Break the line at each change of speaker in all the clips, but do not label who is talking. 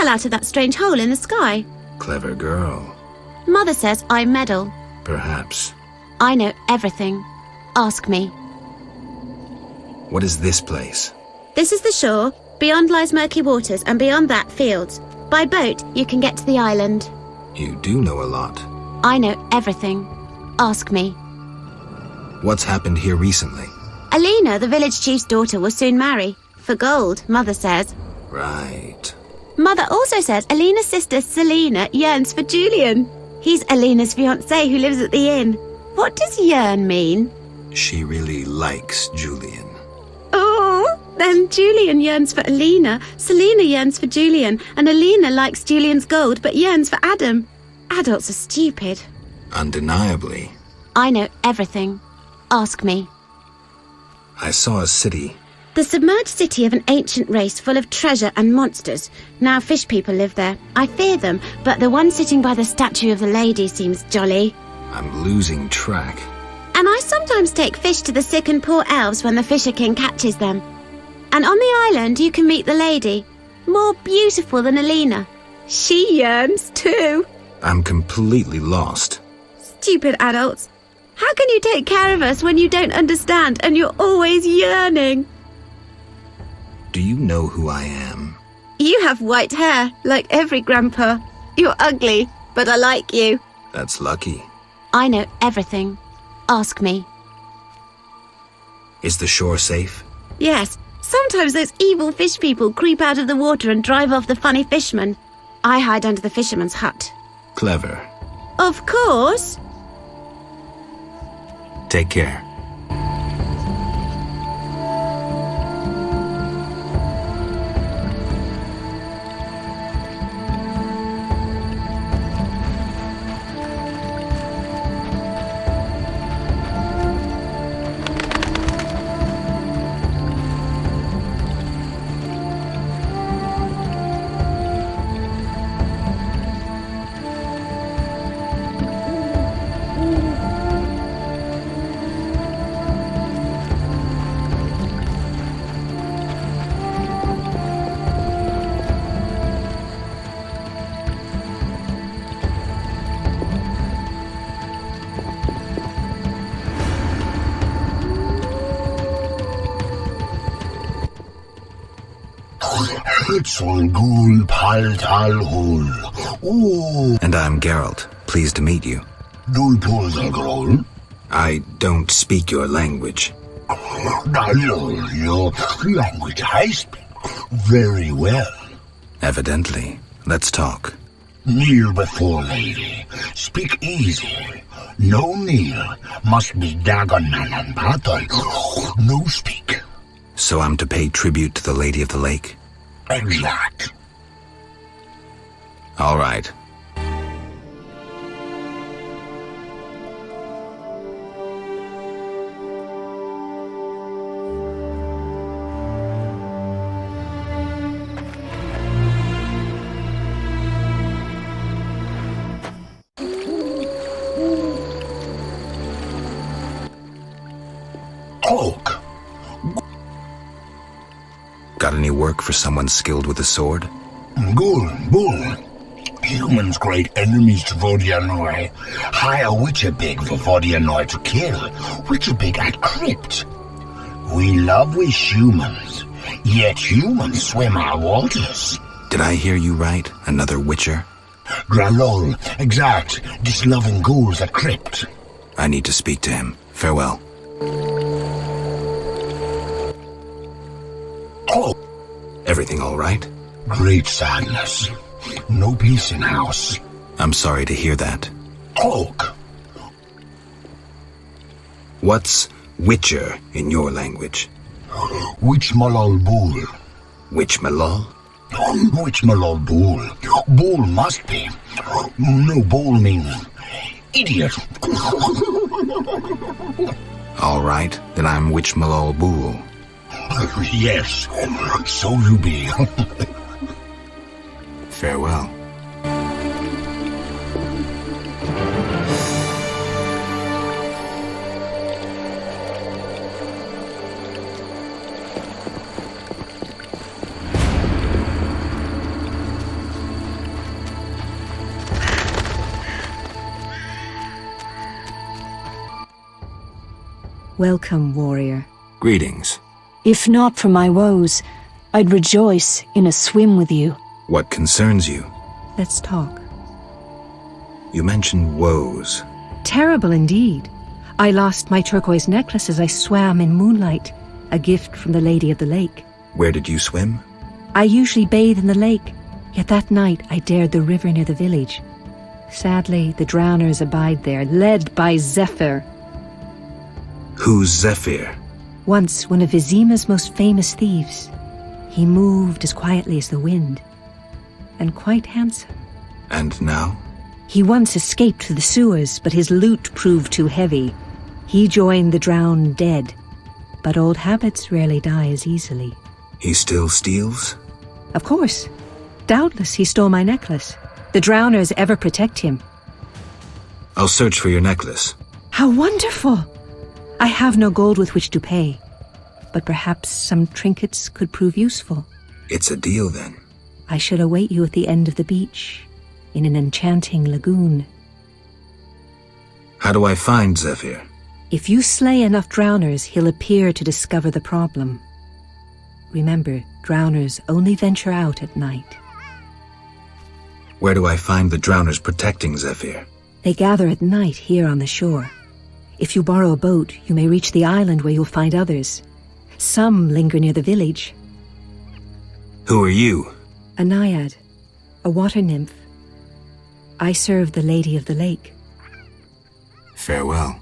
fell out of that strange hole in the sky.
Clever girl.
Mother says I meddle.
Perhaps.
I know everything. Ask me.
What is this place?
This is the shore. Beyond lies Murky Waters, and beyond that, fields. By boat, you can get to the island.
You do know a lot.
I know everything. Ask me.
What's happened here recently?
Alina, the village chief's daughter, will soon marry. For gold, Mother says.
Right.
Mother also says Alina's sister, Celina, yearns for Julian. He's Alina's fiancé who lives at the inn. What does yearn mean?
She really likes Julian.
Oh, then Julian yearns for Alina, Celina yearns for Julian, and Alina likes Julian's gold but yearns for Adam. Adults are stupid.
Undeniably.
I know everything. Ask me.
I saw a city.
The submerged city of an ancient race full of treasure and monsters. Now fish people live there. I fear them, but the one sitting by the statue of the lady seems jolly.
I'm losing track.
And I sometimes take fish to the sick and poor elves when the Fisher King catches them. And on the island you can meet the lady, more beautiful than Alina. She yearns too.
I'm completely lost.
Stupid adults. How can you take care of us when you don't understand and you're always yearning?
Do you know who I am?
You have white hair, like every grandpa. You're ugly, but I like you.
That's lucky.
I know everything. Ask me.
Is the shore safe?
Yes. Sometimes those evil fish people creep out of the water and drive off the funny fishermen. I hide under the fisherman's hut.
Clever.
Of course.
Take care. And I'm Geralt. Pleased to meet you. I don't speak your language.
Your language I speak very well.
Evidently. Let's talk.
Kneel before lady. Speak easy. No kneel. Must be Dagon man and battle. No speak.
So I'm to pay tribute to the Lady of the Lake?
Exact.
All right.
Cloak.
Got any work for someone skilled with a sword?
Bull. Humans great enemies to Vodianoi. Hire Witcherbig for Vodianoi to kill. Witcherbig at crypt. We love we humans, yet humans swim our waters.
Did I hear you right? Another witcher?
Gralol, exact. Disloving ghouls at crypt.
I need to speak to him. Farewell.
Oh,
Everything all right?
great sadness. No peace in house.
I'm sorry to hear that.
Cloak.
What's witcher in your language?
Witch malol bull.
Witch malol?
Witch malol bull. Bull must be. No, bull means idiot.
All right, then I'm witch malol bool.
Yes, so you be.
Farewell.
Welcome, warrior.
Greetings.
If not for my woes, I'd rejoice in a swim with you.
What concerns you?
Let's talk.
You mentioned woes.
Terrible indeed. I lost my turquoise necklace as I swam in moonlight, a gift from the Lady of the Lake.
Where did you swim?
I usually bathe in the lake, yet that night I dared the river near the village. Sadly, the drowners abide there, led by Zephyr.
Who's Zephyr?
Once one of Vizima's most famous thieves. He moved as quietly as the wind, and quite handsome.
And now?
He once escaped through the sewers, but his loot proved too heavy. He joined the drowned dead, but old habits rarely die as easily.
He still steals?
Of course. Doubtless he stole my necklace. The drowners ever protect him.
I'll search for your necklace.
How wonderful! I have no gold with which to pay, but perhaps some trinkets could prove useful.
It's a deal then.
I shall await you at the end of the beach, in an enchanting lagoon.
How do I find Zephyr?
If you slay enough drowners, he'll appear to discover the problem. Remember, drowners only venture out at night.
Where do I find the drowners protecting Zephyr?
They gather at night here on the shore. If you borrow a boat, you may reach the island where you'll find others. Some linger near the village.
Who are you?
A naiad, a water nymph. I serve the Lady of the Lake.
Farewell.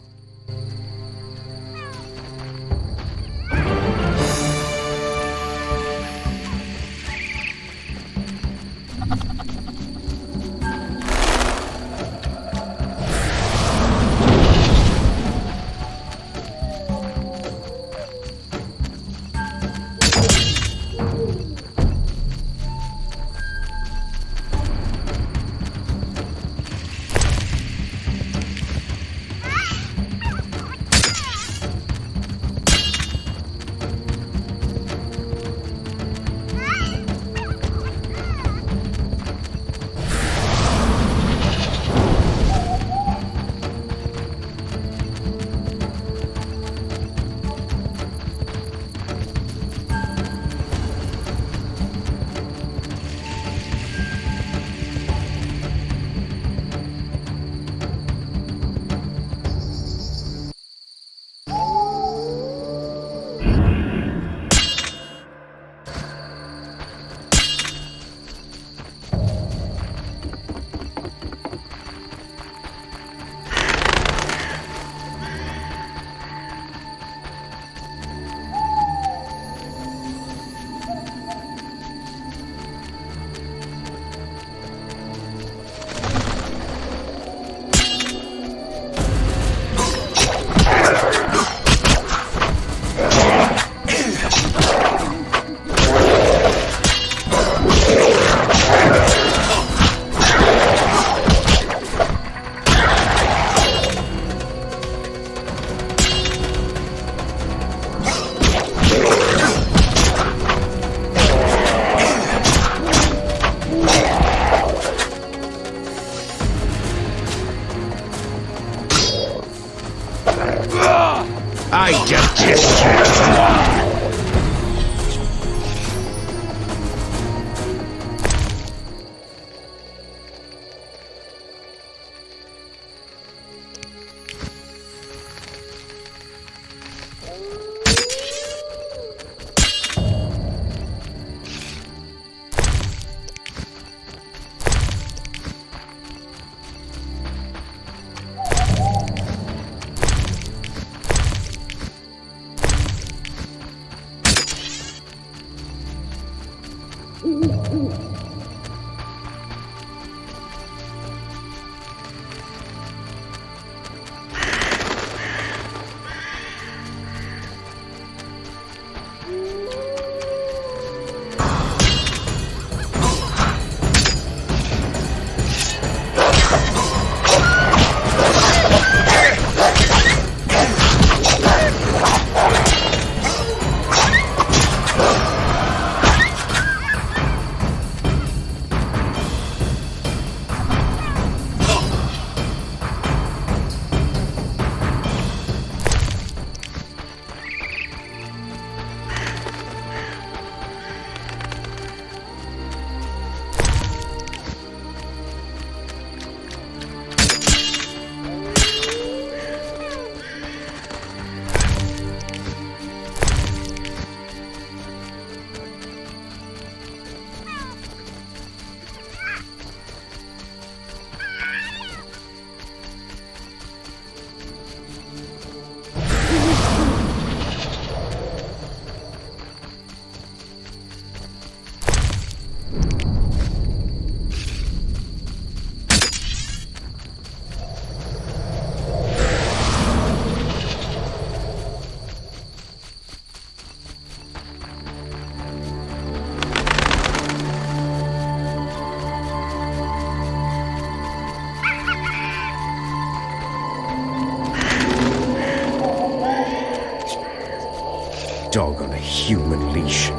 I detest you!
dog on a human leash.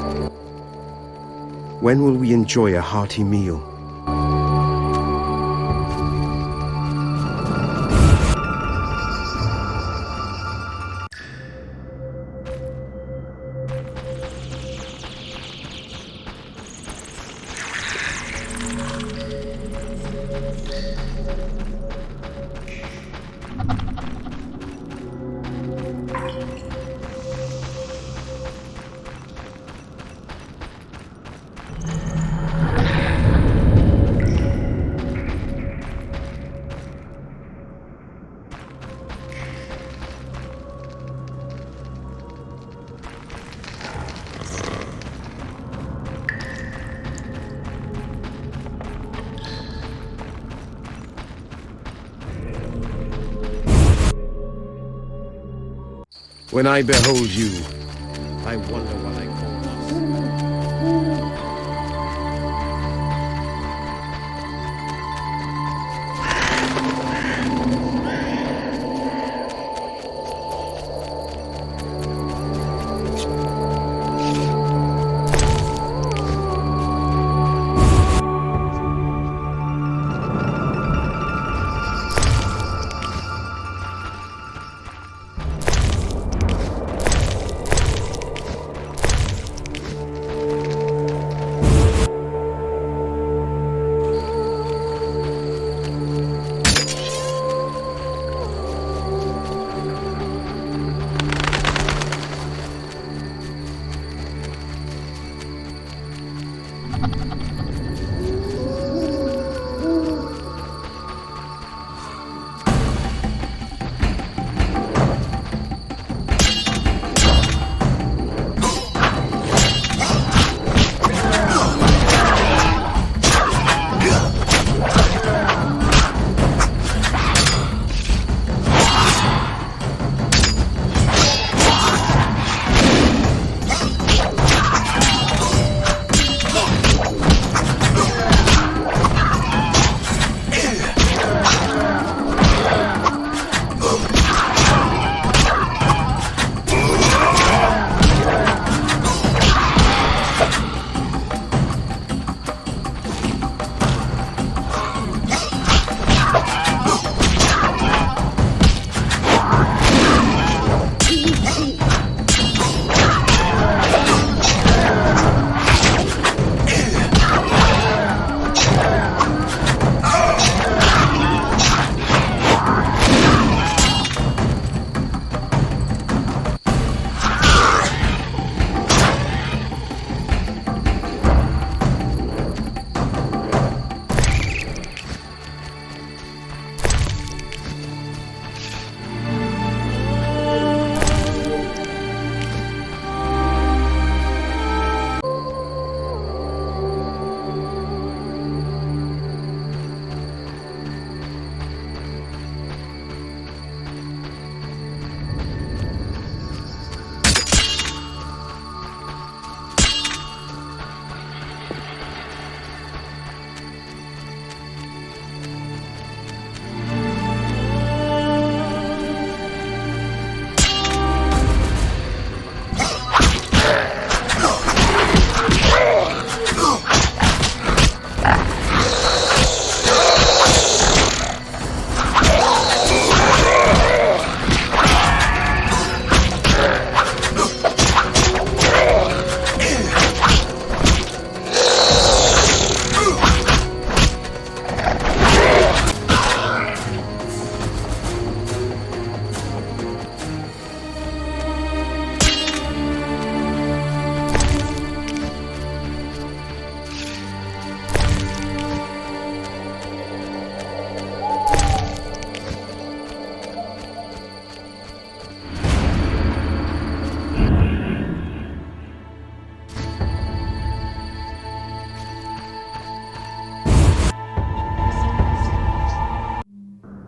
When will we enjoy a hearty meal? When I behold you, I wonder what I call lost.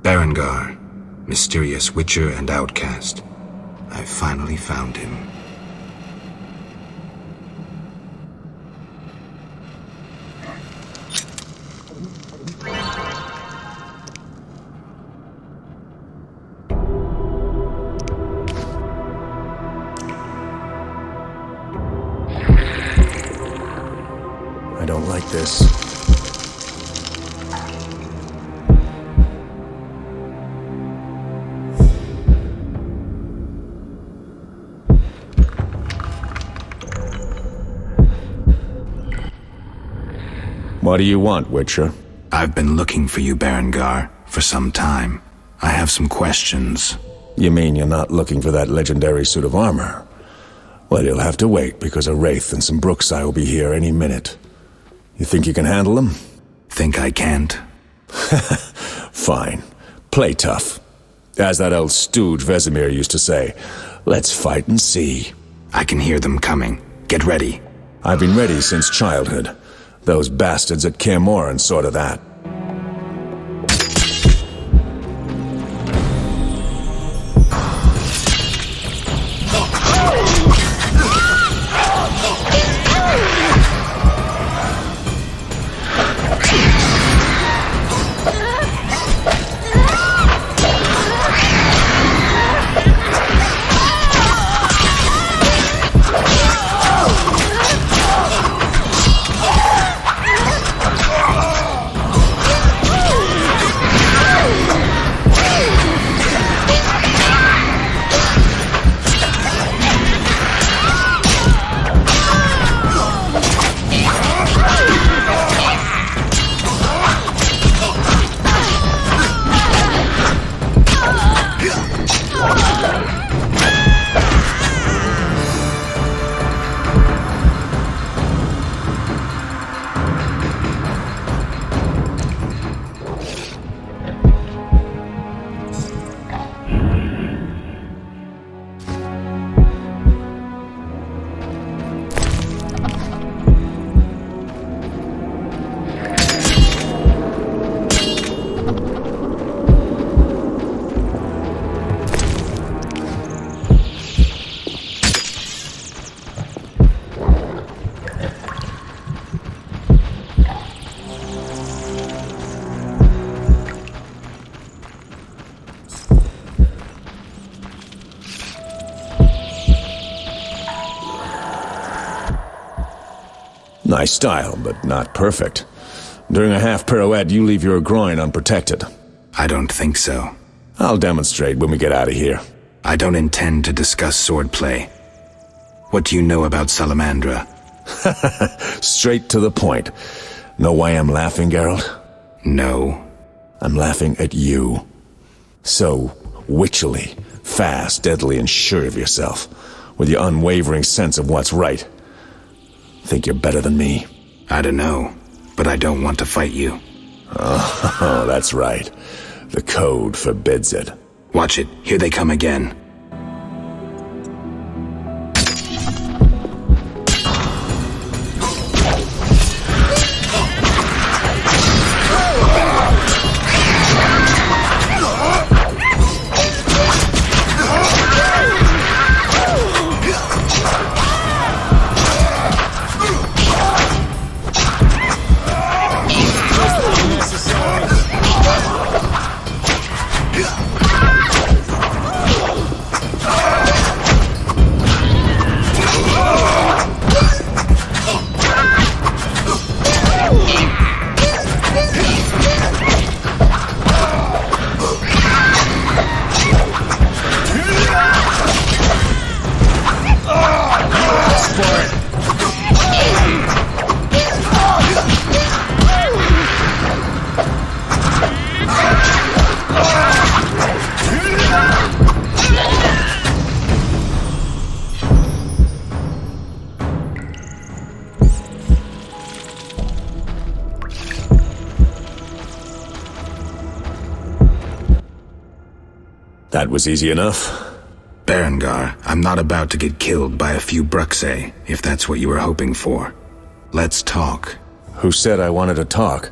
Berengar, mysterious witcher and outcast. I finally found him.
this. What do you want, Witcher?
I've been looking for you, Berengar, for some time. I have some questions.
You mean you're not looking for that legendary suit of armor? Well, you'll have to wait, because a Wraith and some Brookside will be here any minute. You think you can handle them?
Think I can't?
Fine. Play tough. As that old stooge Vesemir used to say, let's fight and see.
I can hear them coming. Get ready.
I've been ready since childhood. Those bastards at Kaer Morhen saw to that. Nice style, but not perfect. During a half pirouette, you leave your groin unprotected.
I don't think so.
I'll demonstrate when we get out of here.
I don't intend to discuss swordplay. What do you know about Salamandra?
Straight to the point. Know why I'm laughing, Geralt?
No.
I'm laughing at you. So witchily, fast, deadly, and sure of yourself, with your unwavering sense of what's right. Think you're better than me?
I don't know, but I don't want to fight you.
Oh, that's right. The code forbids it.
Watch it. Here they come again.
That was easy enough.
Berengar, I'm not about to get killed by a few Bruxae, if that's what you were hoping for. Let's talk.
Who said I wanted to talk?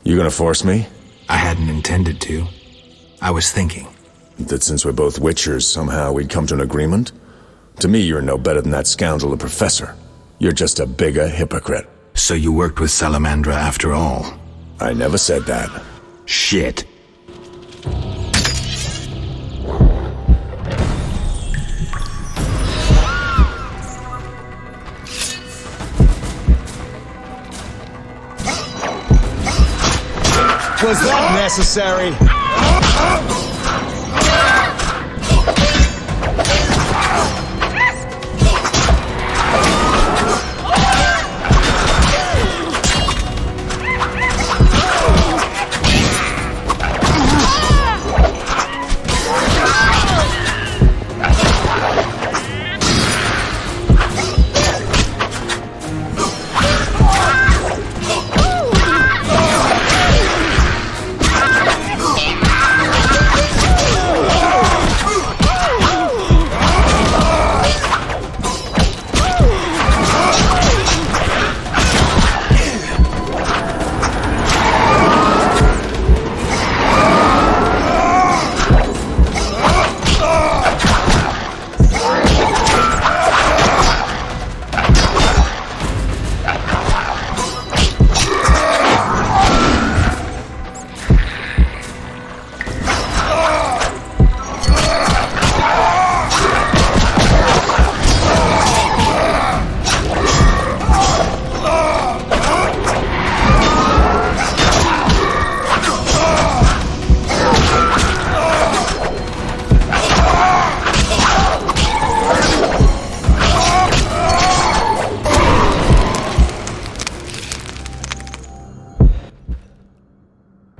You gonna force me?
I hadn't intended to. I was thinking.
That since we're both Witchers, somehow we'd come to an agreement? To me, you're no better than that scoundrel the Professor. You're just a bigger hypocrite.
So you worked with Salamandra after all?
I never said that.
Shit.
Was that necessary?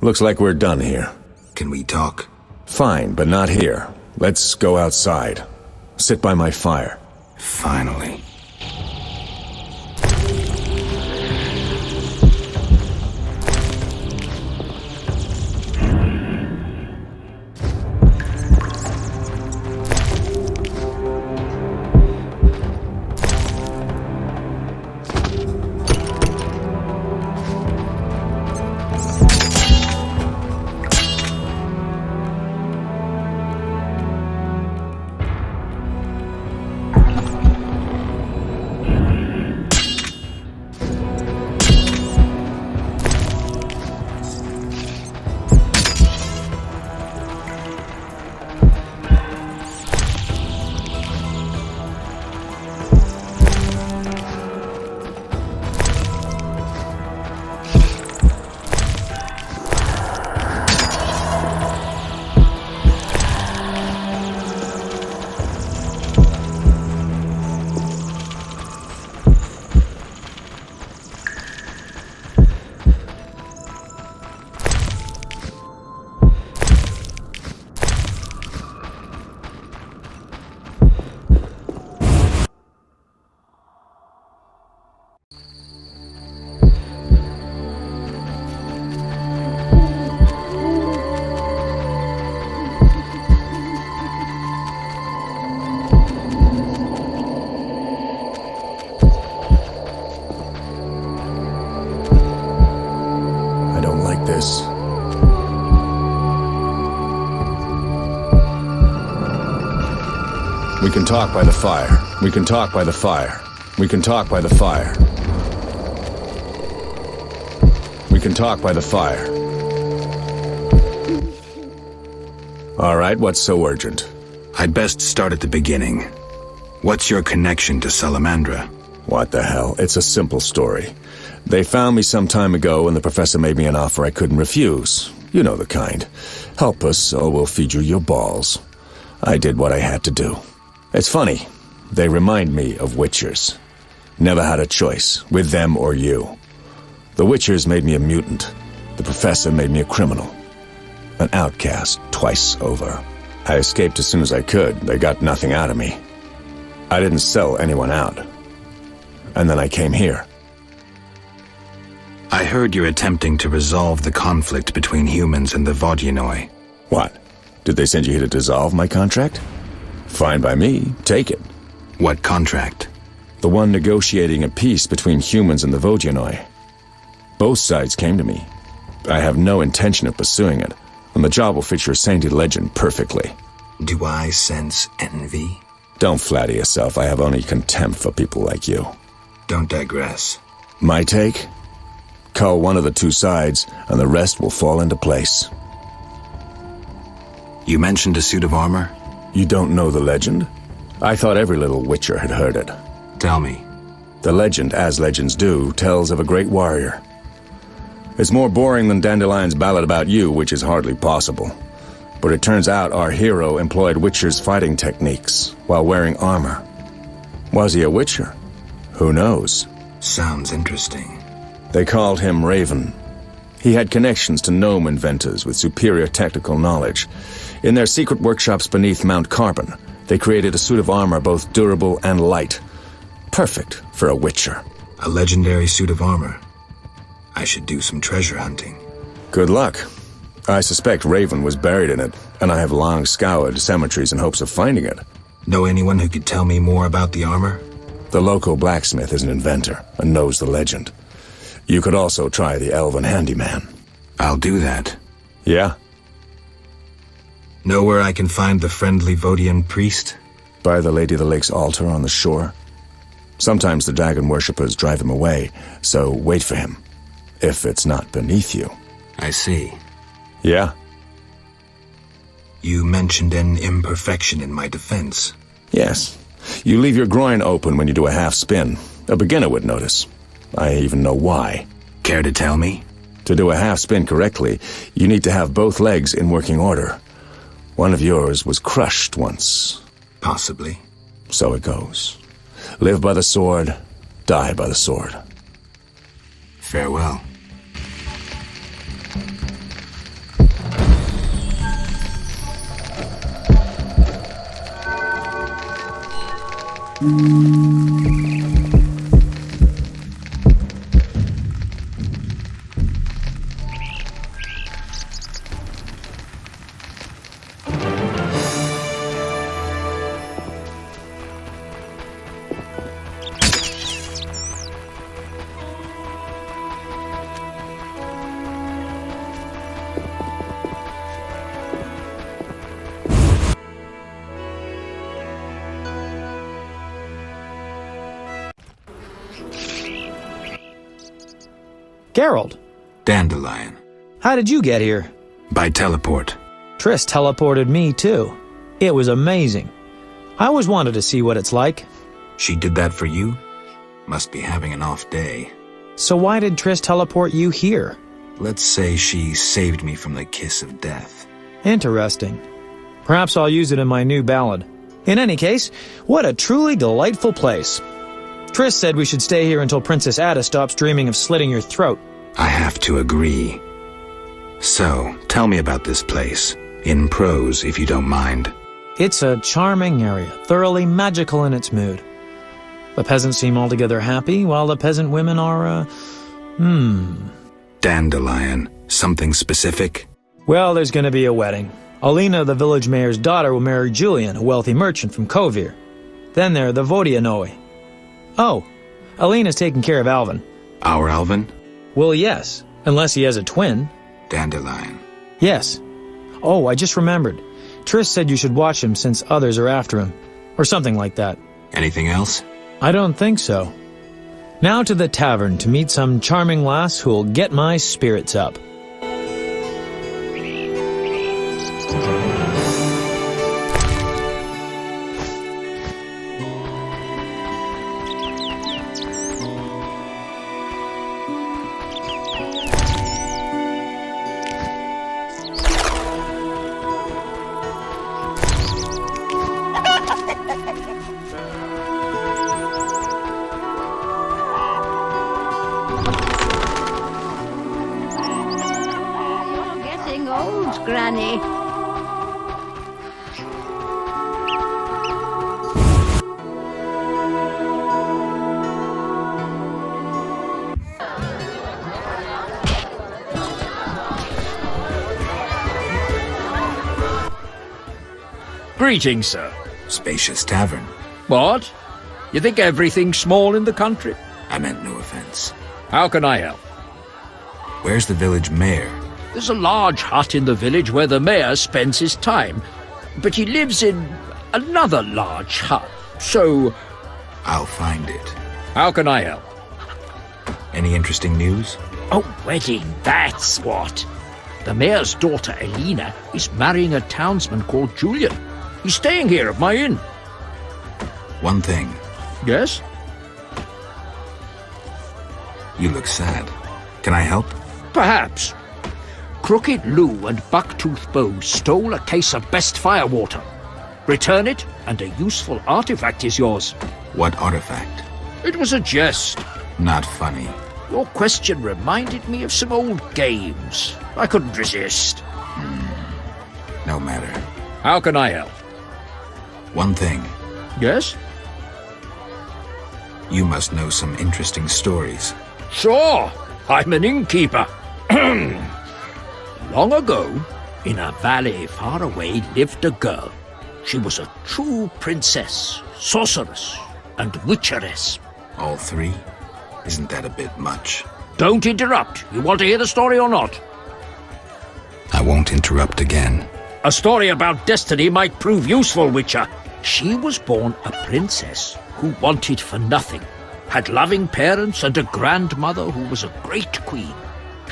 Looks like we're done here.
Can we talk?
Fine, but not here. Let's go outside. Sit by my fire.
Finally.
We can talk by the fire. We can talk by the fire. We can talk by the fire. We can talk by the fire. All right, what's so urgent?
I'd best start at the beginning. What's your connection to Salamandra?
What the hell? It's a simple story. They found me some time ago and the professor made me an offer I couldn't refuse. You know the kind. Help us or we'll feed you your balls. I did what I had to do. It's funny. They remind me of Witchers. Never had a choice, with them or you. The Witchers made me a mutant. The professor made me a criminal. An outcast twice over. I escaped as soon as I could. They got nothing out of me. I didn't sell anyone out. And then I came here.
I heard you're attempting to resolve the conflict between humans and the Vodyanoi.
What? Did they send you here to dissolve my contract? Fine by me. Take it.
What contract?
The one negotiating a peace between humans and the Vodyanoi. Both sides came to me. I have no intention of pursuing it, and the job will fit your sainted legend perfectly.
Do I sense envy?
Don't flatter yourself. I have only contempt for people like you.
Don't digress.
My take? Cull one of the two sides, and the rest will fall into place.
You mentioned a suit of armor?
You don't know the legend? I thought every little Witcher had heard it.
Tell me.
The legend, as legends do, tells of a great warrior. It's more boring than Dandelion's ballad about you, which is hardly possible. But it turns out our hero employed Witcher's fighting techniques while wearing armor. Was he a Witcher? Who knows?
Sounds interesting.
They called him Raven. He had connections to gnome inventors with superior technical knowledge. In their secret workshops beneath Mount Carbon, they created a suit of armor both durable and light. Perfect for a Witcher.
A legendary suit of armor. I should do some treasure hunting.
Good luck. I suspect Raven was buried in it, and I have long scoured cemeteries in hopes of finding it.
Know anyone who could tell me more about the armor?
The local blacksmith is an inventor and knows the legend. You could also try the elven handyman.
I'll do that.
Yeah?
Know where I can find the friendly Vodian priest?
By the Lady of the Lake's altar on the shore. Sometimes the Dagon worshippers drive him away, so wait for him. If it's not beneath you.
I see.
Yeah?
You mentioned an imperfection in my defense.
Yes. You leave your groin open when you do a half spin. A beginner would notice. I even know why.
Care to tell me?
To do a half spin correctly, you need to have both legs in working order. One of yours was crushed once.
Possibly.
So it goes. Live by the sword, die by the sword.
Farewell.
Geralt.
Dandelion.
How did you get here?
By teleport.
Triss teleported me, too. It was amazing. I always wanted to see what it's like.
She did that for you? Must be having an off day.
So why did Triss teleport you here?
Let's say she saved me from the kiss of death.
Interesting. Perhaps I'll use it in my new ballad. In any case, what a truly delightful place. Triss said we should stay here until Princess Ada stops dreaming of slitting your throat.
I have to agree. So, tell me about this place. In prose, if you don't mind.
It's a charming area, thoroughly magical in its mood. The peasants seem altogether happy, while the peasant women are,
Dandelion. Something specific?
Well, there's gonna be a wedding. Alina, the village mayor's daughter, will marry Julian, a wealthy merchant from Kovir. Then there are the Vodianoi. Oh, Alina's taking care of Alvin.
Our Alvin?
Well, yes, unless he has a twin.
Dandelion.
Yes. Oh, I just remembered. Triss said you should watch him since others are after him. Or something like that.
Anything else?
I don't think so. Now to the tavern to meet some charming lass who'll get my spirits up.
Granny.
Greetings, sir.
Spacious tavern.
What? You think everything's small in the country?
I meant no offense.
How can I help?
Where's the village mayor?
There's a large hut in the village where the mayor spends his time, but he lives in another large hut, so...
I'll find it.
How can I help?
Any interesting news?
A wedding, that's what. The mayor's daughter, Alina, is marrying a townsman called Julian. He's staying here at my inn.
One thing.
Yes?
You look sad. Can I help?
Perhaps. Crooked Lou and Bucktooth Bow stole a case of best firewater. Return it, and a useful artifact is yours.
What artifact?
It was a jest.
Not funny.
Your question reminded me of some old games. I couldn't resist.
No matter.
How can I help?
One thing.
Yes?
You must know some interesting stories.
Sure. I'm an innkeeper. Long ago, in a valley far away, lived a girl. She was a true princess, sorceress, and witcheress.
All three? Isn't that a bit much?
Don't interrupt. You want to hear the story or not?
I won't interrupt again.
A story about destiny might prove useful, Witcher. She was born a princess who wanted for nothing, had loving parents and a grandmother who was a great queen.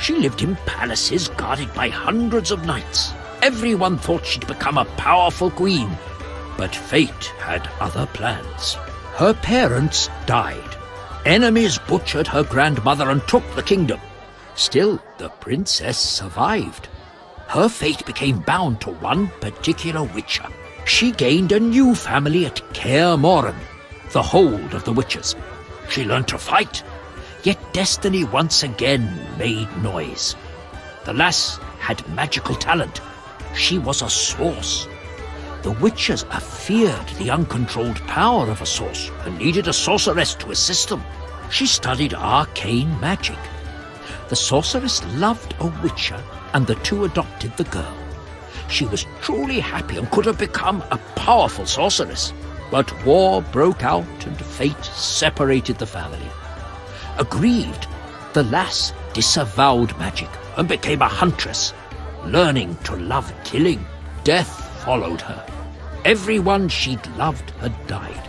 She lived in palaces guarded by hundreds of knights. Everyone thought she'd become a powerful queen, but fate had other plans. Her parents died. Enemies butchered her grandmother and took the kingdom. Still, the princess survived. Her fate became bound to one particular witcher. She gained a new family at Kaer Morhen, the hold of the witches. She learned to fight, yet destiny once again made noise. The lass had magical talent. She was a source. The witches feared the uncontrolled power of a source and needed a sorceress to assist them. She studied arcane magic. The sorceress loved a witcher, and the two adopted the girl. She was truly happy and could have become a powerful sorceress. But war broke out and fate separated the family. Aggrieved, the lass disavowed magic and became a huntress. Learning to love killing, death followed her. Everyone she'd loved had died.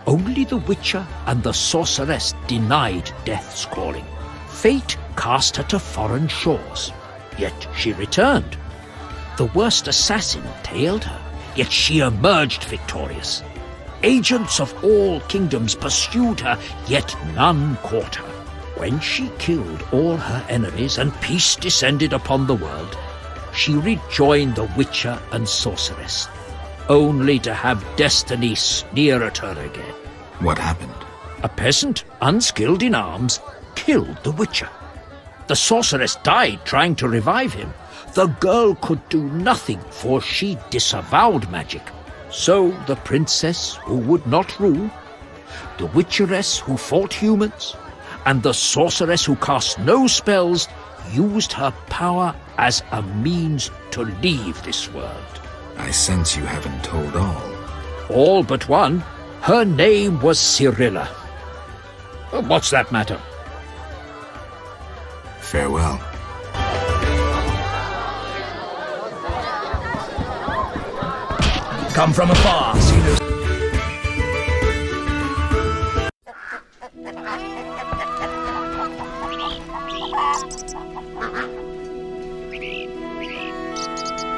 Only the witcher and the sorceress denied death's calling. Fate cast her to foreign shores, yet she returned. The worst assassin tailed her, yet she emerged victorious. Agents of all kingdoms pursued her, yet none caught her. When she killed all her enemies and peace descended upon the world, she rejoined the witcher and sorceress, only to have destiny sneer at her again.
What happened?
A peasant, unskilled in arms, killed the witcher. The sorceress died trying to revive him. The girl could do nothing, for she disavowed magic. So the princess who would not rule, the witcheress who fought humans, and the sorceress who cast no spells used her power as a means to leave this world.
I sense you haven't told all.
All but one. Her name was Cirilla. What's that matter?
Farewell.
Come from afar, so you know.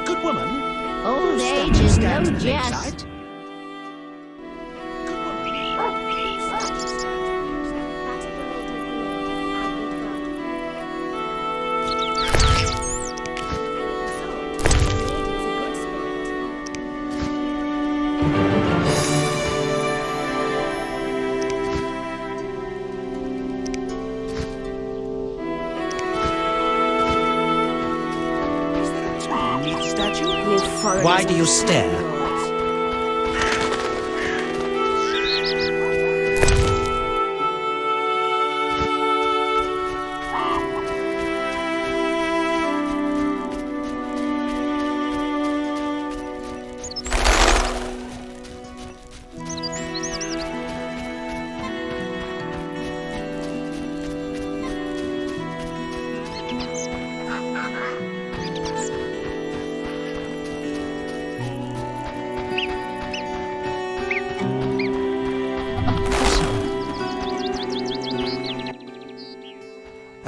Good woman.
Old age is no jest.
Lakeside. Why do you stare?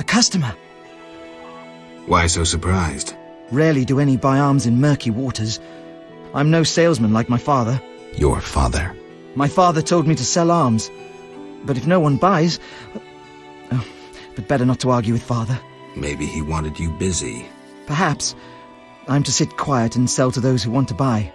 Customer.
Why so surprised?
Rarely do any buy arms in Murky Waters. I'm no salesman like my father.
Your father?
My father told me to sell arms. But if no one buys... Oh, but better not to argue with father.
Maybe he wanted you busy.
Perhaps. I'm to sit quiet and sell to those who want to buy.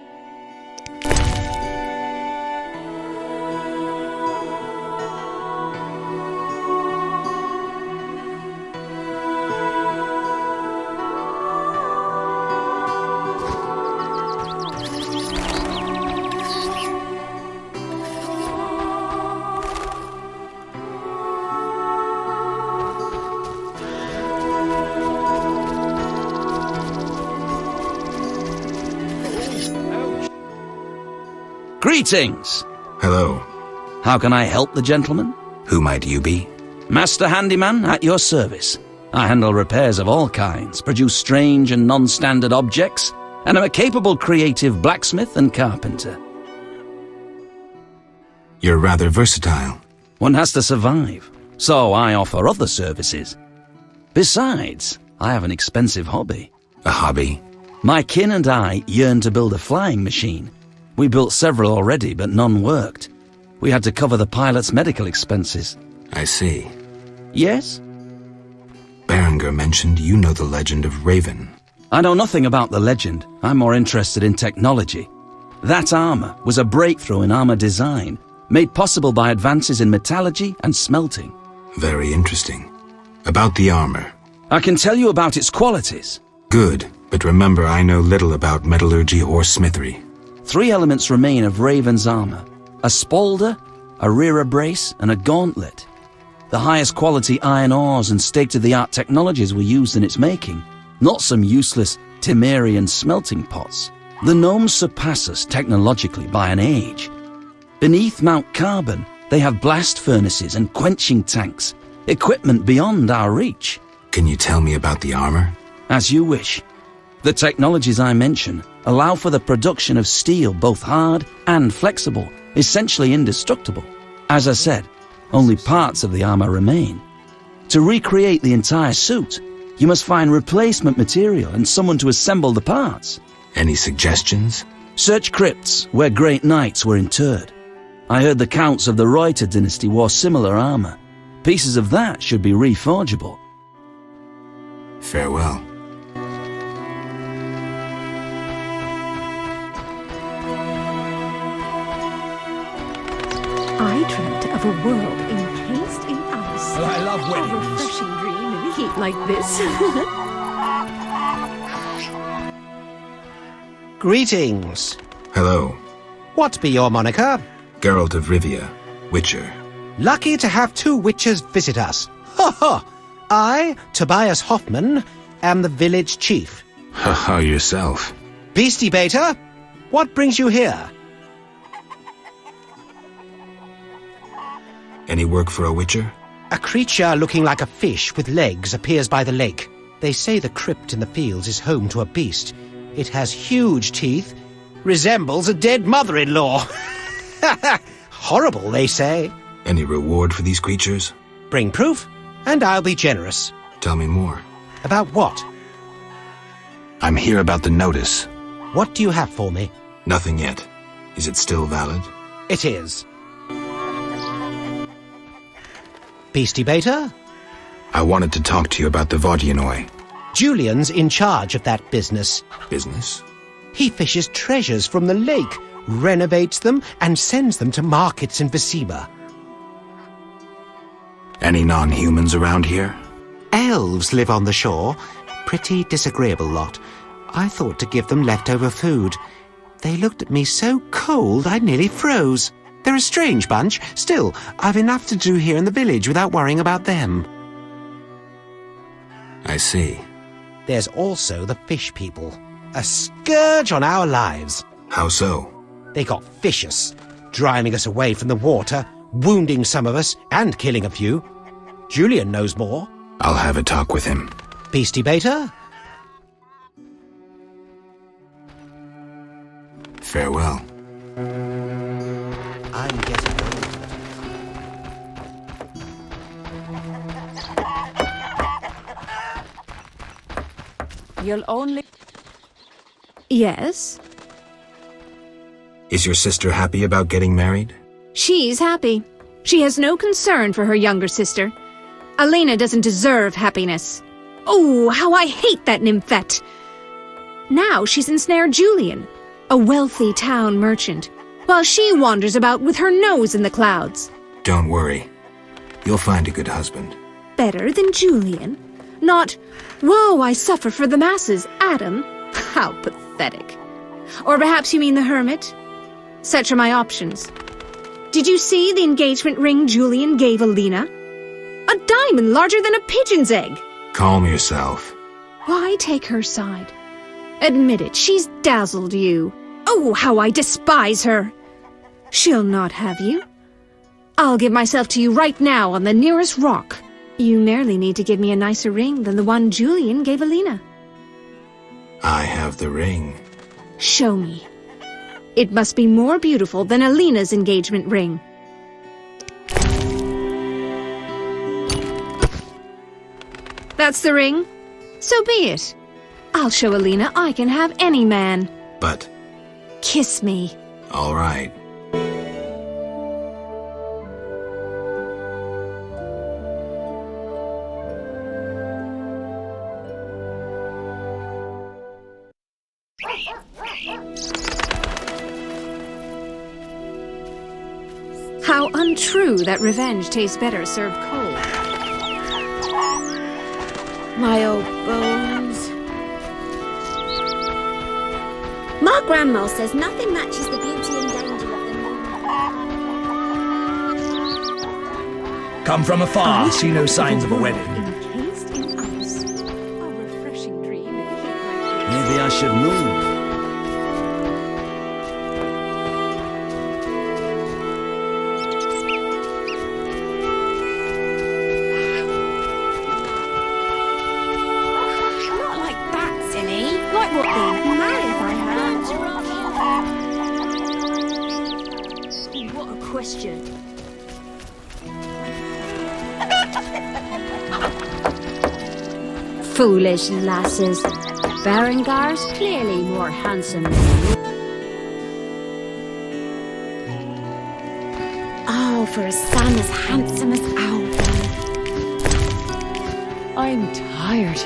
Greetings!
Hello.
How can I help the gentleman?
Who might you be?
Master Handyman at your service. I handle repairs of all kinds, produce strange and non-standard objects, and am a capable creative blacksmith and carpenter.
You're rather versatile.
One has to survive, so I offer other services. Besides, I have an expensive hobby.
A hobby?
My kin and I yearn to build a flying machine. We built several already, but none worked. We had to cover the pilot's medical expenses.
I see.
Yes?
Berengar mentioned you know the legend of Raven.
I know nothing about the legend. I'm more interested in technology. That armor was a breakthrough in armor design, made possible by advances in metallurgy and smelting.
Very interesting. About the armor.
I can tell you about its qualities.
Good, but remember I know little about metallurgy or smithery.
3 elements remain of Raven's armor: a spalder, a rear brace, and a gauntlet. The highest quality iron ores and state-of-the-art technologies were used in its making, not some useless Temerian smelting pots. The gnomes surpass us technologically by an age. Beneath Mount Carbon, they have blast furnaces and quenching tanks, equipment beyond our reach.
Can you tell me about the armor?
As you wish. The technologies I mention allow for the production of steel both hard and flexible, essentially indestructible. As I said, only parts of the armor remain. To recreate the entire suit, you must find replacement material and someone to assemble the parts.
Any suggestions?
Search crypts where great knights were interred. I heard the counts of the Reuter dynasty wore similar armor. Pieces of that should be reforgeable.
Farewell.
I dreamt of a world encased in ice.
Well, I love
A
weddings.
refreshing dream in heat like this.
Greetings.
Hello.
What be your moniker?
Geralt of Rivia, Witcher.
Lucky to have 2 witches visit us. Ha ha! I, Tobias Hoffman, am the village chief.
Haha, yourself.
Beastie Beta, what brings you here?
Any work for a Witcher?
A creature looking like a fish with legs appears by the lake. They say the crypt in the fields is home to a beast. It has huge teeth, resembles a dead mother-in-law. Horrible, they say.
Any reward for these creatures?
Bring proof, and I'll be generous.
Tell me more.
About what?
I'm here about the notice.
What do you have for me?
Nothing yet. Is it still valid?
It is. Beastie Beta?
I wanted to talk to you about the Vodianoi.
Julian's in charge of that business.
Business?
He fishes treasures from the lake, renovates them, and sends them to markets in Visima.
Any non-humans around here?
Elves live on the shore. Pretty disagreeable lot. I thought to give them leftover food. They looked at me so cold I nearly froze. They're a strange bunch. Still, I've enough to do here in the village without worrying about them.
I see.
There's also the fish people. A scourge on our lives.
How so?
They got vicious, driving us away from the water, wounding some of us, and killing a few. Julian knows more.
I'll have a talk with him.
Beastie Beta?
Farewell.
I'm getting old.
You'll only... Yes?
Is your sister happy about getting married?
She's happy. She has no concern for her younger sister. Alina doesn't deserve happiness.
Oh, how I hate that nymphette! Now she's ensnared Julian, a wealthy town merchant, while she wanders about with her nose in the clouds.
Don't worry. You'll find a good husband.
Better than Julian? Not, woe, I suffer for the masses, Adam? How pathetic. Or perhaps you mean the Hermit? Such are my options. Did you see the engagement ring Julian gave Alina? A diamond larger than a pigeon's egg.
Calm yourself.
Why take her side? Admit it, she's dazzled you. Oh, how I despise her! She'll not have you. I'll give myself to you right now on the nearest rock. You merely need to give me a nicer ring than the one Julian gave Alina.
I have the ring.
Show me. It must be more beautiful than Alina's engagement ring. That's the ring. So be it. I'll show Alina I can have any man.
But...
Kiss me.
All right.
How untrue that revenge tastes better served cold.
My old bones. My grandma says nothing matches the beauty and danger of the moon.
Come from afar, see no signs of a wedding.
Encased in ice. A refreshing dream in a heat like this.
Maybe I should know.
Not like that, silly. Like what then? Married by her.
What a question.
Foolish lasses. Berengar's clearly more handsome than you.
Oh, for a son as handsome as Alvin.
I'm tired.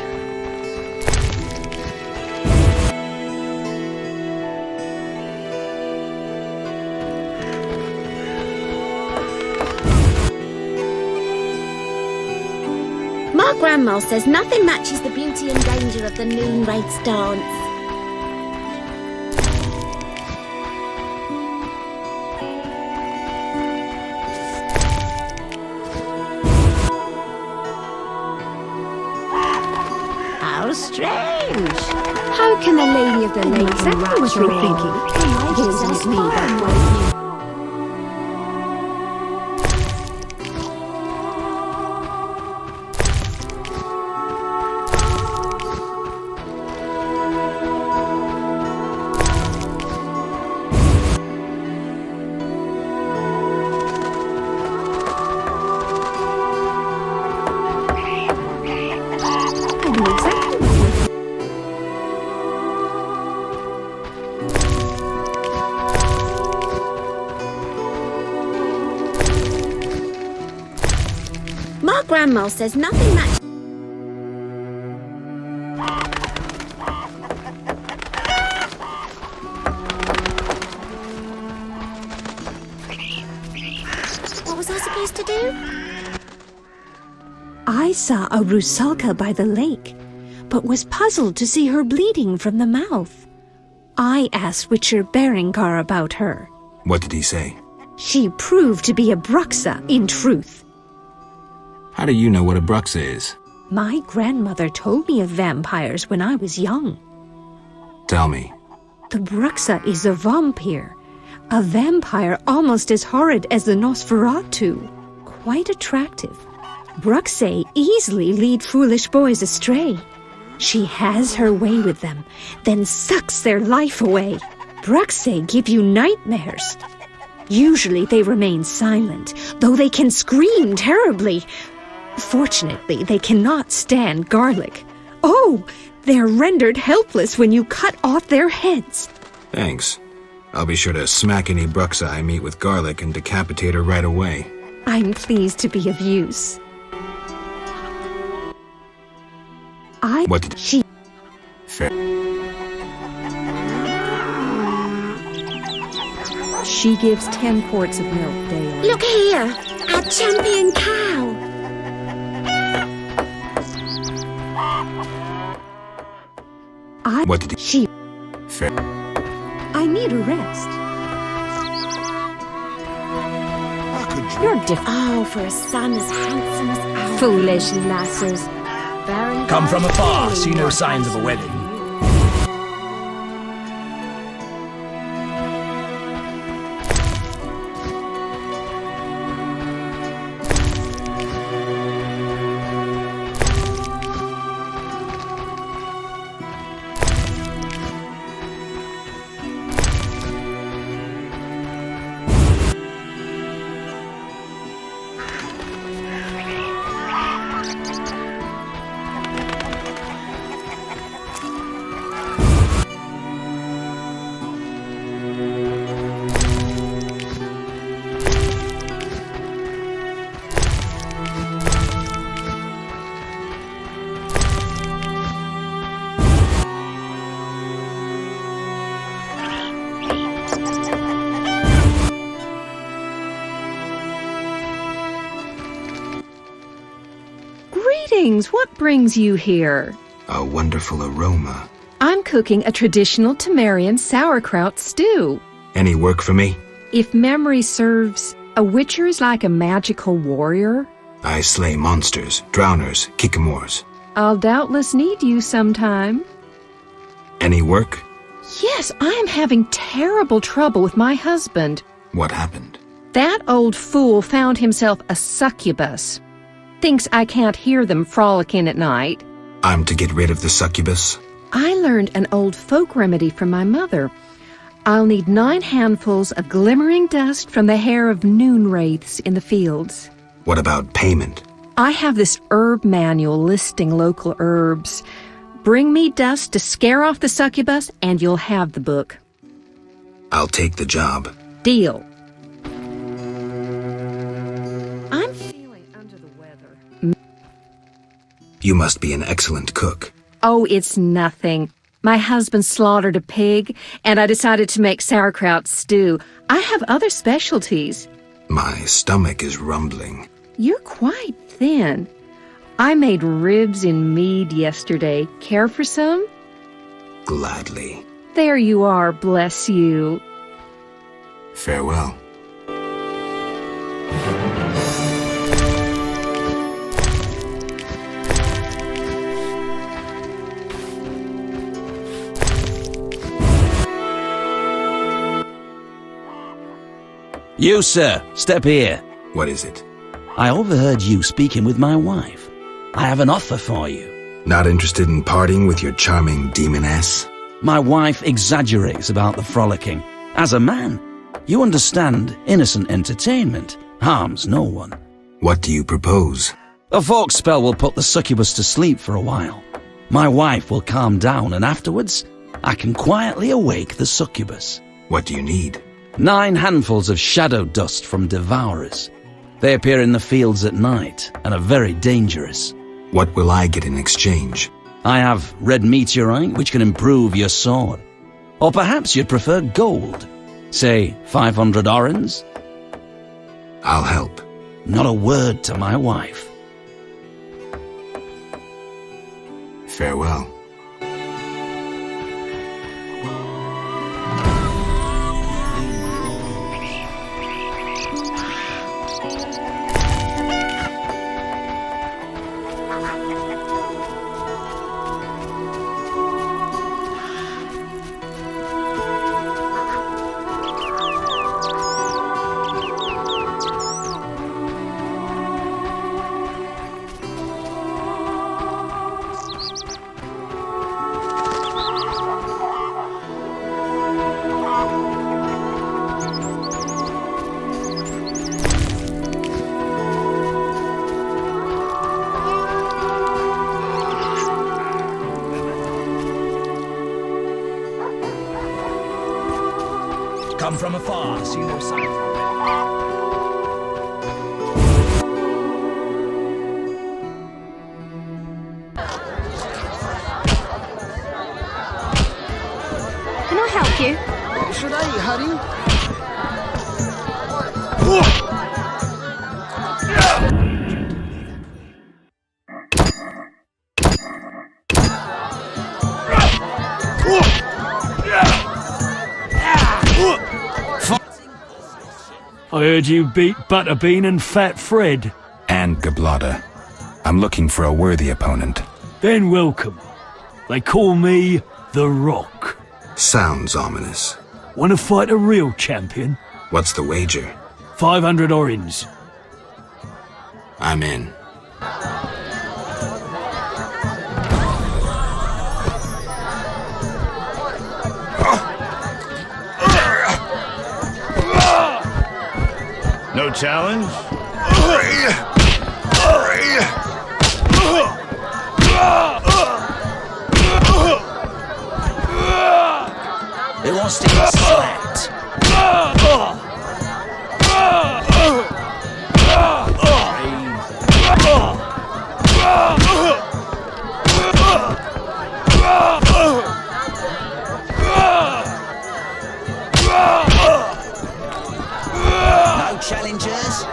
My grandma says nothing matches the beauty and danger of the noon race dance.
How strange. How can the Lady of the Lake
Exactly what you're thinking.
Isn't me that way?
My grandma says nothing matches. What was I supposed to do?
I saw a rusalka by the lake, but was puzzled to see her bleeding from the mouth. I asked Witcher Berengar about her.
What did he say?
She proved to be a bruxa in truth.
How do you know what a bruxa is?
My grandmother told me of vampires when I was young.
Tell me.
The bruxa is a vampire. A vampire almost as horrid as the Nosferatu. Quite attractive. Bruxae easily lead foolish boys astray. She has her way with them, then sucks their life away. Bruxae give you nightmares. Usually they remain silent, though they can scream terribly. Fortunately, they cannot stand garlic. Oh, they're rendered helpless when you cut off their heads.
Thanks. I'll be sure to smack any bruxa I meet with garlic and decapitate her right away.
I'm pleased to be of use.
What did
she?
Fair.
She gives 10 quarts of milk daily.
Look here, our champion cow.
What did
she?
Fair.
I need a rest. You're different.
Oh, for a son as handsome as ours.
Foolish lasses. Berengar
Come from afar,
clearly
see no
more
signs of a
handsome
wedding.
than you.
What brings you here?
A wonderful aroma.
I'm cooking a traditional Temerian sauerkraut stew.
Any work for me?
If memory serves, a witcher is like a magical warrior.
I slay monsters, drowners, kikimors.
I'll doubtless need you sometime.
Any work?
Yes, I am having terrible trouble with my husband.
What happened?
That old fool found himself a succubus. Thinks I can't hear them frolicking at night.
I'm to get rid of the succubus?
I learned an old folk remedy from my mother. I'll need 9 handfuls of glimmering dust from the hair of noon wraiths in the fields.
What about payment?
I have this herb manual listing local herbs. Bring me dust to scare off the succubus, and you'll have the book.
I'll take the job.
Deal.
You must be an excellent cook.
Oh, it's nothing. My husband slaughtered a pig, and I decided to make sauerkraut stew. I have other specialties.
My stomach is rumbling.
You're quite thin. I made ribs in mead yesterday. Care for some?
Gladly.
There you are, bless you.
Farewell.
You, sir, step here.
What is it?
I overheard you speaking with my wife. I have an offer for you.
Not interested in parting with your charming demoness?
My wife exaggerates about the frolicking. As a man, you understand innocent entertainment harms no one.
What do you propose?
A fork spell will put the succubus to sleep for a while. My wife will calm down, and afterwards, I can quietly awake the succubus.
What do you need?
9 handfuls of shadow dust from devourers. They appear in the fields at night and are very dangerous.
What will I get in exchange?
I have red meteorite, which can improve your sword. Or perhaps you'd prefer gold. Say 500 orens?
I'll help.
Not a word to my wife.
Farewell.
Come from afar, see no sign of a wedding.
hurry?
I heard you beat Butterbean and Fat Fred.
And Gablada. I'm looking for a worthy opponent.
Then welcome. They call me The Rock.
Sounds ominous.
Want to fight a real champion?
What's the wager?
500 orins.
I'm in.
No challenge?
Who wants to get slapped? No challengers?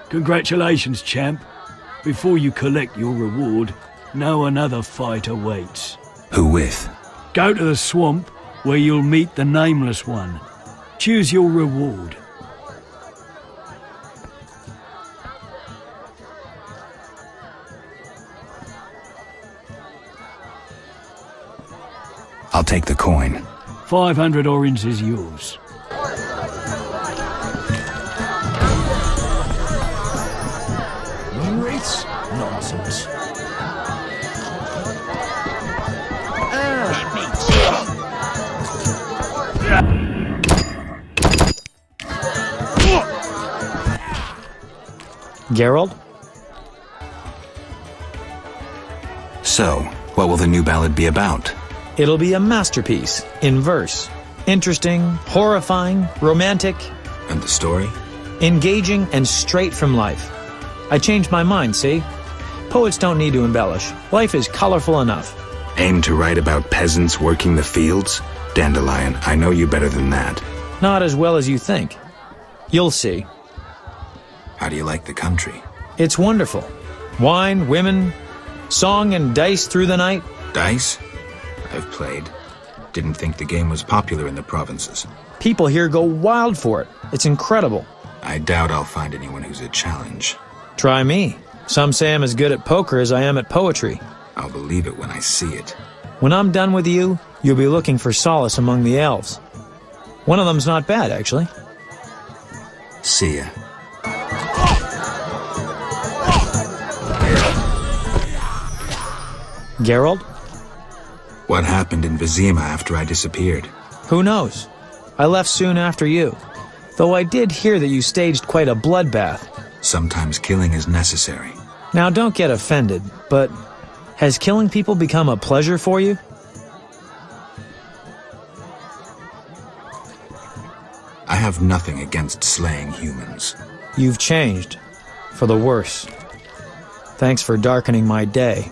Congratulations, champ. Before you collect your reward, know another fight awaits.
Who with?
Go to the swamp, where you'll meet the Nameless One. Choose your reward.
I'll take the coin.
500 orins is yours.
Wraiths? Nonsense.
Geralt?
So, what will the new ballad be about?
It'll be a masterpiece, in verse. Interesting, horrifying, romantic.
And the story?
Engaging and straight from life. I changed my mind, see? Poets don't need to embellish. Life is colorful enough.
Aim to write about peasants working the fields? Dandelion, I know you better than that.
Not as well as you think. You'll see.
How do you like the country?
It's wonderful. Wine, women, song and dice through the night.
Dice? I've played. Didn't think the game was popular in the provinces.
People here go wild for it. It's incredible.
I doubt I'll find anyone who's a challenge.
Try me. Some say I'm as good at poker as I am at poetry.
I'll believe it when I see it.
When I'm done with you, you'll be looking for solace among the elves. One of them's not bad, actually.
See ya.
Geralt?
What happened in Vizima after I disappeared?
Who knows? I left soon after you. Though I did hear that you staged quite a bloodbath.
Sometimes killing is necessary.
Now don't get offended, but has killing people become a pleasure for you?
I have nothing against slaying humans.
You've changed. For the worse. Thanks for darkening my day.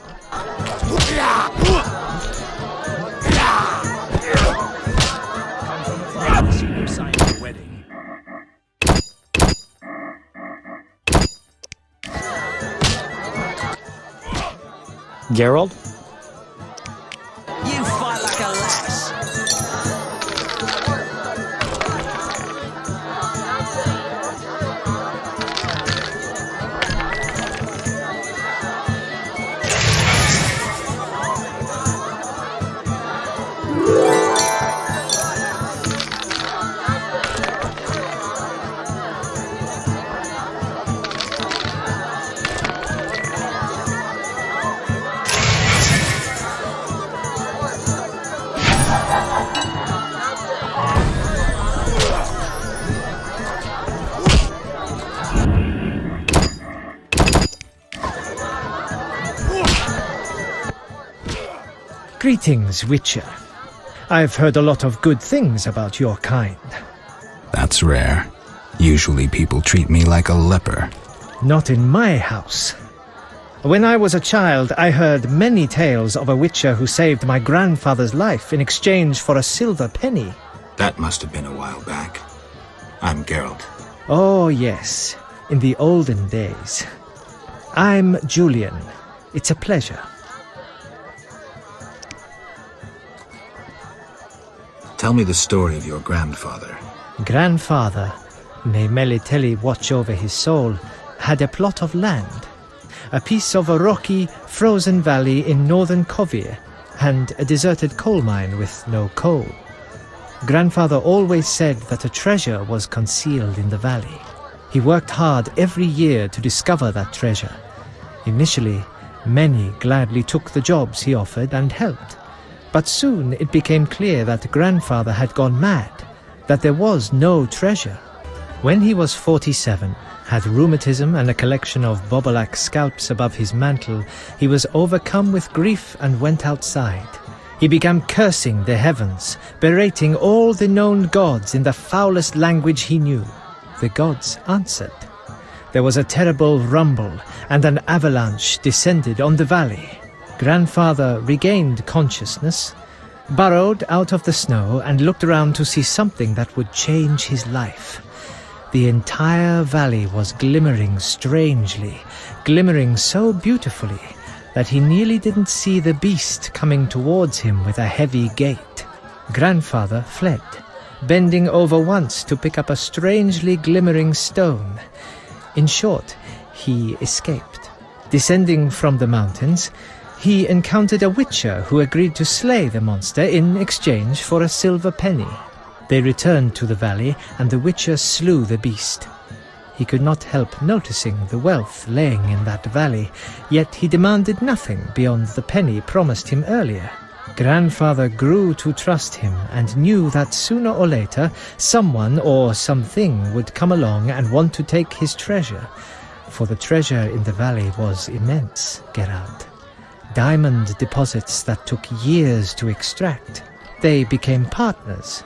Geralt?
You fight like a lass.
Greetings, Witcher.
I've heard a lot of good things about your kind.
That's rare. Usually people treat me like a leper.
Not in my house. When I was a child, I heard many tales of a witcher who saved my grandfather's life in exchange for a silver penny.
That must have been a while back. I'm Geralt.
Oh, yes. In the olden days. I'm Julian. It's a pleasure.
Tell me the story of your grandfather.
Grandfather, may Melitele watch over his soul, had a plot of land. A piece of a rocky, frozen valley in northern Kovir, and a deserted coal mine with no coal. Grandfather always said that a treasure was concealed in the valley. He worked hard every year to discover that treasure. Initially, many gladly took the jobs he offered and helped. But soon it became clear that Grandfather had gone mad, that there was no treasure. When he was 47, had rheumatism and a collection of Bobolak scalps above his mantle, he was overcome with grief and went outside. He began cursing the heavens, berating all the known gods in the foulest language he knew. The gods answered. There was a terrible rumble, and an avalanche descended on the valley. Grandfather regained consciousness, burrowed out of the snow, and looked around to see something that would change his life. The entire valley was glimmering strangely, glimmering so beautifully that he nearly didn't see the beast coming towards him with a heavy gait. Grandfather fled, bending over once to pick up a strangely glimmering stone. In short, he escaped. Descending from the mountains, he encountered a witcher who agreed to slay the monster in exchange for a silver penny. They returned to the valley, and the witcher slew the beast. He could not help noticing the wealth laying in that valley, yet he demanded nothing beyond the penny promised him earlier. Grandfather grew to trust him and knew that sooner or later someone or something would come along and want to take his treasure, for the treasure in the valley was immense, Geralt. Diamond deposits that took years to extract. They became partners.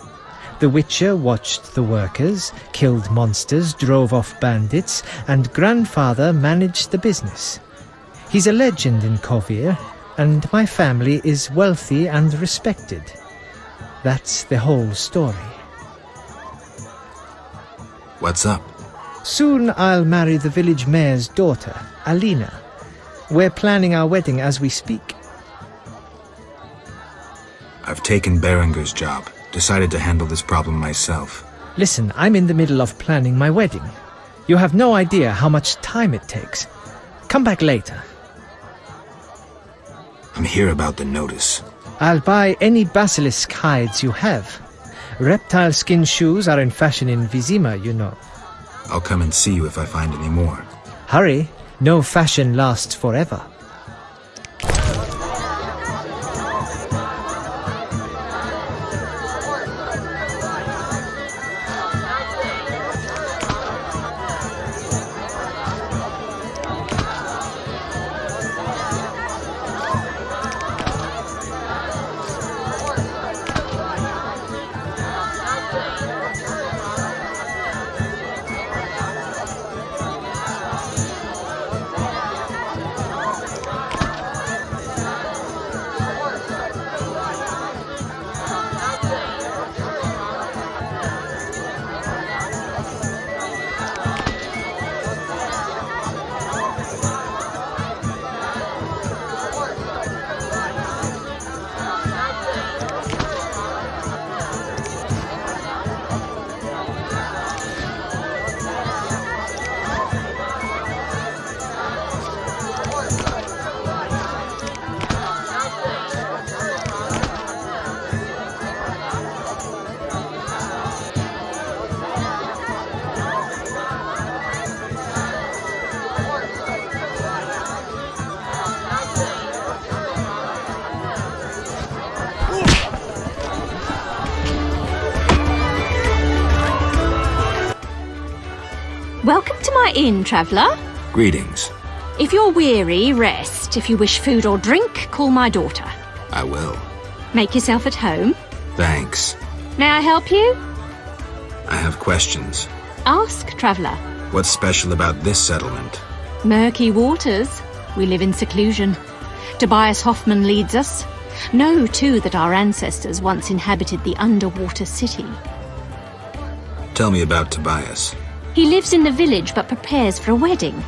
The Witcher watched the workers, killed monsters, drove off bandits, and Grandfather managed the business. He's a legend in Kovir, and my family is wealthy and respected. That's the whole story.
What's up?
Soon I'll marry the village mayor's daughter, Alina. We're planning our wedding as we speak.
I've taken Berengar's job. Decided to handle this problem myself.
Listen, I'm in the middle of planning my wedding. You have no idea how much time it takes. Come back later.
I'm here about the notice.
I'll buy any basilisk hides you have. Reptile skin shoes are in fashion in Vizima, you know.
I'll come and see you if I find any more.
Hurry, no fashion lasts forever.
Welcome to my inn, traveller.
Greetings.
If you're weary, rest. If you wish food or drink, call my daughter.
I will.
Make yourself at home.
Thanks.
May I help you?
I have questions.
Ask, traveller.
What's special about this settlement?
Murky Waters. We live in seclusion. Tobias Hoffman leads us. Know, too, that our ancestors once inhabited the underwater city.
Tell me about Tobias.
He lives in the village but prepares for a wedding,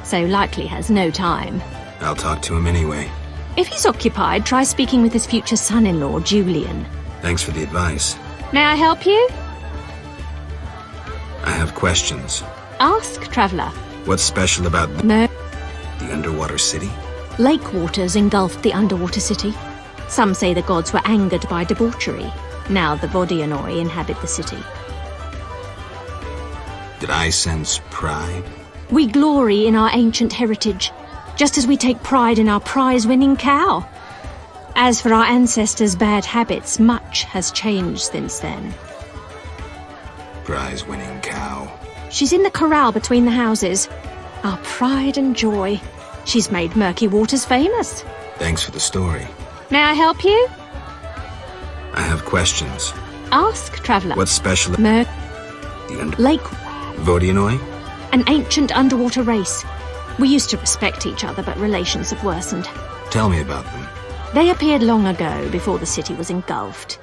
so likely has no time.
I'll talk to him anyway.
If he's occupied, try speaking with his future son-in-law, Julian.
Thanks for the advice.
May I help you?
I have questions.
Ask, traveller.
What's special about the underwater city?
Lake waters engulfed the underwater city. Some say the gods were angered by debauchery. Now the Vodianoi inhabit the city.
Did I sense pride?
We glory in our ancient heritage, just as we take pride in our prize-winning cow. As for our ancestors' bad habits, much has changed since then.
Prize-winning cow.
She's in the corral between the houses. Our pride and joy. She's made Murky Waters famous.
Thanks for the story.
May I help you?
I have questions.
Ask, traveller.
What's special?
Lake
Vodianoi?
An ancient underwater race. We used to respect each other, but relations have worsened.
Tell me about them.
They appeared long ago, before the city was engulfed.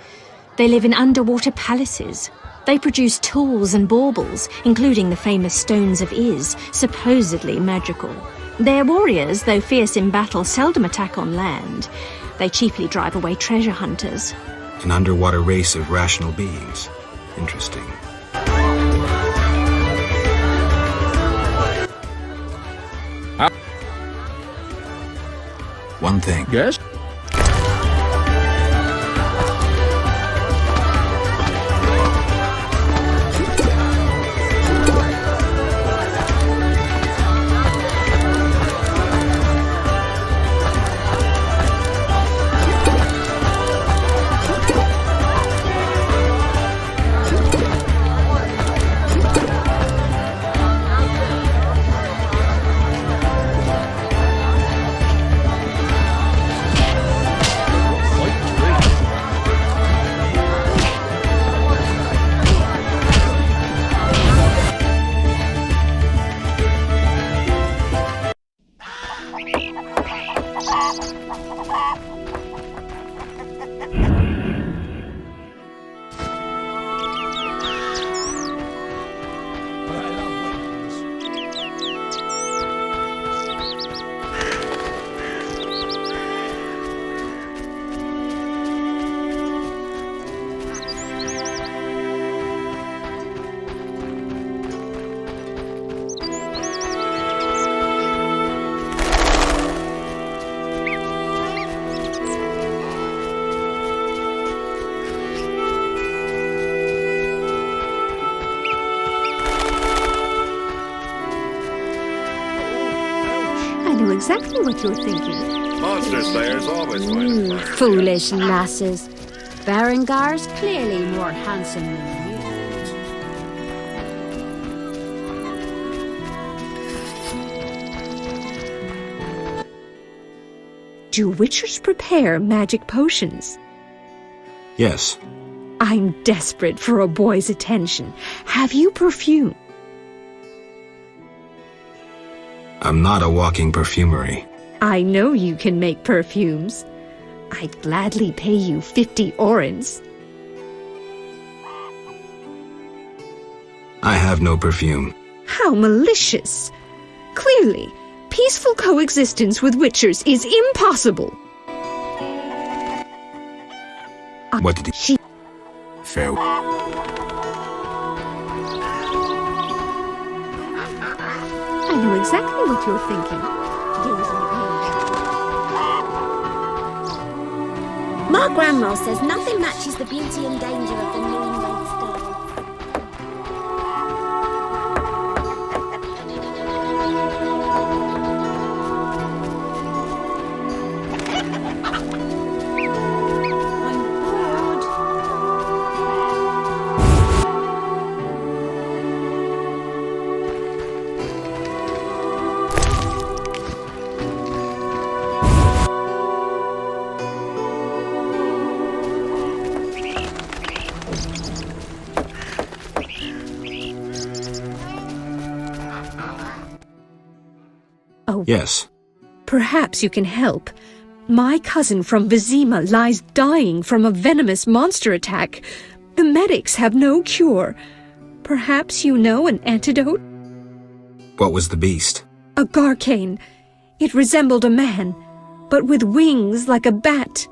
They live in underwater palaces. They produce tools and baubles, including the famous Stones of Iz, supposedly magical. Their warriors, though fierce in battle, seldom attack on land. They cheaply drive away treasure hunters.
An underwater race of rational beings. Interesting. One thing.
Yes?
Exactly what you're thinking.
Monster Slayers always find it.
Foolish lasses. Berengar's clearly more handsome than you.
Do witchers prepare magic potions?
Yes.
I'm desperate for a boy's attention. Have you perfume?
I'm not a walking perfumery.
I know you can make perfumes. I'd gladly pay you 50 orens.
I have no perfume.
How malicious! Clearly, peaceful coexistence with witchers is impossible.
What did he... Fair...
I know exactly what you're thinking.
Mark Granwell says nothing matches the beauty and danger of the moon red star.
Oh.
Yes.
Perhaps you can help. My cousin from Vizima lies dying from a venomous monster attack. The medics have no cure. Perhaps you know an antidote?
What was the beast?
A Garcane. It resembled a man, but with wings like a bat.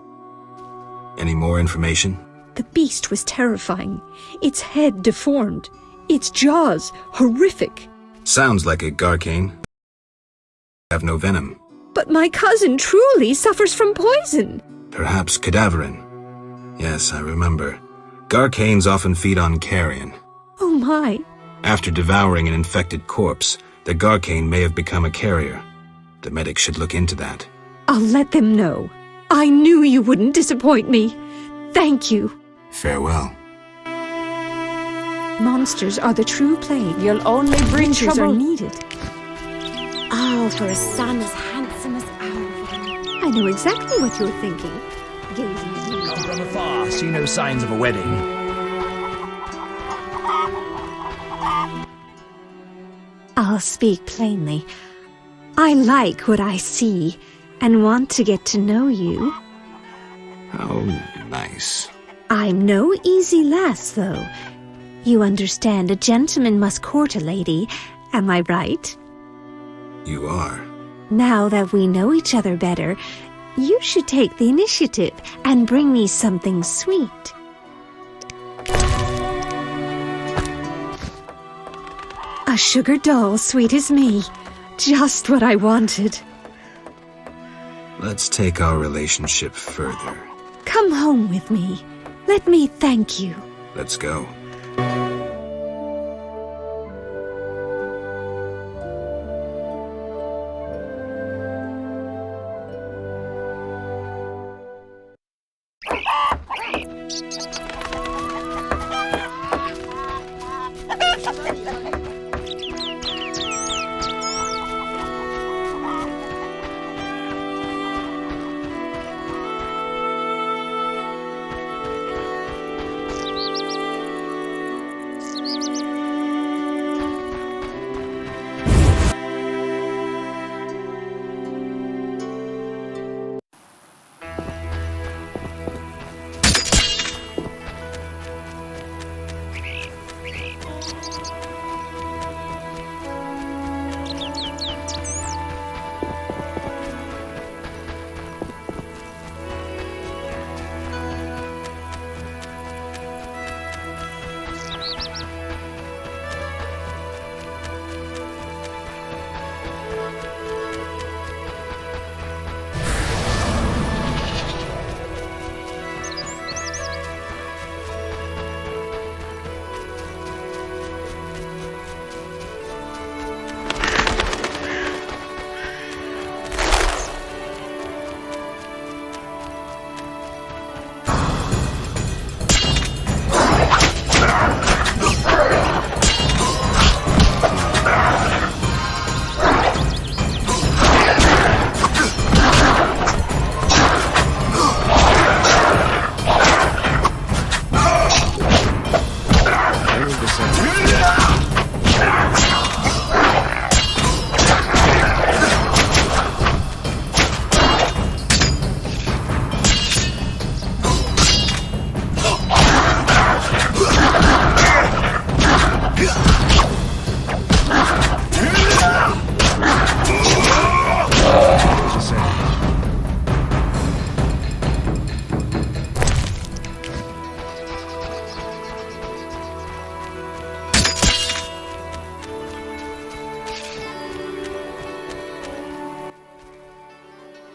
Any more information?
The beast was terrifying. Its head deformed. Its jaws horrific.
Sounds like a Garcane. Have no venom.
But my cousin truly suffers from poison.
Perhaps cadaverine. Yes, I remember. Garcanes often feed on carrion.
Oh my.
After devouring an infected corpse, the Garcane may have become a carrier. The medics should look into that.
I'll let them know. I knew you wouldn't disappoint me. Thank you.
Farewell.
Monsters are the true plague.
You'll only bring
Creatures
trouble.
are needed.
Oh, for a son as handsome as Alvin.
I know exactly what you're thinking. Gazing at me.
Come from afar, see no signs of a wedding.
I'll speak plainly. I like what I see and want to get to know you.
How nice.
I'm no easy lass, though. You understand a gentleman must court a lady, am I right?
You are.
Now that we know each other better, you should take the initiative and bring me something sweet. A sugar doll sweet as me. Just what I wanted.
Let's take our relationship further.
Come home with me. Let me thank you.
Let's go.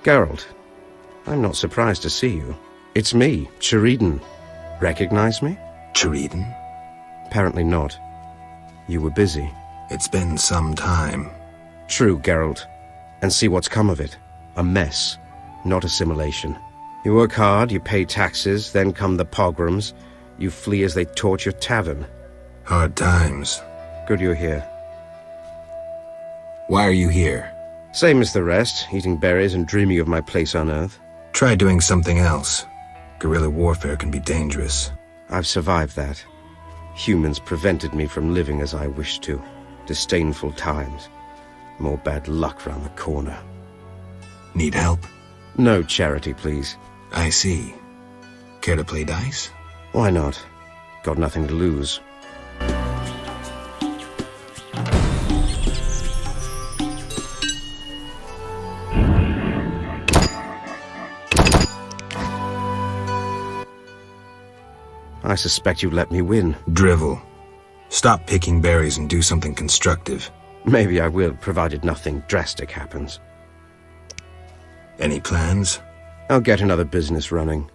Geralt, I'm not surprised to see you. It's me, Chireadan. Recognize me?
Chireadan?
Apparently not. You were busy.
It's been some time.
True, Geralt. And see what's come of it. A mess, not assimilation. You work hard, you pay taxes, then come the pogroms. You flee as they torch your tavern.
Hard times.
Good you're here.
Why are you here?
Same as the rest, eating berries and dreaming of my place on Earth.
Try doing something else. Guerrilla warfare can be dangerous.
I've survived that. Humans prevented me from living as I wished to. Disdainful times. More bad luck round the corner.
Need help?
No charity, please.
I see. Care to play dice?
Why not? Got nothing to lose. I suspect you'd let me win.
Drivel. Stop picking berries and do something constructive.
Maybe I will, provided nothing drastic happens.
Any plans?
I'll get another business running.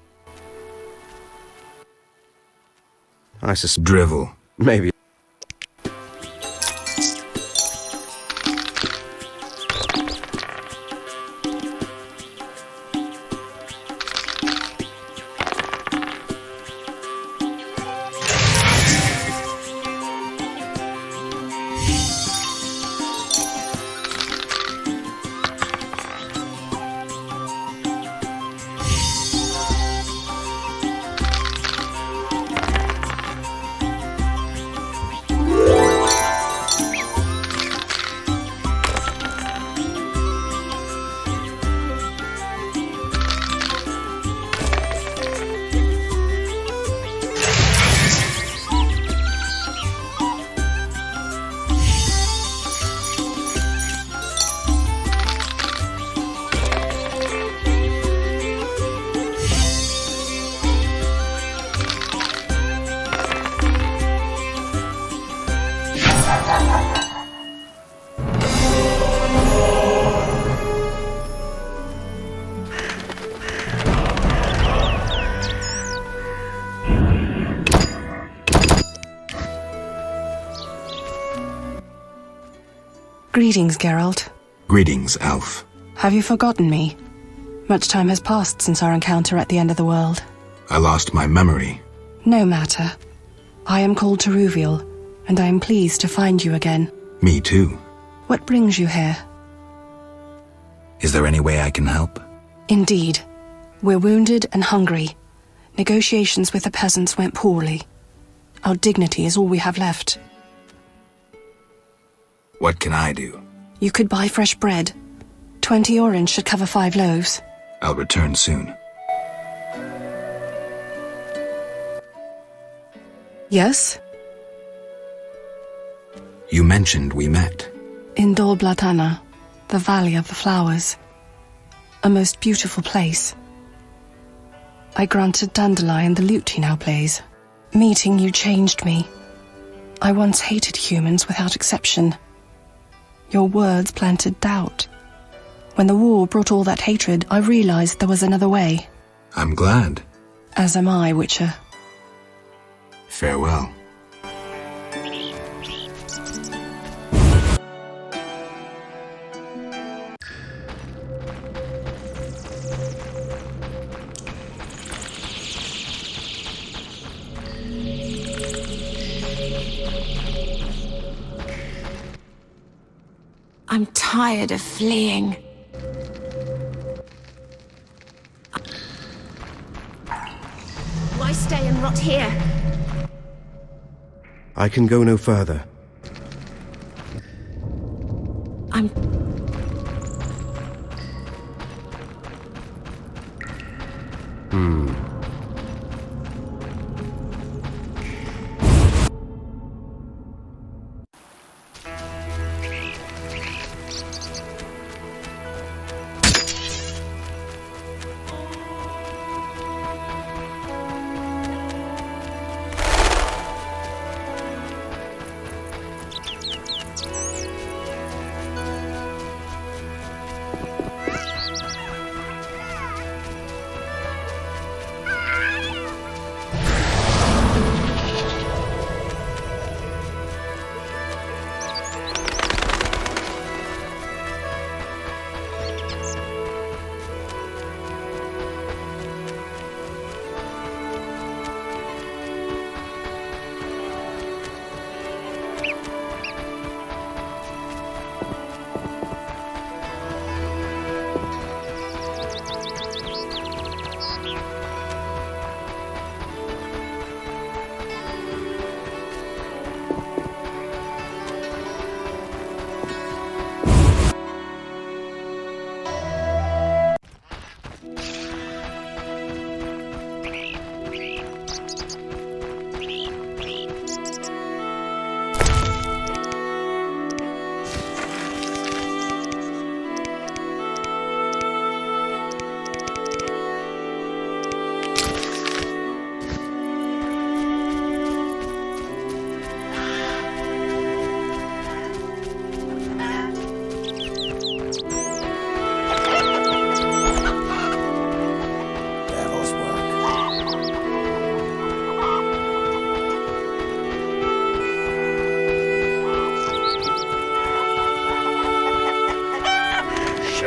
Drivel.
Maybe.
Greetings, Geralt.
Greetings, Elf.
Have you forgotten me? Much time has passed since our encounter at the end of the world.
I lost my memory.
No matter. I am called Teruviel, and I am pleased to find you again.
Me too.
What brings you here?
Is there any way I can help?
Indeed. We're wounded and hungry. Negotiations with the peasants went poorly. Our dignity is all we have left.
What can I do?
You could buy fresh bread. 20 orange should cover 5 loaves.
I'll return soon.
Yes?
You mentioned we met.
In Dol Blatana, the Valley of the Flowers. A most beautiful place. I granted Dandelion the lute he now plays. Meeting you changed me. I once hated humans without exception. Your words planted doubt. When the war brought all that hatred, I realized there was another way.
I'm glad.
As am I, Witcher.
Farewell.
I'm tired of fleeing. Why stay and rot here?
I can go no further.
I'm...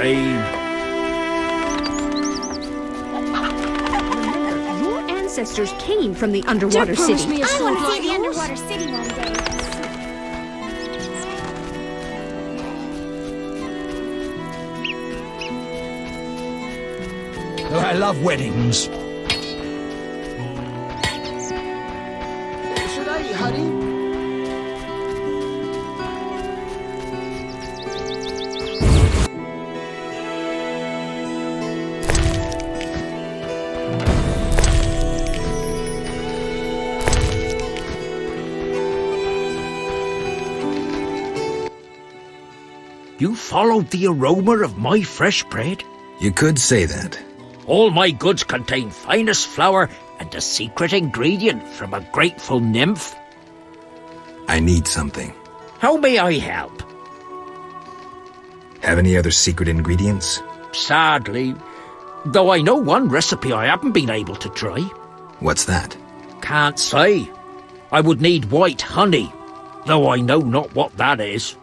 dream.
Your ancestors came from the underwater
Don't promise
city.
me a
I
sword
want to see
like
the
yours.
underwater city one day.
I love weddings.
Should I eat, honey?
You followed the aroma of my fresh bread?
You could say that.
All my goods contain finest flour and a secret ingredient from a grateful nymph.
I need something.
How may I help?
Have any other secret ingredients?
Sadly, though I know one recipe I haven't been able to try.
What's that?
Can't say. I would need white honey, though I know not what that is.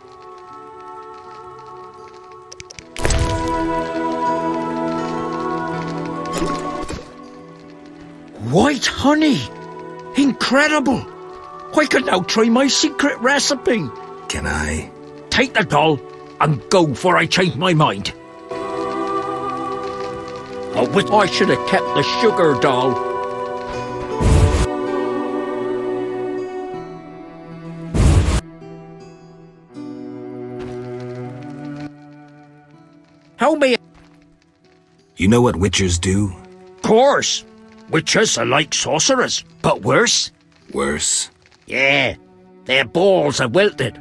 White honey! Incredible! I can now try my secret recipe.
Can I?
Take the doll and go before I change my mind. I wish I should have kept the sugar doll. How may I...
You know what witchers do?
Course. Witches are like sorcerers, but worse.
Worse?
Yeah, their balls are wilted.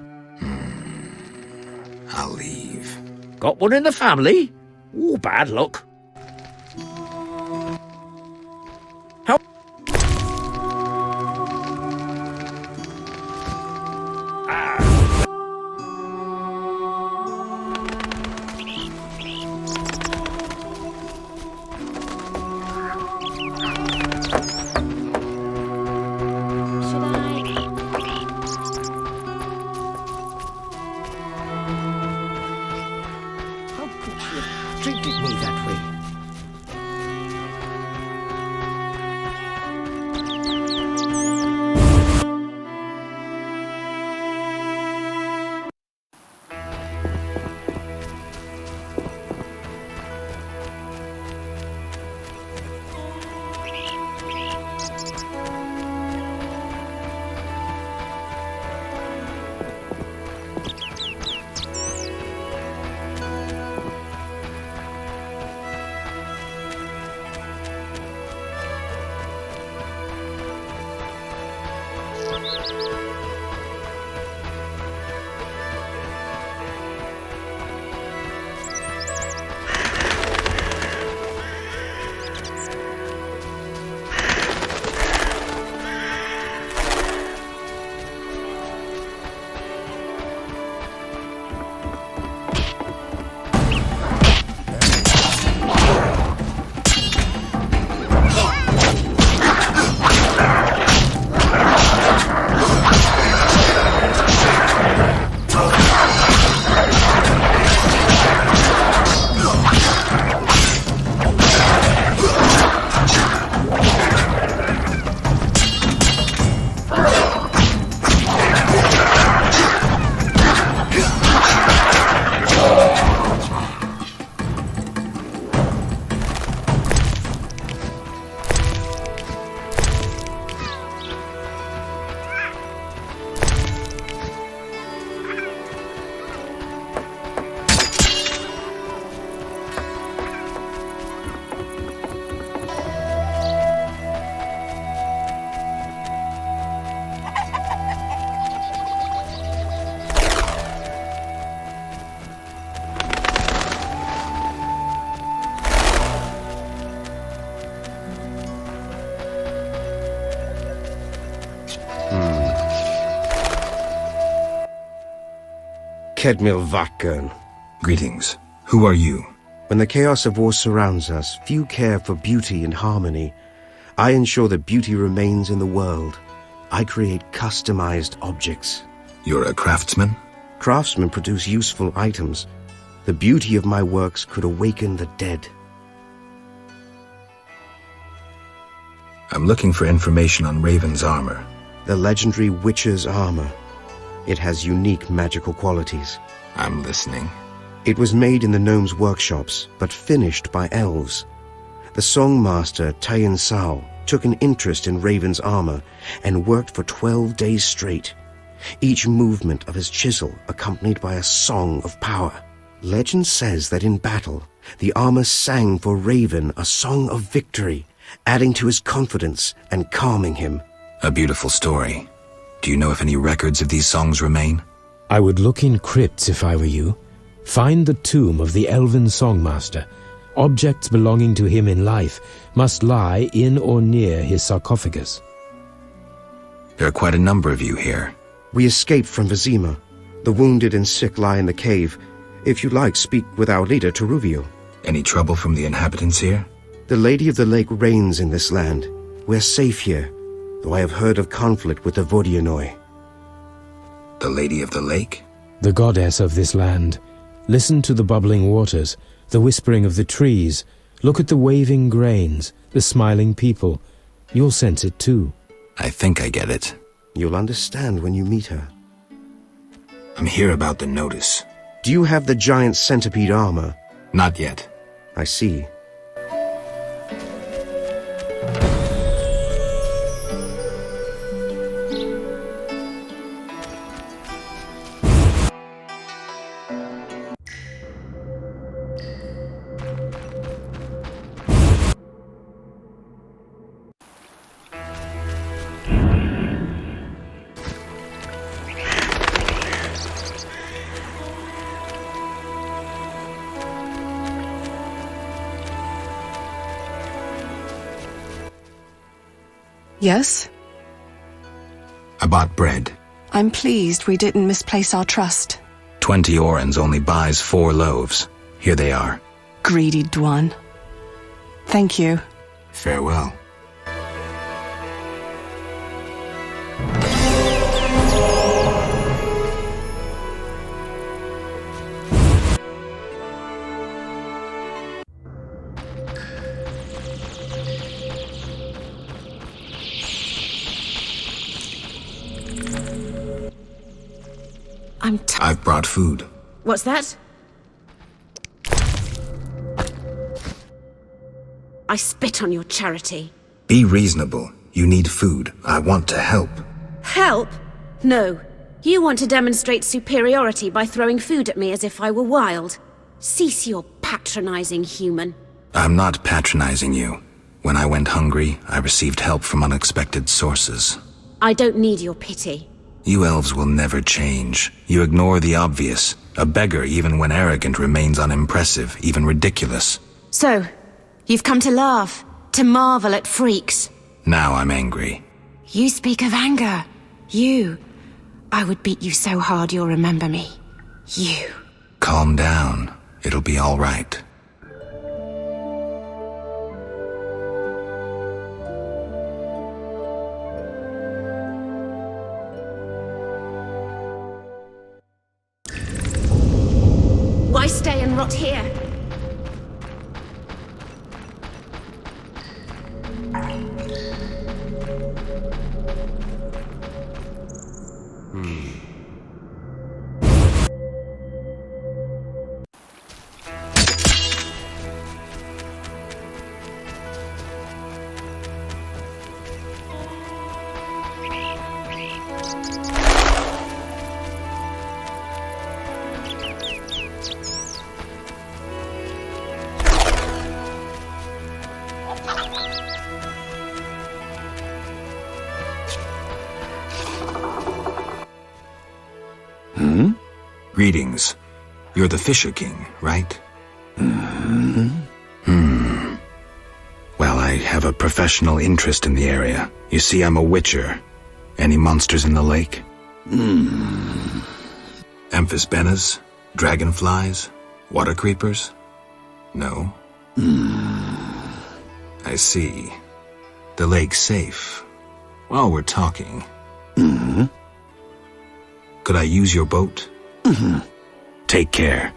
I'll leave.
Got one in the family? Ooh, bad luck. How...
Treated me that way.
Kedmil Vakern.
Greetings. Who are you?
When the chaos of war surrounds us, few care for beauty and harmony. I ensure that beauty remains in the world. I create customized objects.
You're a craftsman?
Craftsmen produce useful items. The beauty of my works could awaken the dead.
I'm looking for information on Raven's armor.
The legendary Witcher's armor. It has unique magical qualities.
I'm listening.
It was made in the gnomes' workshops, but finished by elves. The songmaster Tayan Sao took an interest in Raven's armor and worked for 12 days straight, each movement of his chisel accompanied by a song of power. Legend says that in battle, the armor sang for Raven a song of victory, adding to his confidence and calming him.
A beautiful story. Do you know if any records of these songs remain?
I would look in crypts if I were you. Find the tomb of the elven songmaster. Objects belonging to him in life must lie in or near his sarcophagus.
There are quite a number of you here.
We escaped from Vizima. The wounded and sick lie in the cave. If you like, speak with our leader, Teruvio.
Any trouble from the inhabitants here?
The Lady of the Lake reigns in this land. We're safe here, though I have heard of conflict with the Vodianoi.
The Lady of the Lake?
The goddess of this land. Listen to the bubbling waters, the whispering of the trees. Look at the waving grains, the smiling people. You'll sense it too.
I think I get it.
You'll understand when you meet her.
I'm here about the notice.
Do you have the giant centipede armor?
Not yet.
I see.
Yes?
I bought bread.
I'm pleased we didn't misplace our trust.
20 orens only buys 4 loaves. Here they are.
Greedy Dwan. Thank you.
Farewell. I've brought food.
What's that? I spit on your charity.
Be reasonable. You need food. I want to help.
Help? No. You want to demonstrate superiority by throwing food at me as if I were wild. Cease your patronizing, human.
I'm not patronizing you. When I went hungry, I received help from unexpected sources.
I don't need your pity.
You elves will never change. You ignore the obvious. A beggar, even when arrogant, remains unimpressive, even ridiculous.
So, you've come to laugh, to marvel at freaks.
Now I'm angry.
You speak of anger. You. I would beat you so hard you'll remember me. You.
Calm down. It'll be all right.
Why stay and rot here?
Greetings. You're the Fisher King, right? Well, I have a professional interest in the area. You see, I'm a witcher. Any monsters in the lake? Amphisbenas? Dragonflies? Water creepers? No? I see. The lake's safe. While we're talking. Could I use your boat? Take care.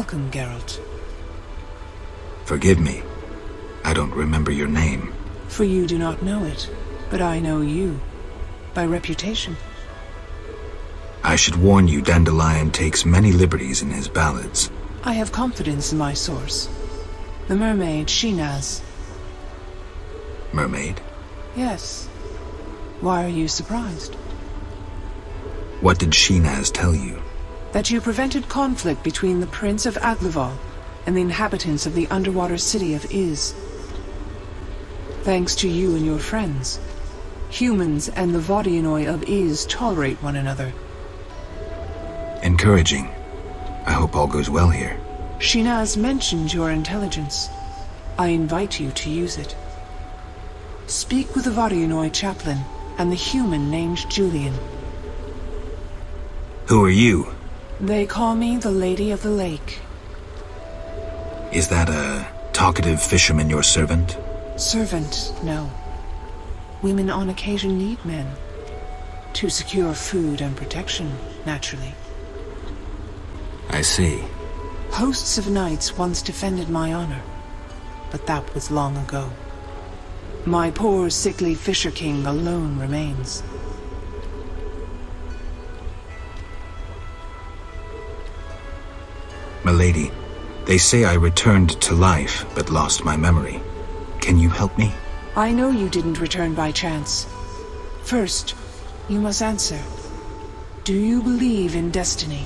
Welcome, Geralt.
Forgive me. I don't remember your name.
For you do not know it, but I know you. By reputation.
I should warn you, Dandelion takes many liberties in his ballads.
I have confidence in my source. The mermaid, Shinaz.
Mermaid?
Yes. Why are you surprised?
What did Shinaz tell you?
That you prevented conflict between the Prince of Aglaval and the inhabitants of the underwater city of Iz. Thanks to you and your friends, humans and the Vodianoi of Iz tolerate one another.
Encouraging. I hope all goes well here.
Shinaz mentioned your intelligence. I invite you to use it. Speak with the Vodianoi chaplain and the human named Julian.
Who are you?
They call me the Lady of the Lake.
Is that a talkative fisherman your servant?
Servant, no. Women on occasion need men. To secure food and protection, naturally.
I see.
Hosts of knights once defended my honor, but that was long ago. My poor, sickly Fisher King alone remains.
Milady, they say I returned to life, but lost my memory. Can you help me?
I know you didn't return by chance. First, you must answer. Do you believe in destiny?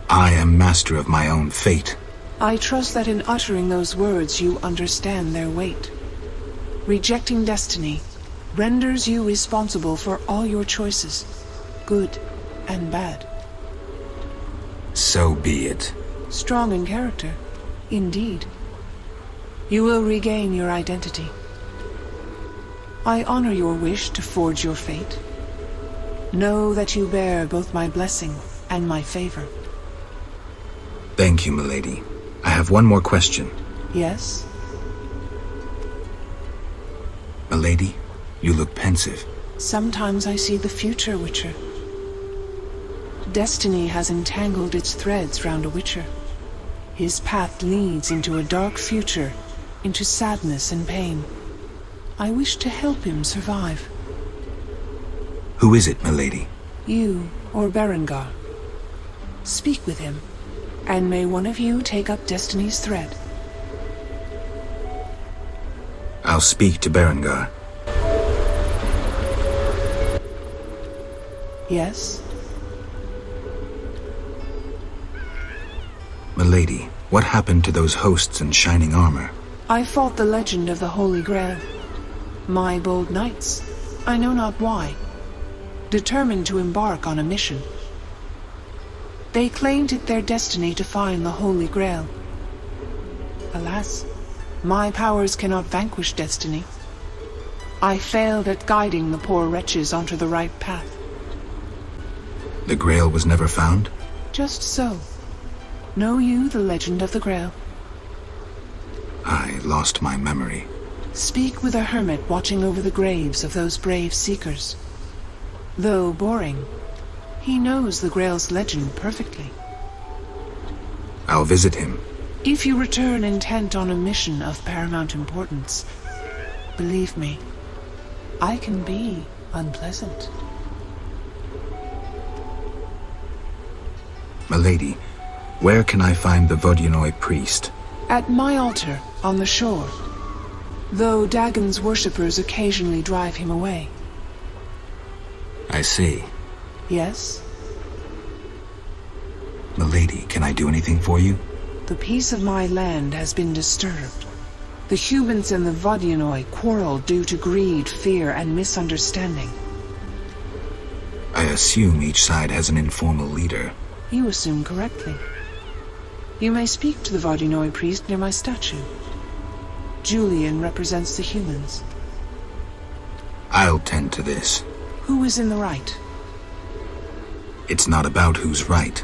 I am master of my own fate.
I trust that in uttering those words you understand their weight. Rejecting destiny renders you responsible for all your choices, good and bad.
So be it.
Strong in character, indeed. You will regain your identity. I honor your wish to forge your fate. Know that you bear both my blessing and my favor.
Thank you, milady. I have one more question.
Yes?
Milady, you look pensive.
Sometimes I see the future, Witcher. Destiny has entangled its threads round a Witcher. His path leads into a dark future, into sadness and pain. I wish to help him survive.
Who is it, milady?
You or Berengar. Speak with him, and may one of you take up Destiny's thread.
I'll speak to Berengar.
Yes?
Milady, what happened to those hosts in shining armor?
I fought the legend of the Holy Grail. My bold knights, I know not why, determined to embark on a mission. They claimed it their destiny to find the Holy Grail. Alas, my powers cannot vanquish destiny. I failed at guiding the poor wretches onto the right path.
The Grail was never found?
Just so. Know you the legend of the Grail?
I lost my memory.
Speak with a hermit watching over the graves of those brave seekers. Though boring, he knows the Grail's legend perfectly.
I'll visit him.
If you return intent on a mission of paramount importance, believe me, I can be unpleasant.
Milady, where can I find the Vodianoi priest?
At my altar, on the shore. Though Dagon's worshippers occasionally drive him away.
I see.
Yes?
Milady, can I do anything for you?
The peace of my land has been disturbed. The humans and the Vodianoi quarrel due to greed, fear, and misunderstanding.
I assume each side has an informal leader.
You assume correctly. You may speak to the Vodianoi priest near my statue. Julian represents the humans.
I'll tend to this.
Who is in the right?
It's not about who's right.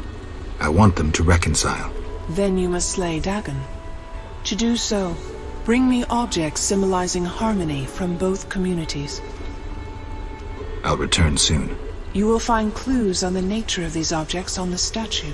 I want them to reconcile.
Then you must slay Dagon. To do so, bring me objects symbolizing harmony from both communities.
I'll return soon.
You will find clues on the nature of these objects on the statue.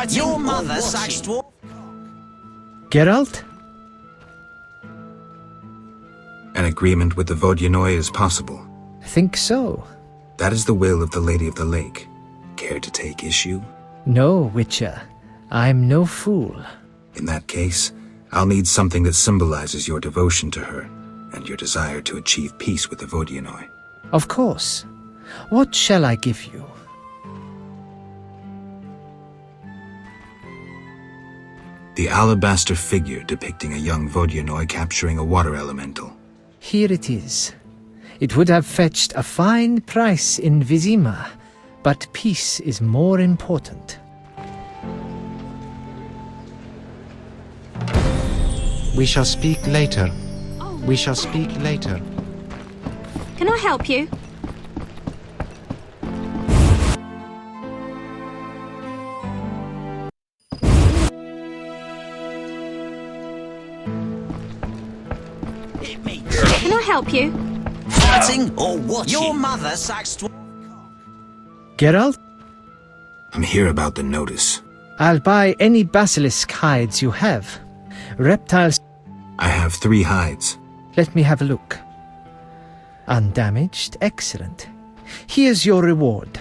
Your mother sucks dwarf.
Geralt?
An agreement with the Vodyanoi is possible.
Think so.
That is the will of the Lady of the Lake. Care to take issue?
No, Witcher. I'm no fool.
In that case, I'll need something that symbolizes your devotion to her and your desire to achieve peace with the Vodyanoi.
Of course. What shall I give you?
The alabaster figure depicting a young Vodyanoi capturing a water elemental.
Here it is. It would have fetched a fine price in Vizima, but peace is more important.
We shall speak later. We shall speak later.
Can I help you? Can I help you?
Fighting or watching? Your mother sucks dwarf.
Geralt?
I'm here about the notice.
I'll buy any basilisk hides you have. Reptiles...
I have 3 hides.
Let me have a look. Undamaged? Excellent. Here's your reward.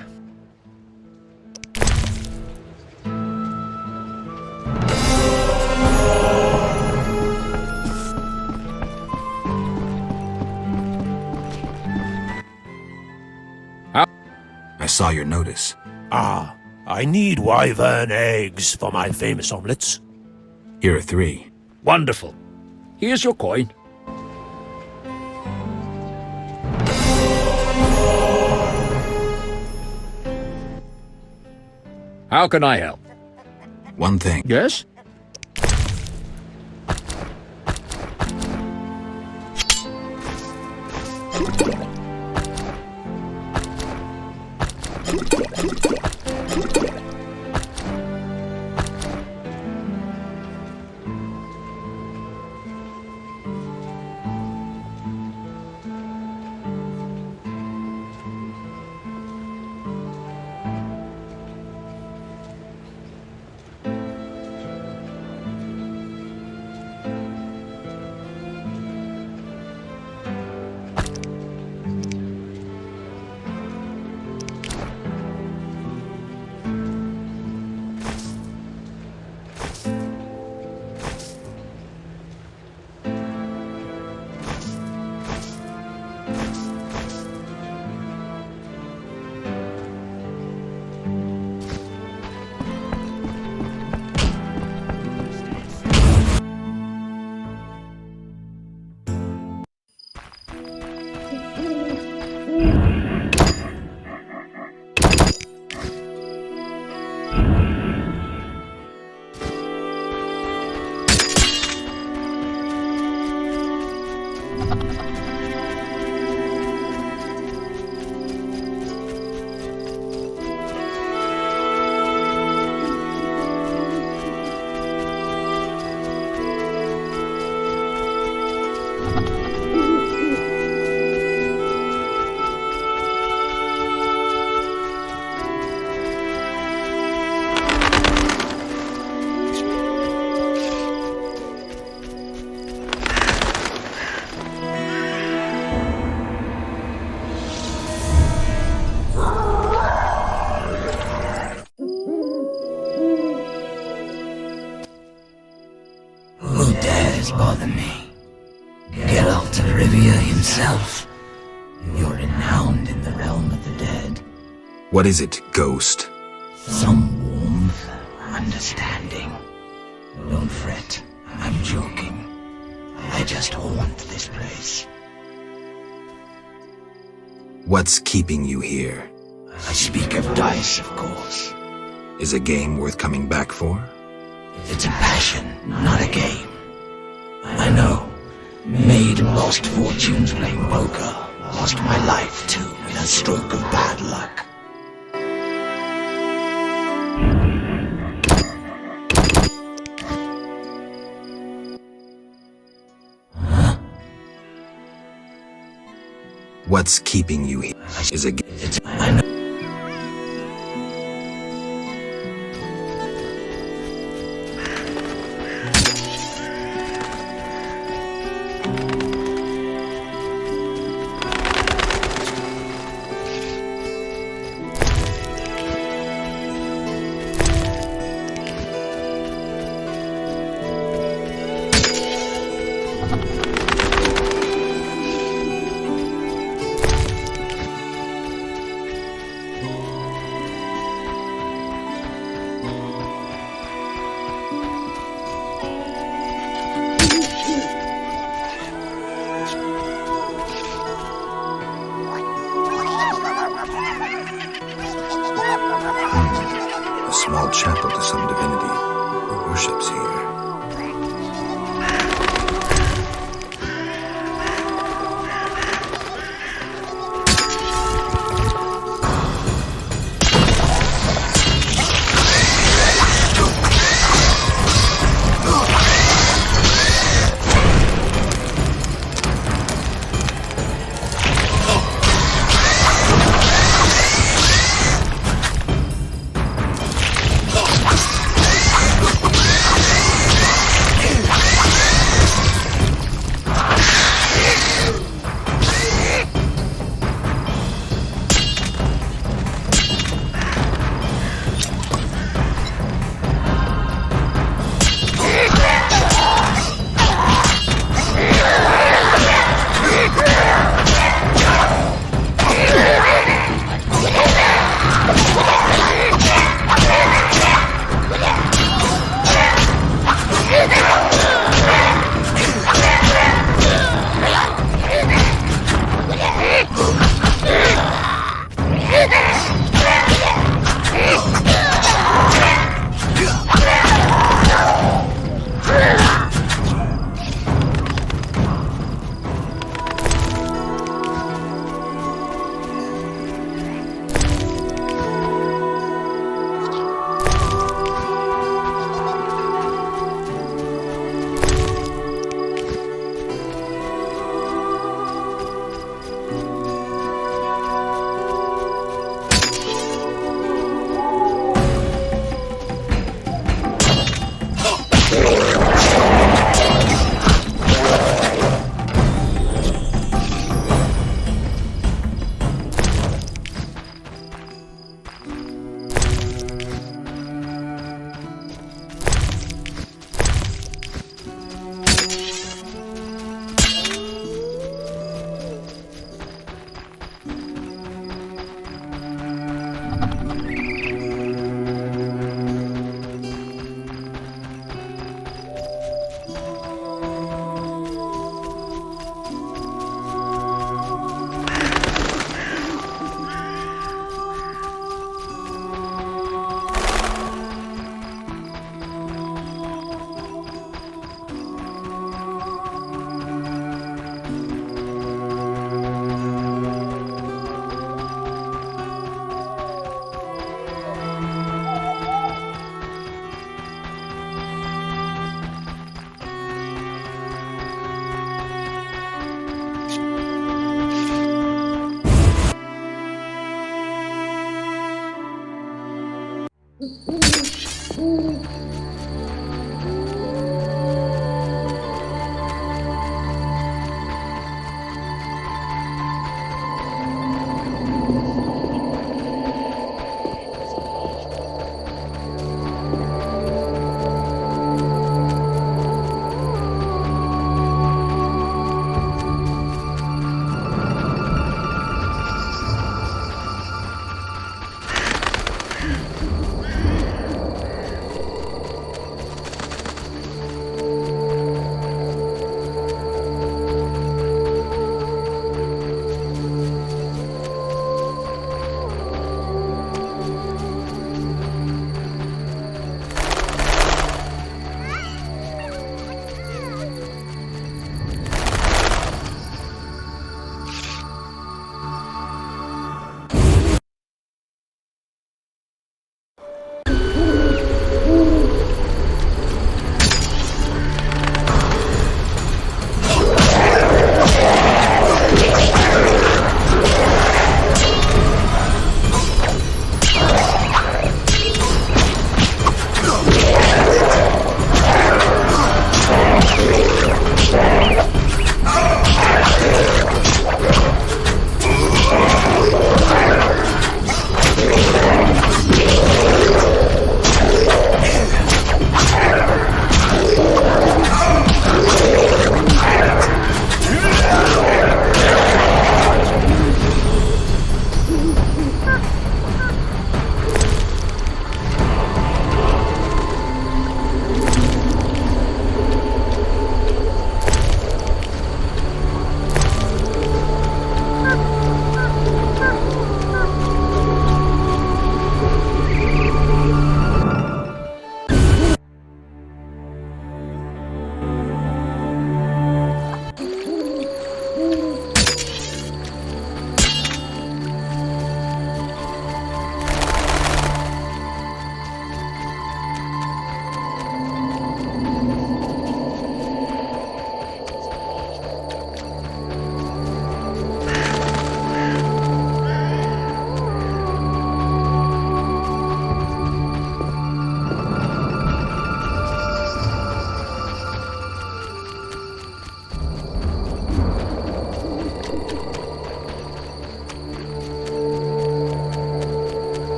I saw your notice.
Ah, I need wyvern eggs for my famous omelets.
Here are 3.
Wonderful. Here's your coin. How can I help?
One thing.
Yes?
Bother me. Geralt of Rivia himself. You're renowned in the realm of the dead.
What is it, ghost?
Some warmth, understanding. Don't fret, I'm joking. I just haunt this place.
What's keeping you here?
I speak of dice, of course.
Is a game worth coming back for?
It's a passion, not a game. I know. Made lost fortunes playing poker. Lost my life, too, in a stroke of bad luck.
Huh? What's keeping you here? Is a game.
I know.
chapel to some divinity who worships here.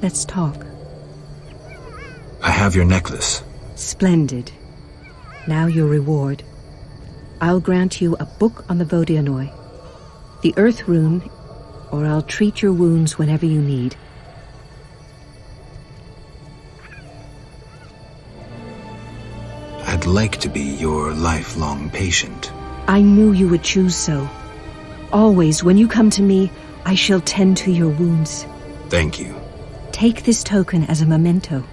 Let's talk.
I have your necklace.
Splendid. Now your reward. I'll grant you a book on the Vodianoi, the Earth Rune, or I'll treat your wounds whenever you need.
I'd like to be your lifelong patient.
I knew you would choose so. Always, when you come to me, I shall tend to your wounds.
Thank you.
Take this token as a memento.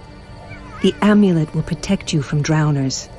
The amulet will protect you from drowners.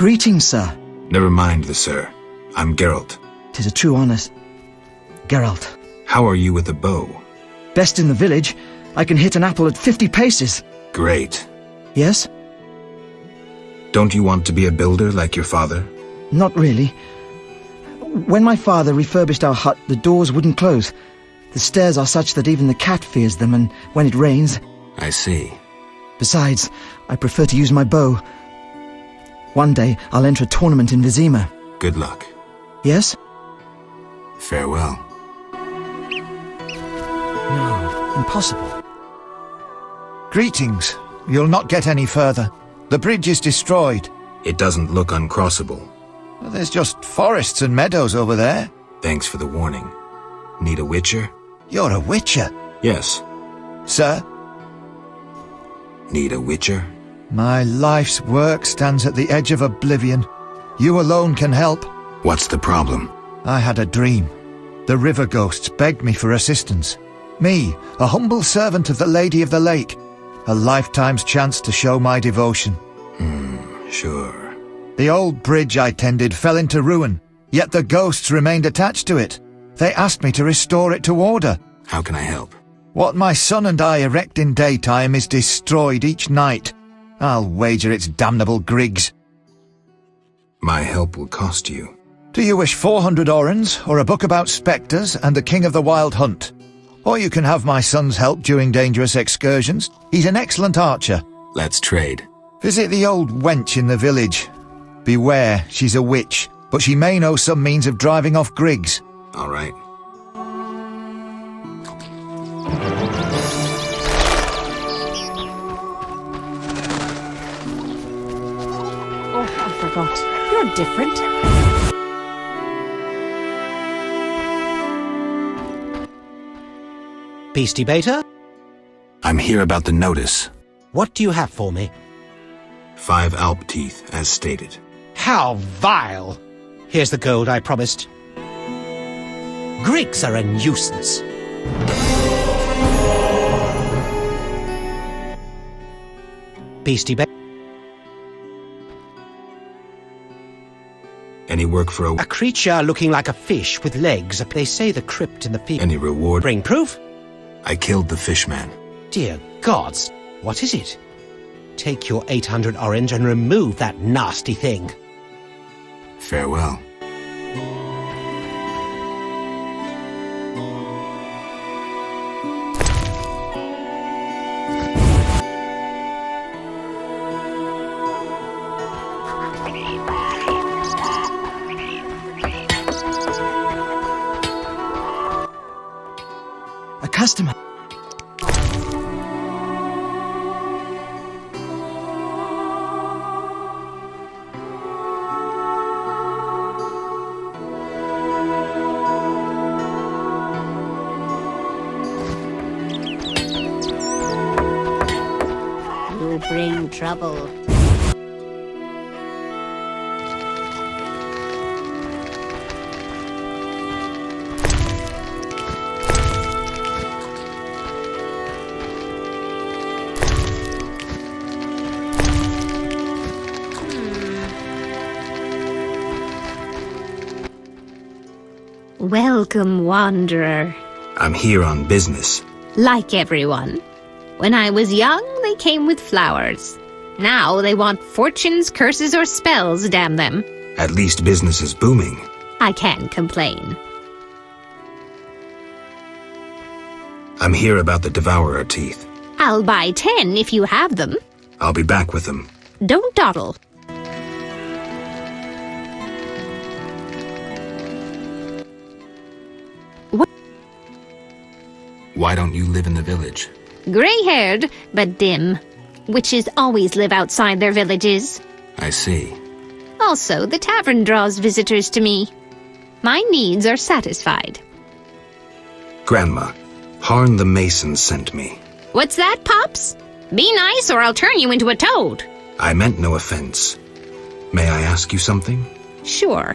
Greetings, sir.
Never mind the sir. I'm Geralt.
'Tis a true honour. Geralt.
How are you with the bow?
Best in the village. I can hit an apple at 50 paces.
Great.
Yes?
Don't you want to be a builder like your father?
Not really. When my father refurbished our hut, the doors wouldn't close. The stairs are such that even the cat fears them, and when it rains...
I see.
Besides, I prefer to use my bow. One day, I'll enter a tournament in Vizima.
Good luck.
Yes?
Farewell.
No, impossible.
Greetings. You'll not get any further. The bridge is destroyed.
It doesn't look uncrossable.
Well, there's just forests and meadows over there.
Thanks for the warning. Need a witcher?
You're a witcher?
Yes.
Sir?
Need a witcher?
My life's work stands at the edge of oblivion. You alone can help.
What's the problem?
I had a dream. The river ghosts begged me for assistance. Me, a humble servant of the Lady of the Lake. A lifetime's chance to show my devotion.
Sure.
The old bridge I tended fell into ruin, yet the ghosts remained attached to it. They asked me to restore it to order.
How can I help?
What my son and I erect in daytime is destroyed each night. I'll wager it's damnable grigs.
My help will cost you.
Do you wish 400 orens, or a book about spectres and the king of the wild hunt? Or you can have my son's help during dangerous excursions. He's an excellent archer.
Let's trade.
Visit the old wench in the village. Beware, she's a witch, but she may know some means of driving off grigs.
All right.
Oh, I forgot. You're different.
Beastie Beta?
I'm here about the notice.
What do you have for me?
5 alp teeth, as stated.
How vile! Here's the gold I promised. Grigs are a nuisance. Beastie Beta?
Any work for
a creature looking like a fish with legs. They say the crypt in the field.
Any reward?
Bring proof?
I killed the fishman.
Dear gods, what is it? Take your 800 orange and remove that nasty thing.
Farewell.
A customer.
You bring trouble.
Welcome, wanderer.
I'm here on business.
Like everyone. When I was young, they came with flowers. Now they want fortunes, curses, or spells, damn them.
At least business is booming.
I can't complain.
I'm here about the Devourer teeth.
I'll buy 10 if you have them.
I'll be back with them.
Don't dawdle.
Why don't you live in the village?
Gray-haired, but dim. Witches always live outside their villages.
I see.
Also, the tavern draws visitors to me. My needs are satisfied.
Grandma, Harn the Mason sent me.
What's that, Pops? Be nice or I'll turn you into a toad.
I meant no offense. May I ask you something?
Sure.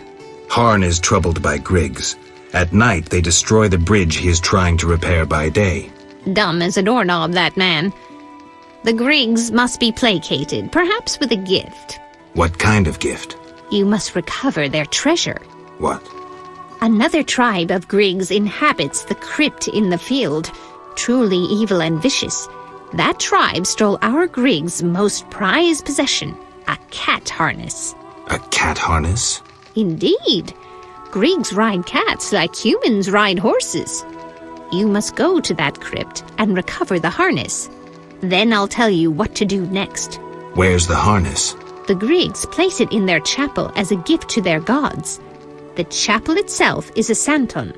Harn is troubled by grigs. At night, they destroy the bridge he is trying to repair by day.
Dumb as a doorknob, that man. The Griggs must be placated, perhaps with a gift.
What kind of gift?
You must recover their treasure.
What?
Another tribe of Griggs inhabits the crypt in the field, truly evil and vicious. That tribe stole our Griggs' most prized possession, a cat harness.
A cat harness?
Indeed. Griggs ride cats like humans ride horses. You must go to that crypt and recover the harness. Then I'll tell you what to do next.
Where's the harness?
The Griggs place it in their chapel as a gift to their gods. The chapel itself is a santon,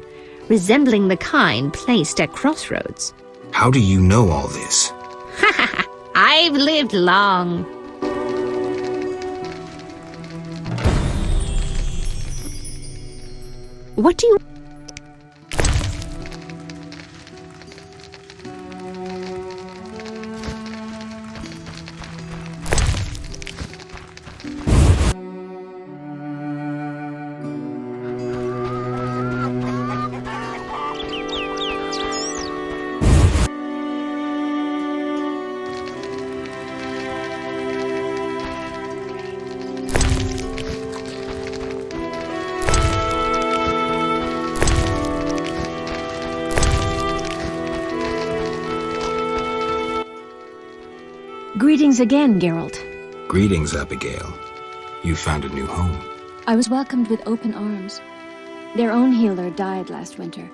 resembling the kind placed at crossroads.
How do you know all this?
Ha ha ha! I've lived long. What do you...
Greetings again, Geralt.
Greetings, Abigail. You found a new home.
I was welcomed with open arms. Their own healer died last winter.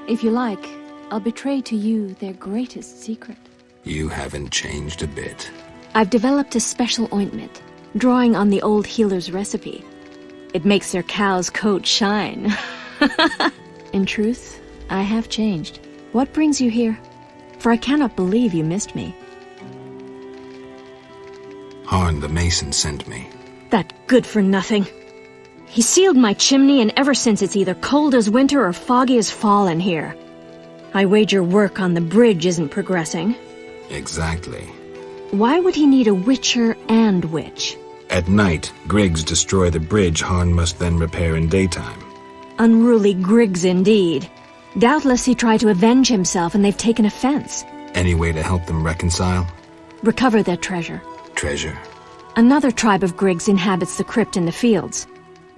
If you like, I'll betray to you their greatest secret.
You haven't changed a bit.
I've developed a special ointment, drawing on the old healer's recipe. It makes their cow's coat shine. In truth, I have changed. What brings you here? For I cannot believe you missed me.
Harn the Mason sent me.
That good-for-nothing. He sealed my chimney, and ever since it's either cold as winter or foggy as fall in here. I wager work on the bridge isn't progressing.
Exactly.
Why would he need a witcher and witch?
At night, Griggs destroy the bridge Harn must then repair in daytime.
Unruly Griggs indeed. Doubtless he tried to avenge himself, and they've taken offense.
Any way to help them reconcile?
Recover their treasure.
Treasure?
Another tribe of Griggs inhabits the crypt in the fields.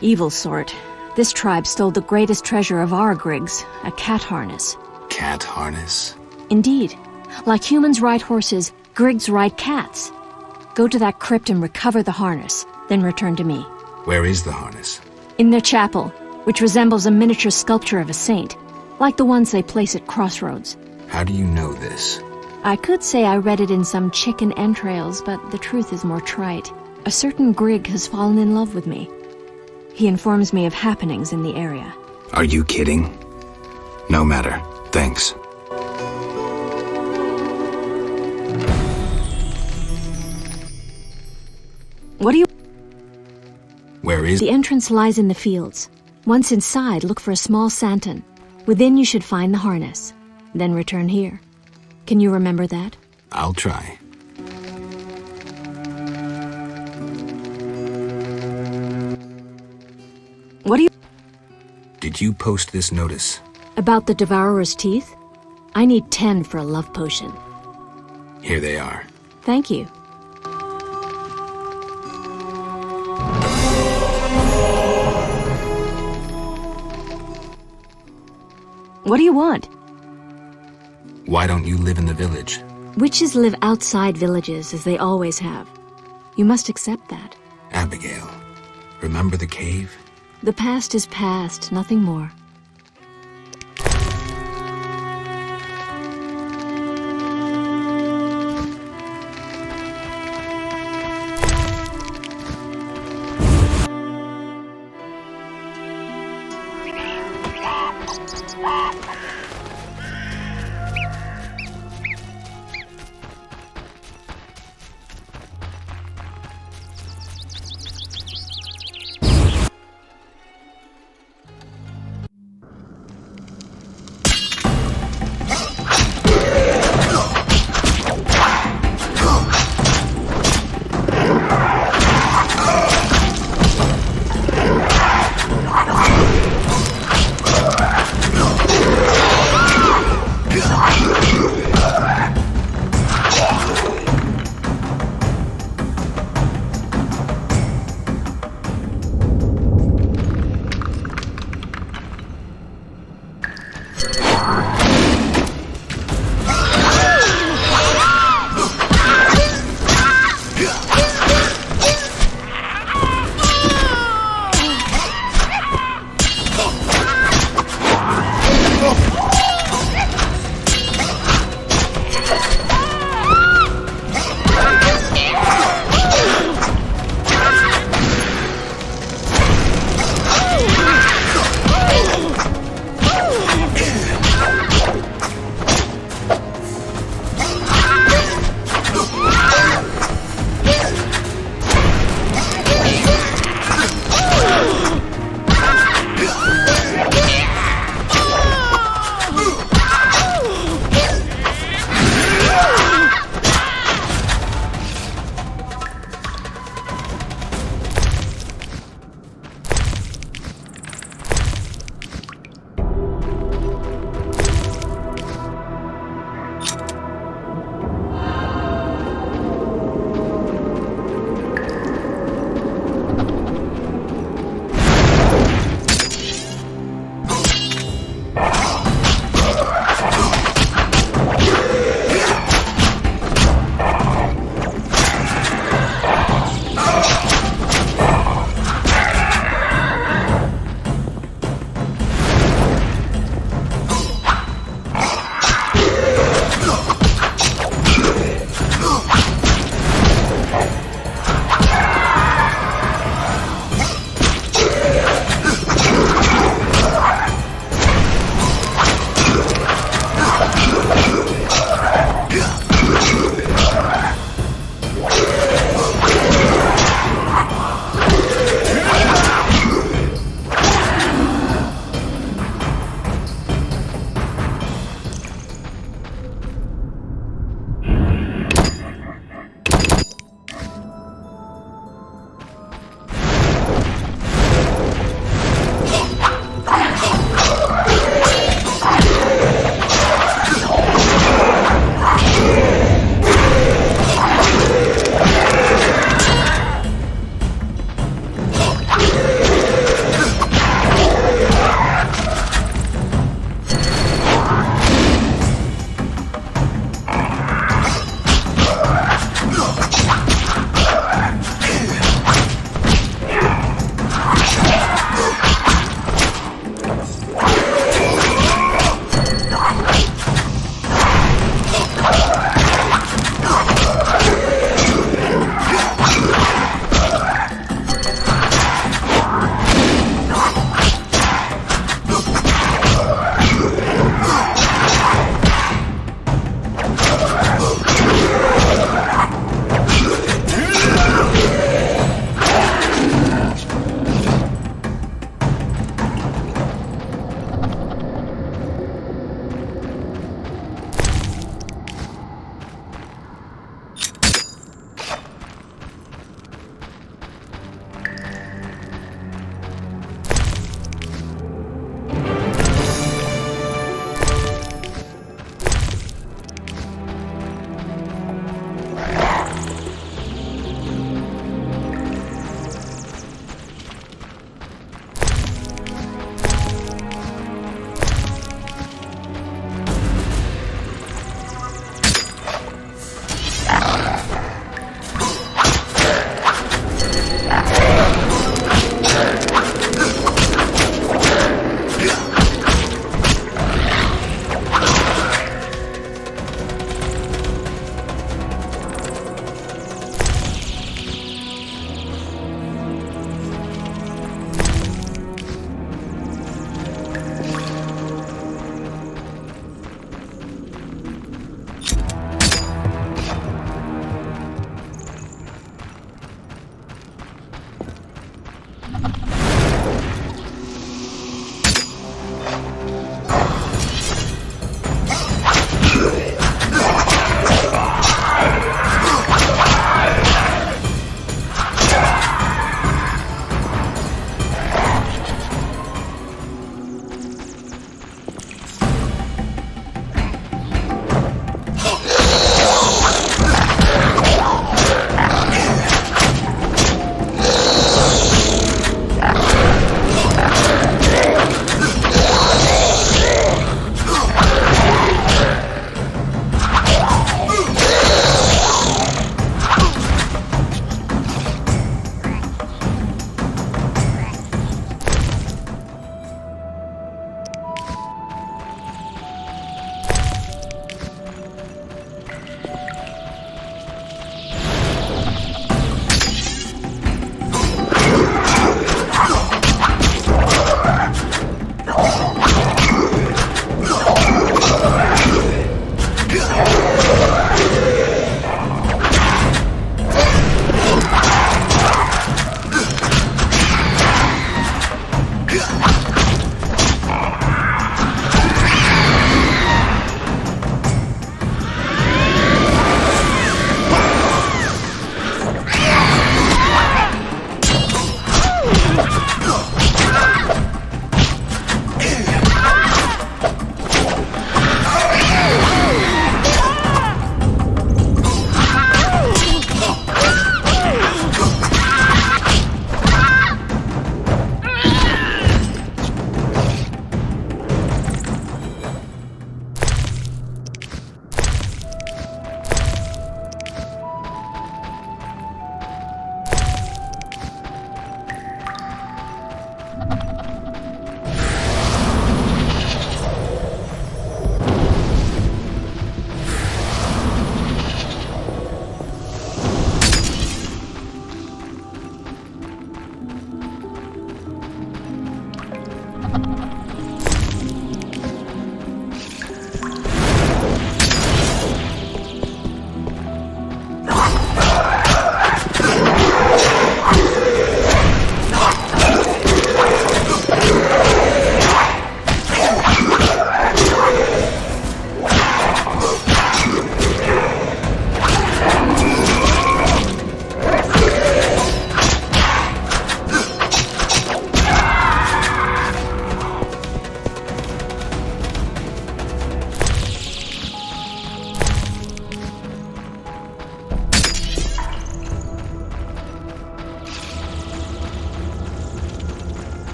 Evil sort. This tribe stole the greatest treasure of our Griggs, a cat harness.
Cat harness?
Indeed. Like humans ride horses, Griggs ride cats. Go to that crypt and recover the harness, then return to me.
Where is the harness?
In their chapel, which resembles a miniature sculpture of a saint, like the ones they place at crossroads.
How do you know this?
I could say I read it in some chicken entrails, but the truth is more trite. A certain Grig has fallen in love with me. He informs me of happenings in the area.
Are you kidding? No matter. Thanks.
What do you...
Where is...
The entrance lies in the fields. Once inside, look for a small santon. Within you should find the harness. Then return here. Can you remember that?
I'll try.
What do you...
Did you post this notice?
About the Devourer's teeth? I need 10 for a love potion.
Here they are.
Thank you. What do you want?
Why don't you live in the village?
Witches live outside villages, as they always have. You must accept that.
Abigail, remember the cave?
The past is past, nothing more.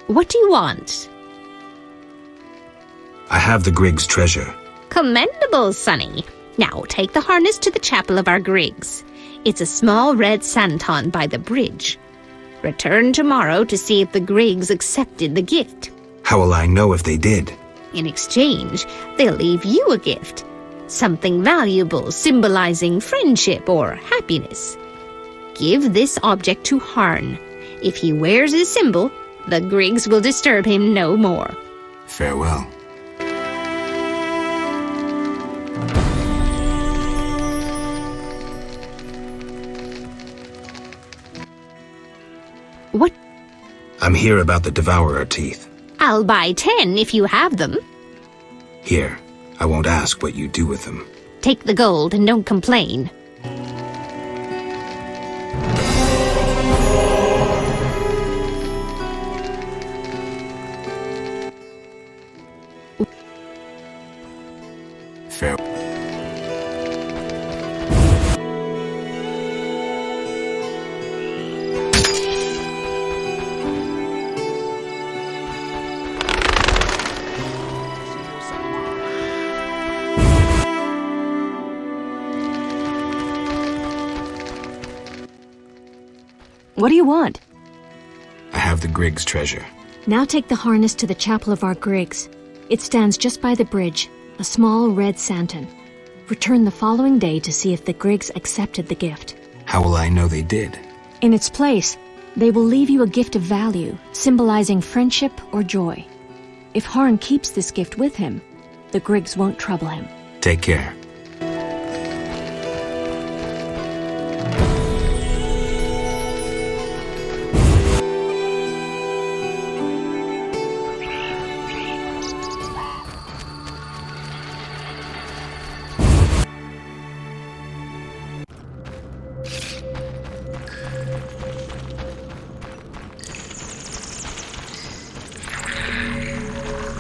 What do you want?
I have the Griggs treasure.
Commendable, Sonny. Now take the harness to the chapel of our Griggs. It's a small red santon by the bridge. Return tomorrow to see if the Griggs accepted the gift.
How will I know if they did?
In exchange, they'll leave you a gift. Something valuable symbolizing friendship or happiness. Give this object to Harn. If he wears his symbol, the Griggs will disturb him no more.
Farewell.
What?
I'm here about the Devourer teeth.
I'll buy 10 if you have them.
Here, I won't ask what you do with them.
Take the gold and don't complain.
Fair.
What do you want?
I have the Griggs treasure.
Now take the harness to the chapel of our Griggs. It stands just by the bridge, a small red santon. Return the following day to see if the Griggs accepted the gift.
How will I know they did?
In its place, they will leave you a gift of value, symbolizing friendship or joy. If Harn keeps this gift with him, the Griggs won't trouble him.
Take care.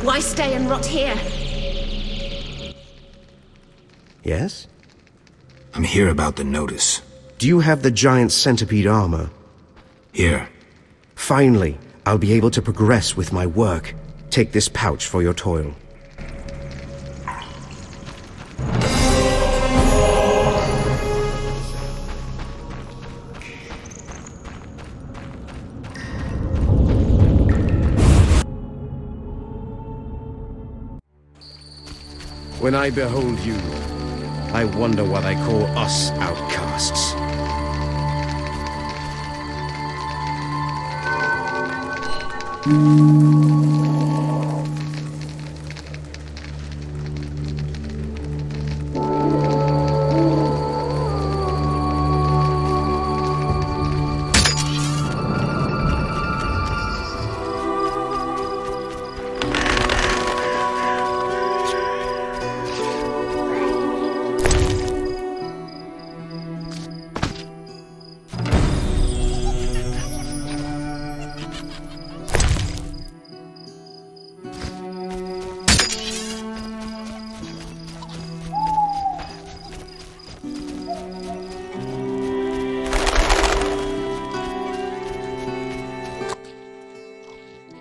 Why stay and rot here?
Yes?
I'm here about the notice.
Do you have the giant centipede armor?
Here.
Finally, I'll be able to progress with my work. Take this pouch for your toil. When I behold you, I wonder why they call us outcasts.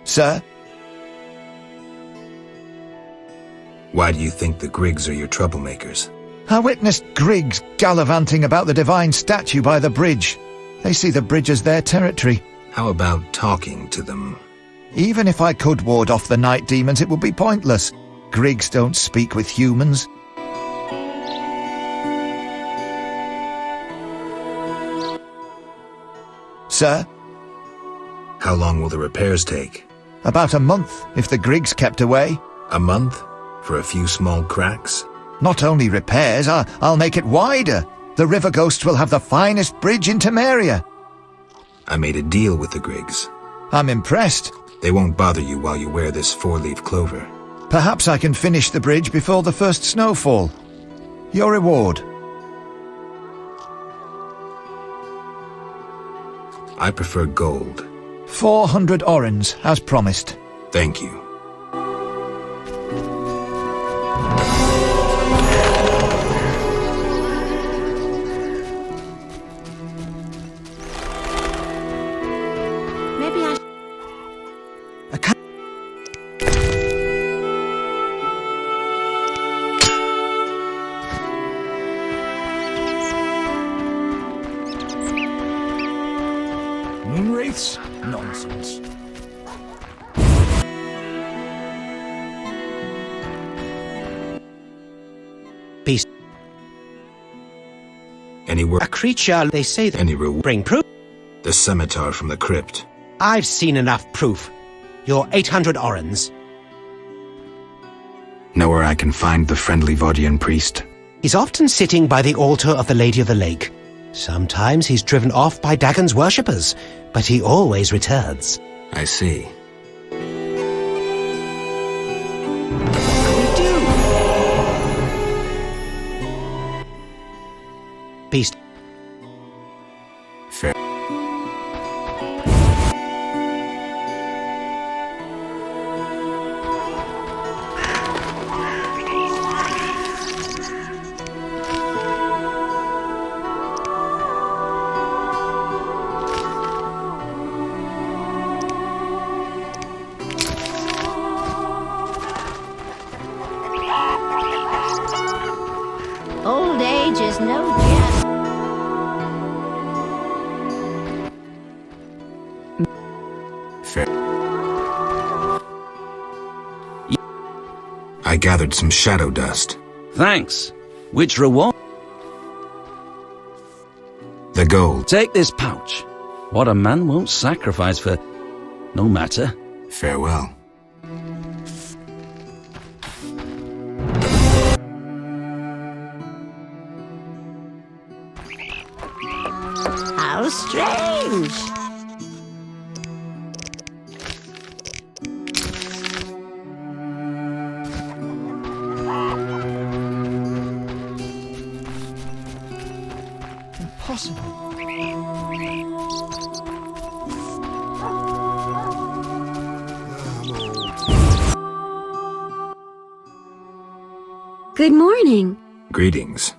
Sir?
Why do you think the Griggs are your troublemakers?
I witnessed Griggs gallivanting about the divine statue by the bridge. They see the bridge as their territory.
How about talking to them?
Even if I could ward off the night demons, it would be pointless. Griggs don't speak with humans. Sir?
How long will the repairs take?
About a month, if the Griggs kept away.
A month? For a few small cracks?
Not only repairs, I'll make it wider. The river ghosts will have the finest bridge in Temeria.
I made a deal with the Griggs.
I'm impressed.
They won't bother you while you wear this four-leaf clover.
Perhaps I can finish the bridge before the first snowfall. Your reward.
I prefer gold.
400 orens, as promised.
Thank you.
A
Nonsense.
Beast.
Any word?
A creature, they say that
Any reward?
bring proof.
The scimitar from the crypt.
I've seen enough proof. Your 800 orens.
Know where I can find the friendly Vaudian priest?
He's often sitting by the altar of the Lady of the Lake. Sometimes he's driven off by Dagon's worshippers, but he always returns.
I see.
Beast.
Fair.
Old age is no jest.
Fair. I gathered some shadow dust.
Thanks. Which reward?
The gold.
Take this pouch. What a man won't sacrifice for... No matter.
Farewell.
How strange.
Impossible.
Good morning.
Greetings.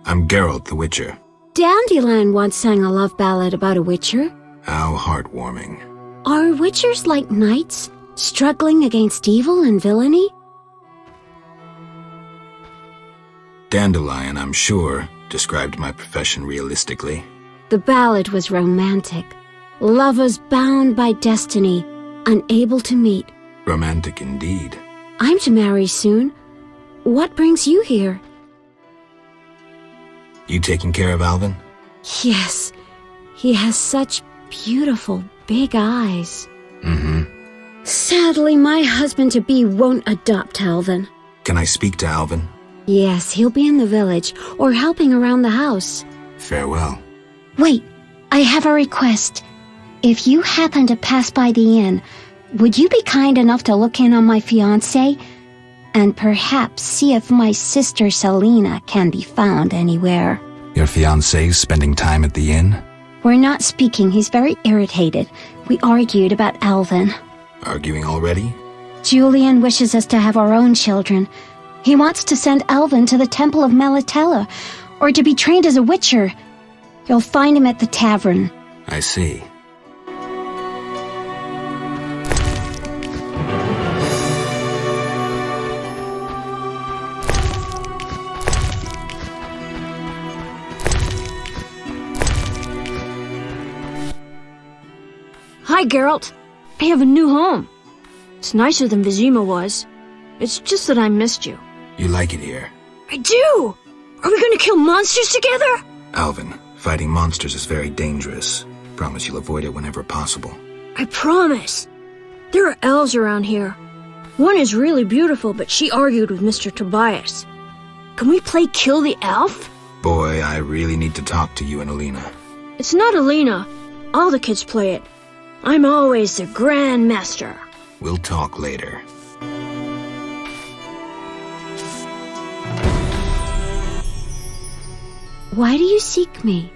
I'm Geralt the Witcher.
Dandelion once sang a love ballad about a witcher.
How heartwarming.
Are witchers like knights, struggling against evil and villainy?
Dandelion, I'm sure, described my profession realistically.
The ballad was romantic. Lovers bound by destiny, unable to meet.
Romantic indeed.
I'm to marry soon. What brings you here?
You taking care of Alvin?
Yes, he has such beautiful big eyes.
Mm-hmm.
Sadly, my husband-to-be won't adopt Alvin.
Can I speak to Alvin?
Yes, he'll be in the village or helping around the house.
Farewell.
Wait, I have a request. If you happen to pass by the inn, would you be kind enough to look in on my fiancé? And perhaps see if my sister Celina can be found anywhere.
Your fiancé's spending time at the inn?
We're not speaking. He's very irritated. We argued about Alvin.
Arguing already?
Julian wishes us to have our own children. He wants to send Alvin to the Temple of Melitella, or to be trained as a witcher. You'll find him at the tavern.
I see.
Hi, Geralt. I have a new home. It's nicer than Vizima was. It's just that I missed you.
You like it here?
I do! Are we gonna kill monsters together?
Alvin, fighting monsters is very dangerous. Promise you'll avoid it whenever possible.
I promise. There are elves around here. One is really beautiful, but she argued with Mr. Tobias. Can we play Kill the Elf?
Boy, I really need to talk to you and Alina.
It's not Alina. All the kids play it. I'm always the Grand Master.
We'll talk later.
Why do you seek me?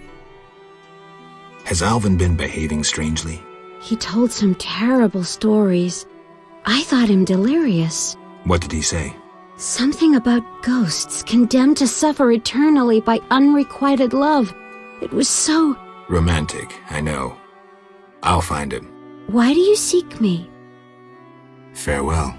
Has Alvin been behaving strangely?
He told some terrible stories. I thought him delirious.
What did he say?
Something about ghosts condemned to suffer eternally by unrequited love. It was so...
Romantic, I know. I'll find him.
Why do you seek me?
Farewell.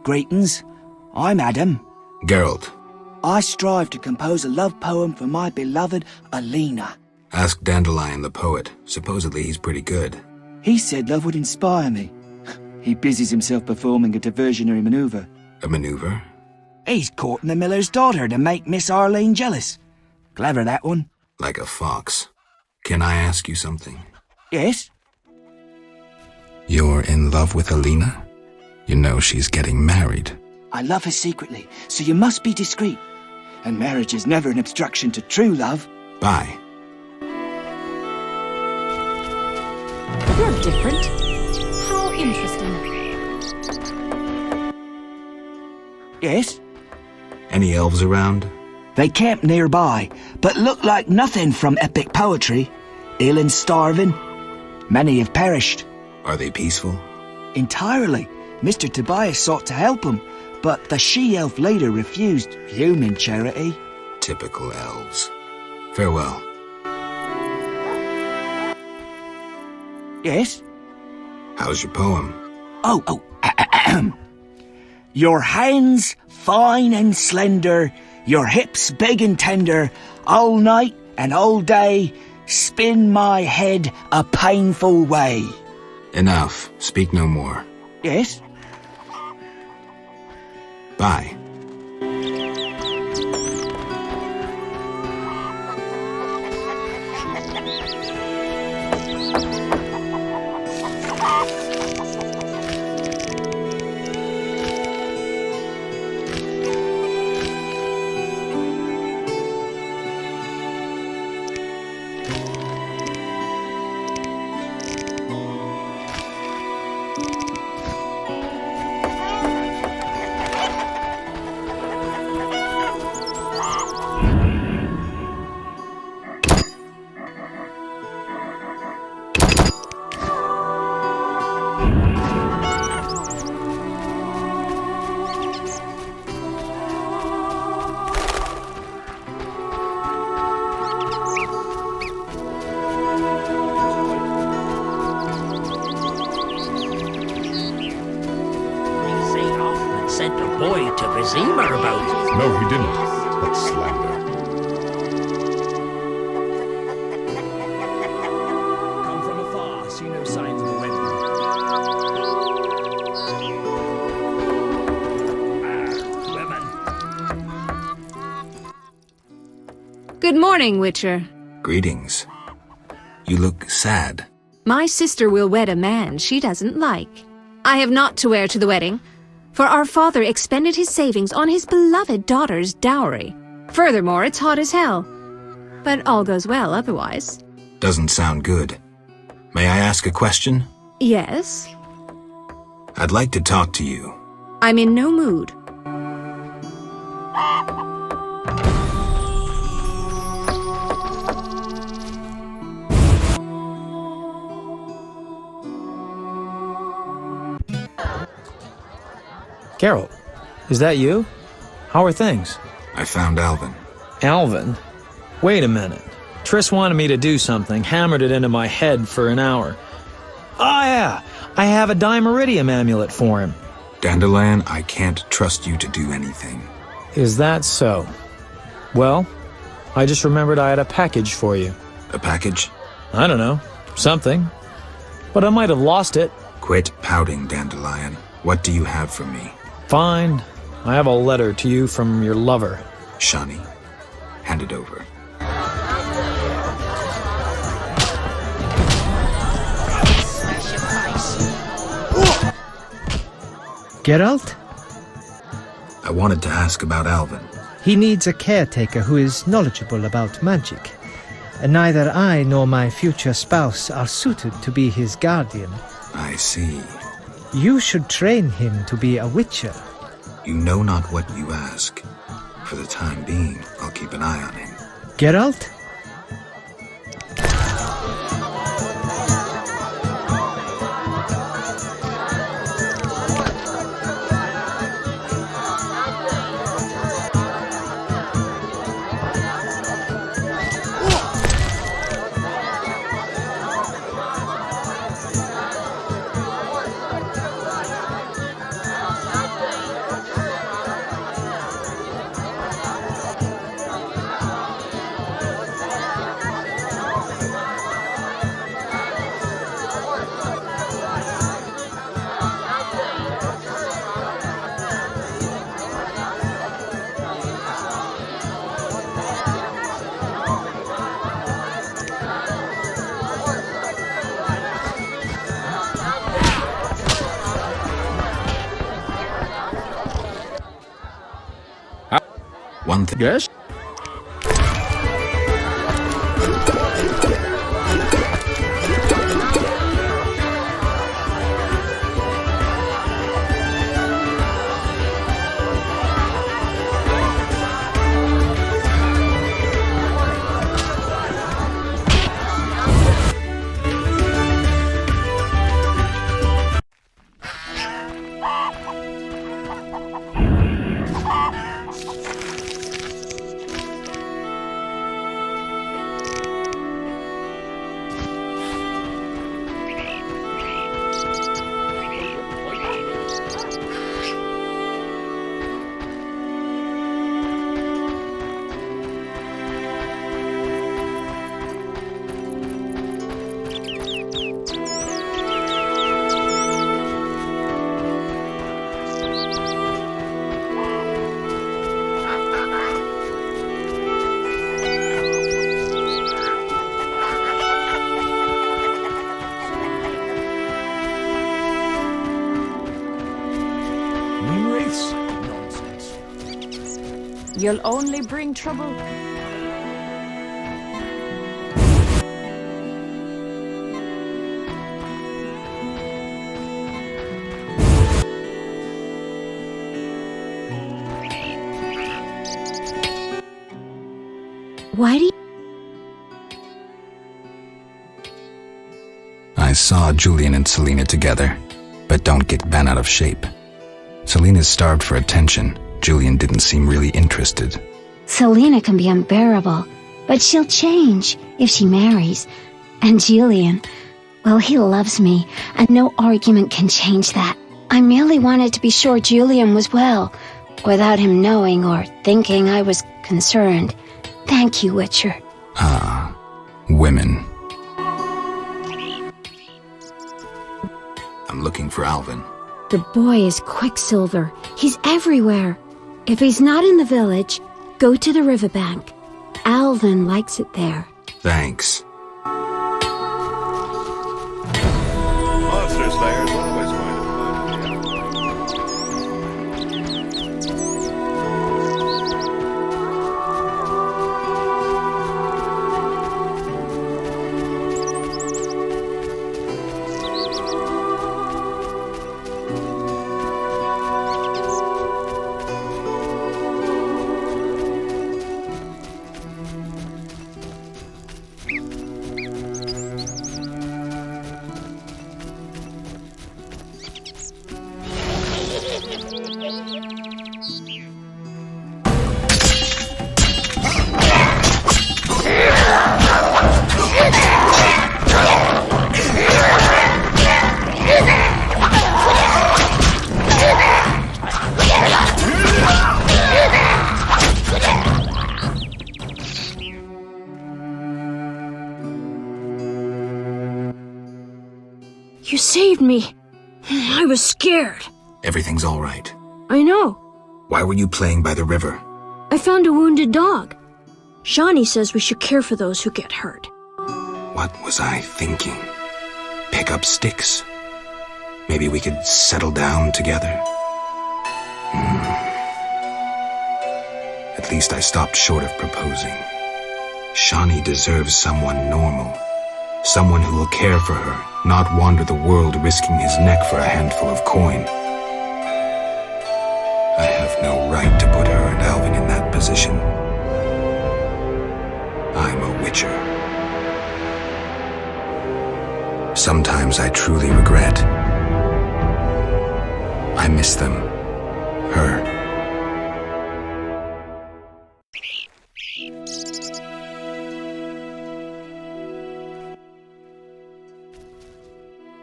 Greetings. I'm Adam.
Geralt,
I strive to compose a love poem for my beloved Alina.
ask Dandelion the poet. Supposedly he's pretty good.
He said love would inspire me. He busies himself performing a diversionary maneuver.
A maneuver?
He's courting the miller's daughter to make Miss Arlene jealous. Clever, that one.
Like a fox. Can I ask you something?
Yes?
You're in love with Alina? You know she's getting married.
I love her secretly, so you must be discreet. And marriage is never an obstruction to true love.
Bye.
You're different. How interesting.
Yes?
Any elves around?
They camp nearby, but look like nothing from epic poetry. Ill and starving. Many have perished.
Are they peaceful?
Entirely. Mr. Tobias sought to help them, but the she-elf leader refused human charity.
Typical elves. Farewell.
Yes?
How's your poem?
Your hands fine and slender, your hips big and tender, all night and all day, spin my head a painful way.
Enough. Speak no more.
Yes?
Bye.
No, he didn't. That's slander.
Come from afar, see no signs of a wedding.
Good morning, Witcher.
Greetings. You look sad.
My sister will wed a man she doesn't like. I have naught to wear to the wedding, for our father expended his savings on his beloved daughter's dowry. Furthermore, it's hot as hell. But all goes well otherwise.
Doesn't sound good. May I ask a question?
Yes?
I'd like to talk to you.
I'm in no mood.
Geralt, is that you? How are things?
I found Alvin.
Alvin? Wait a minute. Triss wanted me to do something, hammered it into my head for an hour. Ah, yeah, I have a Dimeridium amulet for him.
Dandelion, I can't trust you to do anything.
Is that so? Well, I just remembered I had a package for you.
A package?
I don't know. Something. But I might have lost it.
Quit pouting, Dandelion. What do you have for me?
Fine. I have a letter to you from your lover.
Shani, hand it over.
Geralt?
I wanted to ask about Alvin.
He needs a caretaker who is knowledgeable about magic. Neither I nor my future spouse are suited to be his guardian.
I see.
You should train him to be a witcher.
You know not what you ask. For the time being, I'll keep an eye on him.
Geralt?
one thing.
Yes?
You'll only bring trouble.
Why do you...
I saw Julian and Celina together, but don't get bent out of shape. Celina's starved for attention. Julian didn't seem really interested.
Celina can be unbearable, but she'll change if she marries. And Julian, well, he loves me, and no argument can change that. I merely wanted to be sure Julian was well, without him knowing or thinking I was concerned. Thank you, Witcher.
Ah, women. I'm looking for Alvin.
The boy is Quicksilver. He's everywhere. If he's not in the village, go to the riverbank. Alvin likes it there.
Thanks.
Monster Slayer's always going to find
You saved me. I was scared.
Everything's all right.
I know.
Why were you playing by the river?
I found a wounded dog. Shani says we should care for those who get hurt.
What was I thinking? Pick up sticks? Maybe we could settle down together? At least I stopped short of proposing. Shani deserves someone normal. Someone who will care for her, not wander the world risking his neck for a handful of coin. I have no right to put her and Alvin in that position. I'm a witcher. Sometimes I truly regret. I miss them. Her.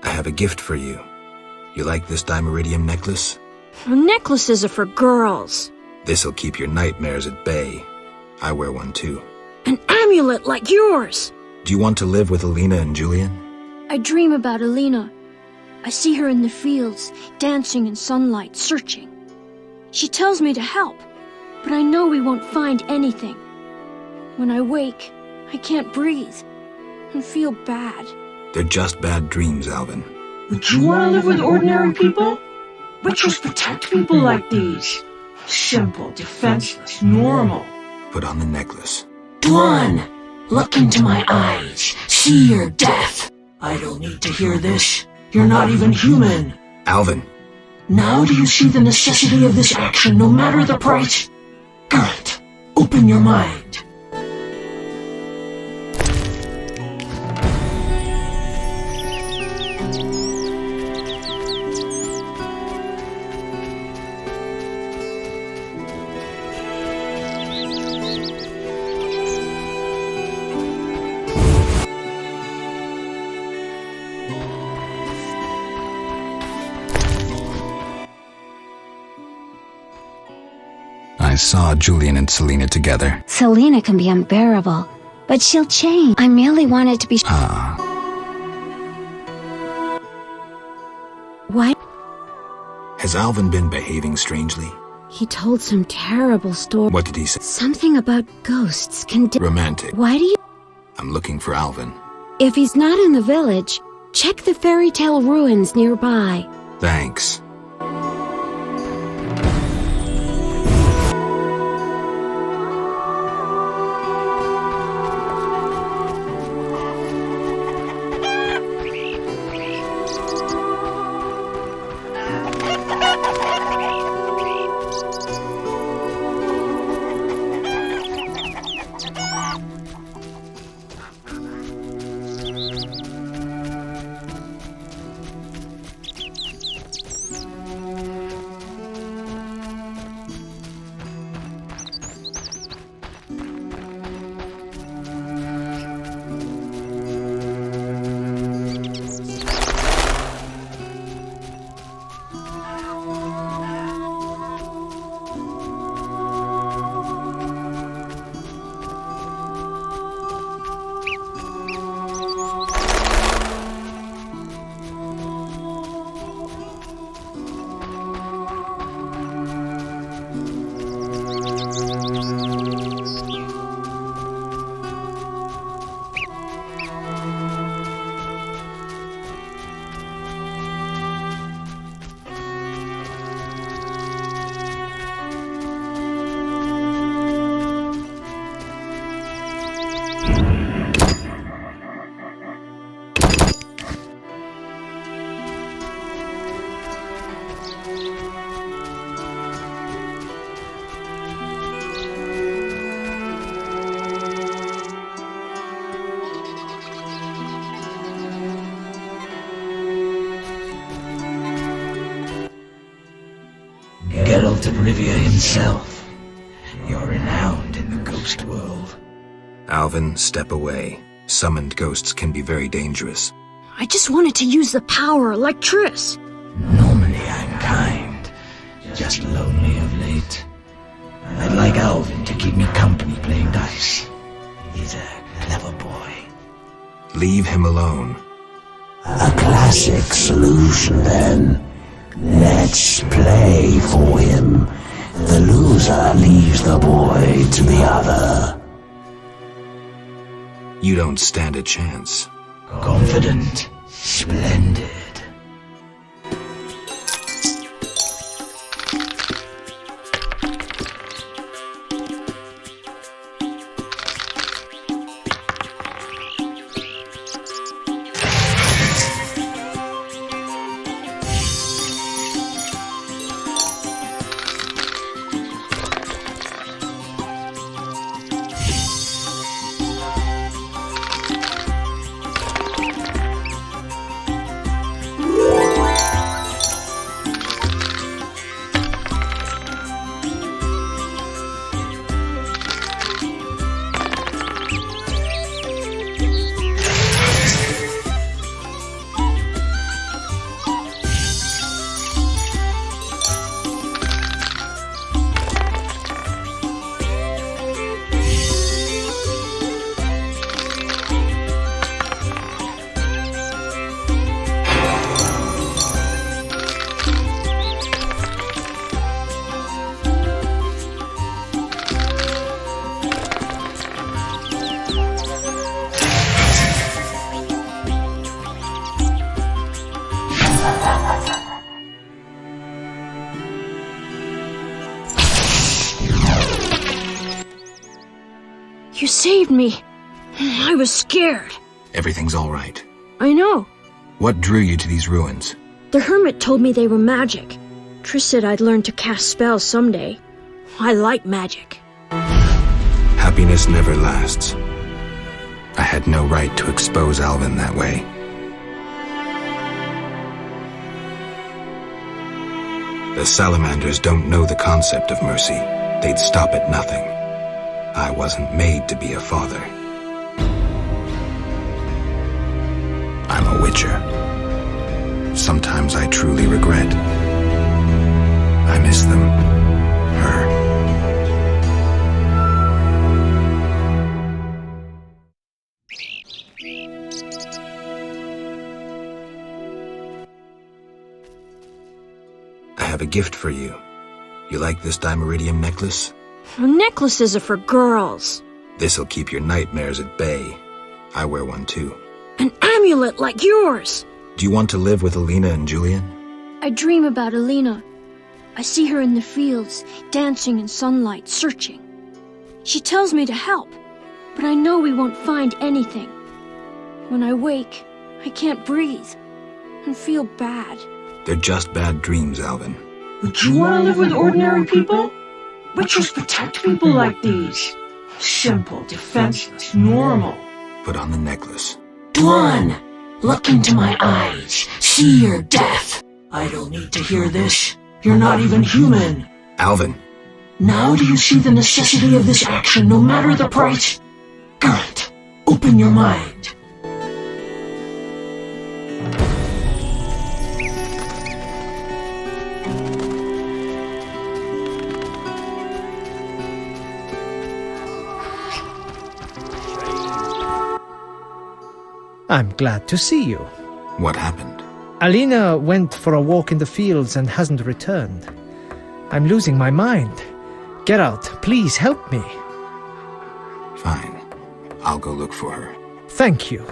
I have a gift for you. You like this dimeridium necklace?
Necklaces are for girls.
This'll keep your nightmares at bay. I wear one too.
An amulet like yours.
Do you want to live with Alina and Julian?
I dream about Alina. I see her in the fields, dancing in sunlight, searching. She tells me to help, but I know we won't find anything. When I wake, I can't breathe and feel bad.
They're just bad dreams, Alvin.
Would you want to live with ordinary people? Witchers protect people like these. Simple, defenseless, normal.
Put on the necklace.
Dwan, look into my eyes. See your death. I don't need to hear this. You're not even human.
Alvin.
Now do you see the necessity of this action, no matter the price? Good. Open your mind.
I saw Julian and Celina together.
Celina can be unbearable, but she'll change. I merely wanted to be...
Why?
Has Alvin been behaving strangely?
He told some terrible story.
What did he say?
Something about ghosts can...
Romantic.
Why do you...
I'm looking for Alvin.
If he's not in the village, check the fairy tale ruins nearby.
Thanks.
Geralt of Rivia himself. You're renowned in the ghost world.
Alvin, step away. Summoned ghosts can be very dangerous.
I just wanted to use the power like Triss.
Normally I'm kind, just lonely of late. I'd like Alvin to keep me company playing dice. He's a clever boy.
Leave him alone.
A classic solution, then. Let's play for him. The loser leaves the boy to the other.
You don't stand a chance.
Confident, splendid.
You saved me. I was scared.
Everything's all right.
I know.
What drew you to these ruins?
The Hermit told me they were magic. Triss said I'd learn to cast spells someday. I like magic.
Happiness never lasts. I had no right to expose Alvin that way. The salamanders don't know the concept of mercy. They'd stop at nothing. I wasn't made to be a father. I'm a witcher. Sometimes I truly regret. I miss them. Her. I have a gift for you. You like this dimeridium necklace?
Necklaces are for girls.
This'll keep your nightmares at bay. I wear one too.
An amulet like yours.
Do you want to live with Alina and Julian?
I dream about Alina. I see her in the fields, dancing in sunlight, searching. She tells me to help, but I know we won't find anything. When I wake, I can't breathe and feel bad.
They're just bad dreams, Alvin.
Would you want to live with ordinary people? Witchers protect people like these. Simple, defenseless, normal.
Put on the necklace.
Dwan, look into my eyes. See your death. I don't need to hear this. You're not even human.
Alvin.
Now do you see the necessity of this action, no matter the price? Geralt, open your mind.
I'm glad to see you.
What happened?
Alina went for a walk in the fields and hasn't returned. I'm losing my mind. Geralt, please help me.
Fine. I'll go look for her.
Thank you.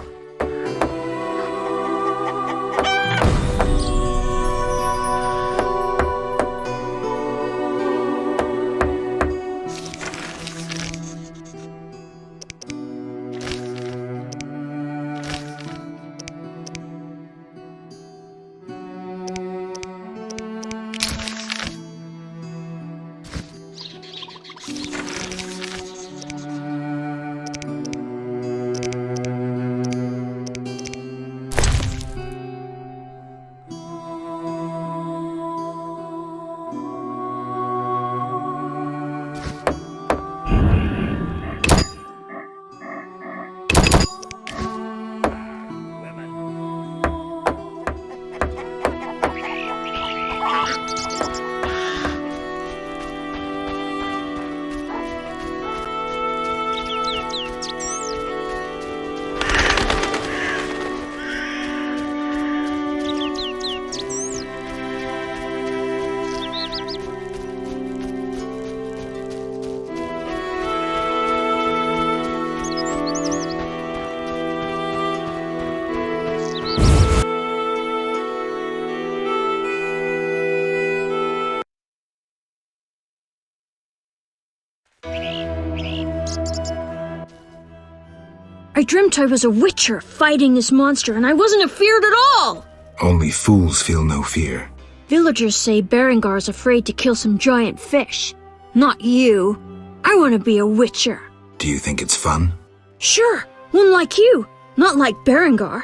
I dreamt I was a witcher fighting this monster, and I wasn't afeared at all!
Only fools feel no fear.
Villagers say Berengar's afraid to kill some giant fish. Not you. I want to be a witcher.
Do you think it's fun?
Sure, one like you, not like Berengar.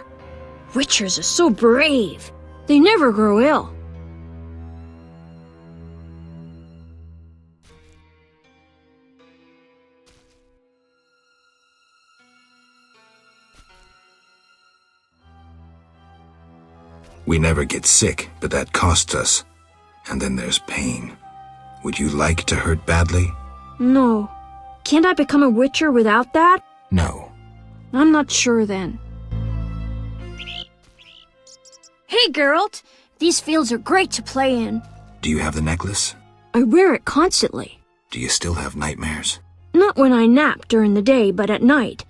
Witchers are so brave. They never grow ill.
We never get sick, but that costs us. And then there's pain. Would you like to hurt badly?
No. Can't I become a witcher without that?
No.
I'm not sure then. Hey, Geralt! These fields are great to play in.
Do you have the necklace?
I wear it constantly.
Do you still have nightmares?
Not when I nap during the day, but at night.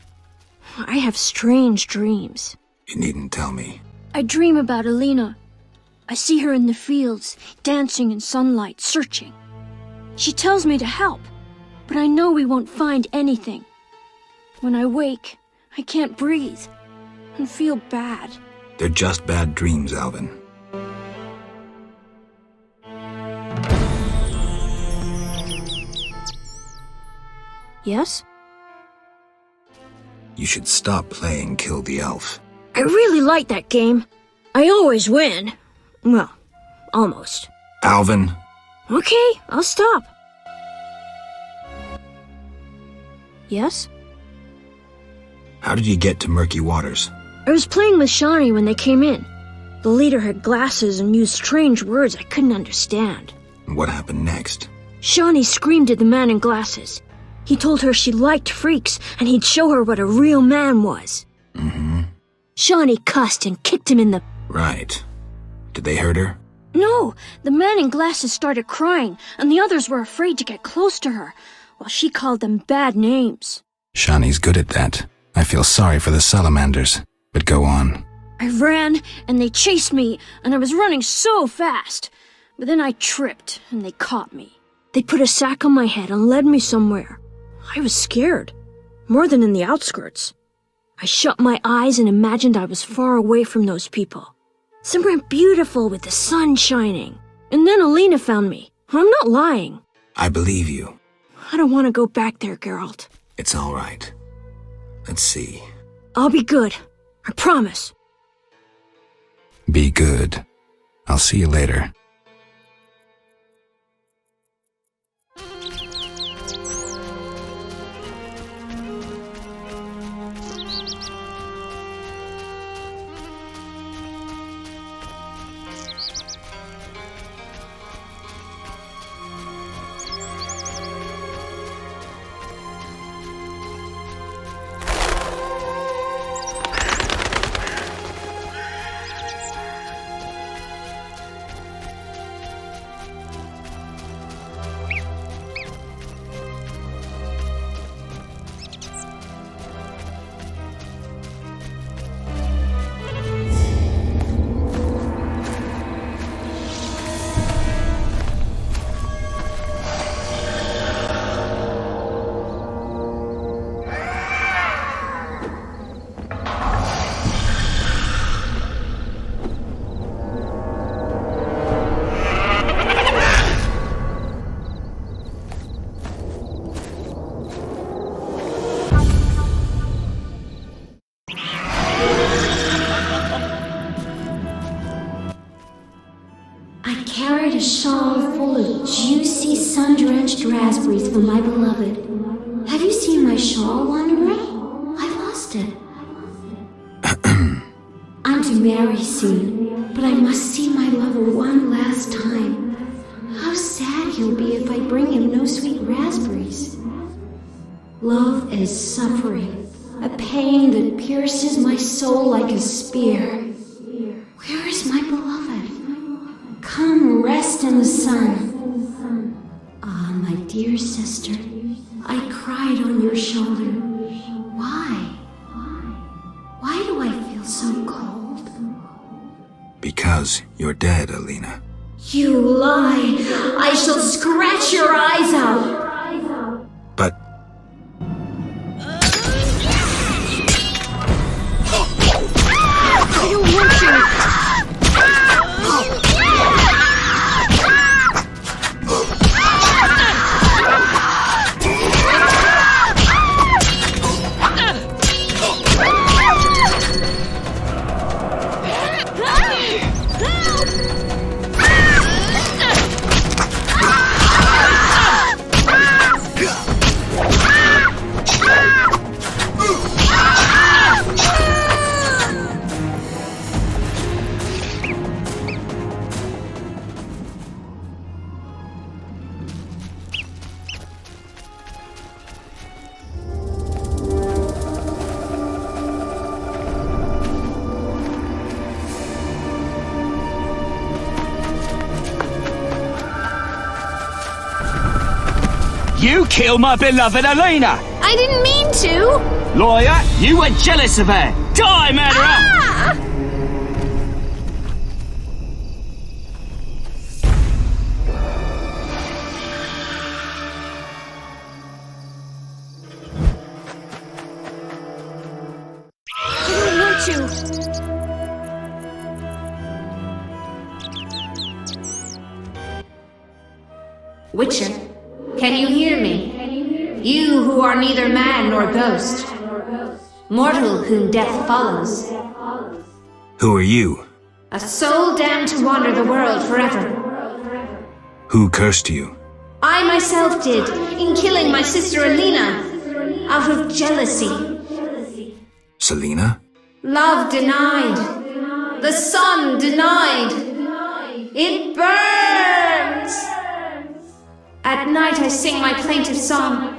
I have strange dreams.
You needn't tell me.
I dream about Alina. I see her in the fields, dancing in sunlight, searching. She tells me to help, but I know we won't find anything. When I wake, I can't breathe and feel bad.
They're just bad dreams, Alvin.
Yes?
You should stop playing Kill the Elf.
I really like that game. I always win. Well, almost.
Alvin,
Okay, I'll stop. Yes?
how did you get to Murky Waters?
I was playing with Shani when they came in. The leader had glasses and used strange words I couldn't understand.
What happened next?
Shani screamed at the man in glasses. He told her she liked freaks and he'd show her what a real man was.
Mm-hmm.
Shani cussed and kicked him in the...
Right. Did they hurt her?
No, the man in glasses started crying and the others were afraid to get close to her, while she called them bad names.
Shani's good at that. I feel sorry for the salamanders, but go on.
I ran and they chased me and I was running so fast. But then I tripped and they caught me. They put a sack on my head and led me somewhere. I was scared, more than in the outskirts. I shut my eyes and imagined I was far away from those people. Somewhere beautiful with the sun shining. And then Alina found me. I'm not lying.
I believe you.
I don't want to go back there, Geralt.
It's all right. Let's see.
I'll be good. I promise.
Be good. I'll see you later.
A shawl full of juicy, sun-drenched raspberries for my beloved. Have you seen my shawl, Wanderer? I lost it. I'm to marry soon, but I must see my lover one last time. How sad he'll be if I bring him no sweet raspberries. Love is suffering, a pain that pierces my soul like a spear. Where is my beloved? Come rest in the sun. Ah, my dear sister, I cried on your shoulder. Why? Why do I feel so cold?
Because you're dead, Alina.
You lie! I shall scratch your eyes out!
But...
I don't want you!
You killed my beloved Alina!
I didn't mean to!
Lawyer, you were jealous of her! Die, murderer!
Ah!
Witcher, can you hear me? You who are neither man nor ghost. Mortal whom death follows.
Who are you?
A soul damned to wander the world forever.
Who cursed you?
I myself did, in killing my sister Alina, out of jealousy.
Celina?
Love denied. The sun denied. It burns! At night I sing my plaintive song.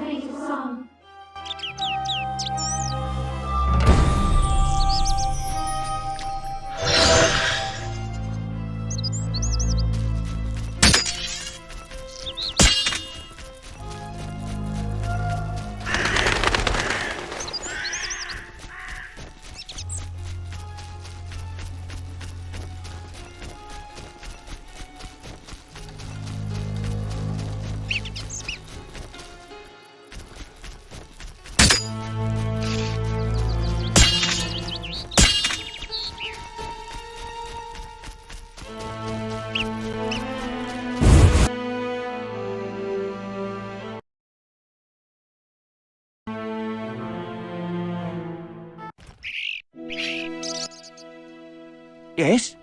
Yes?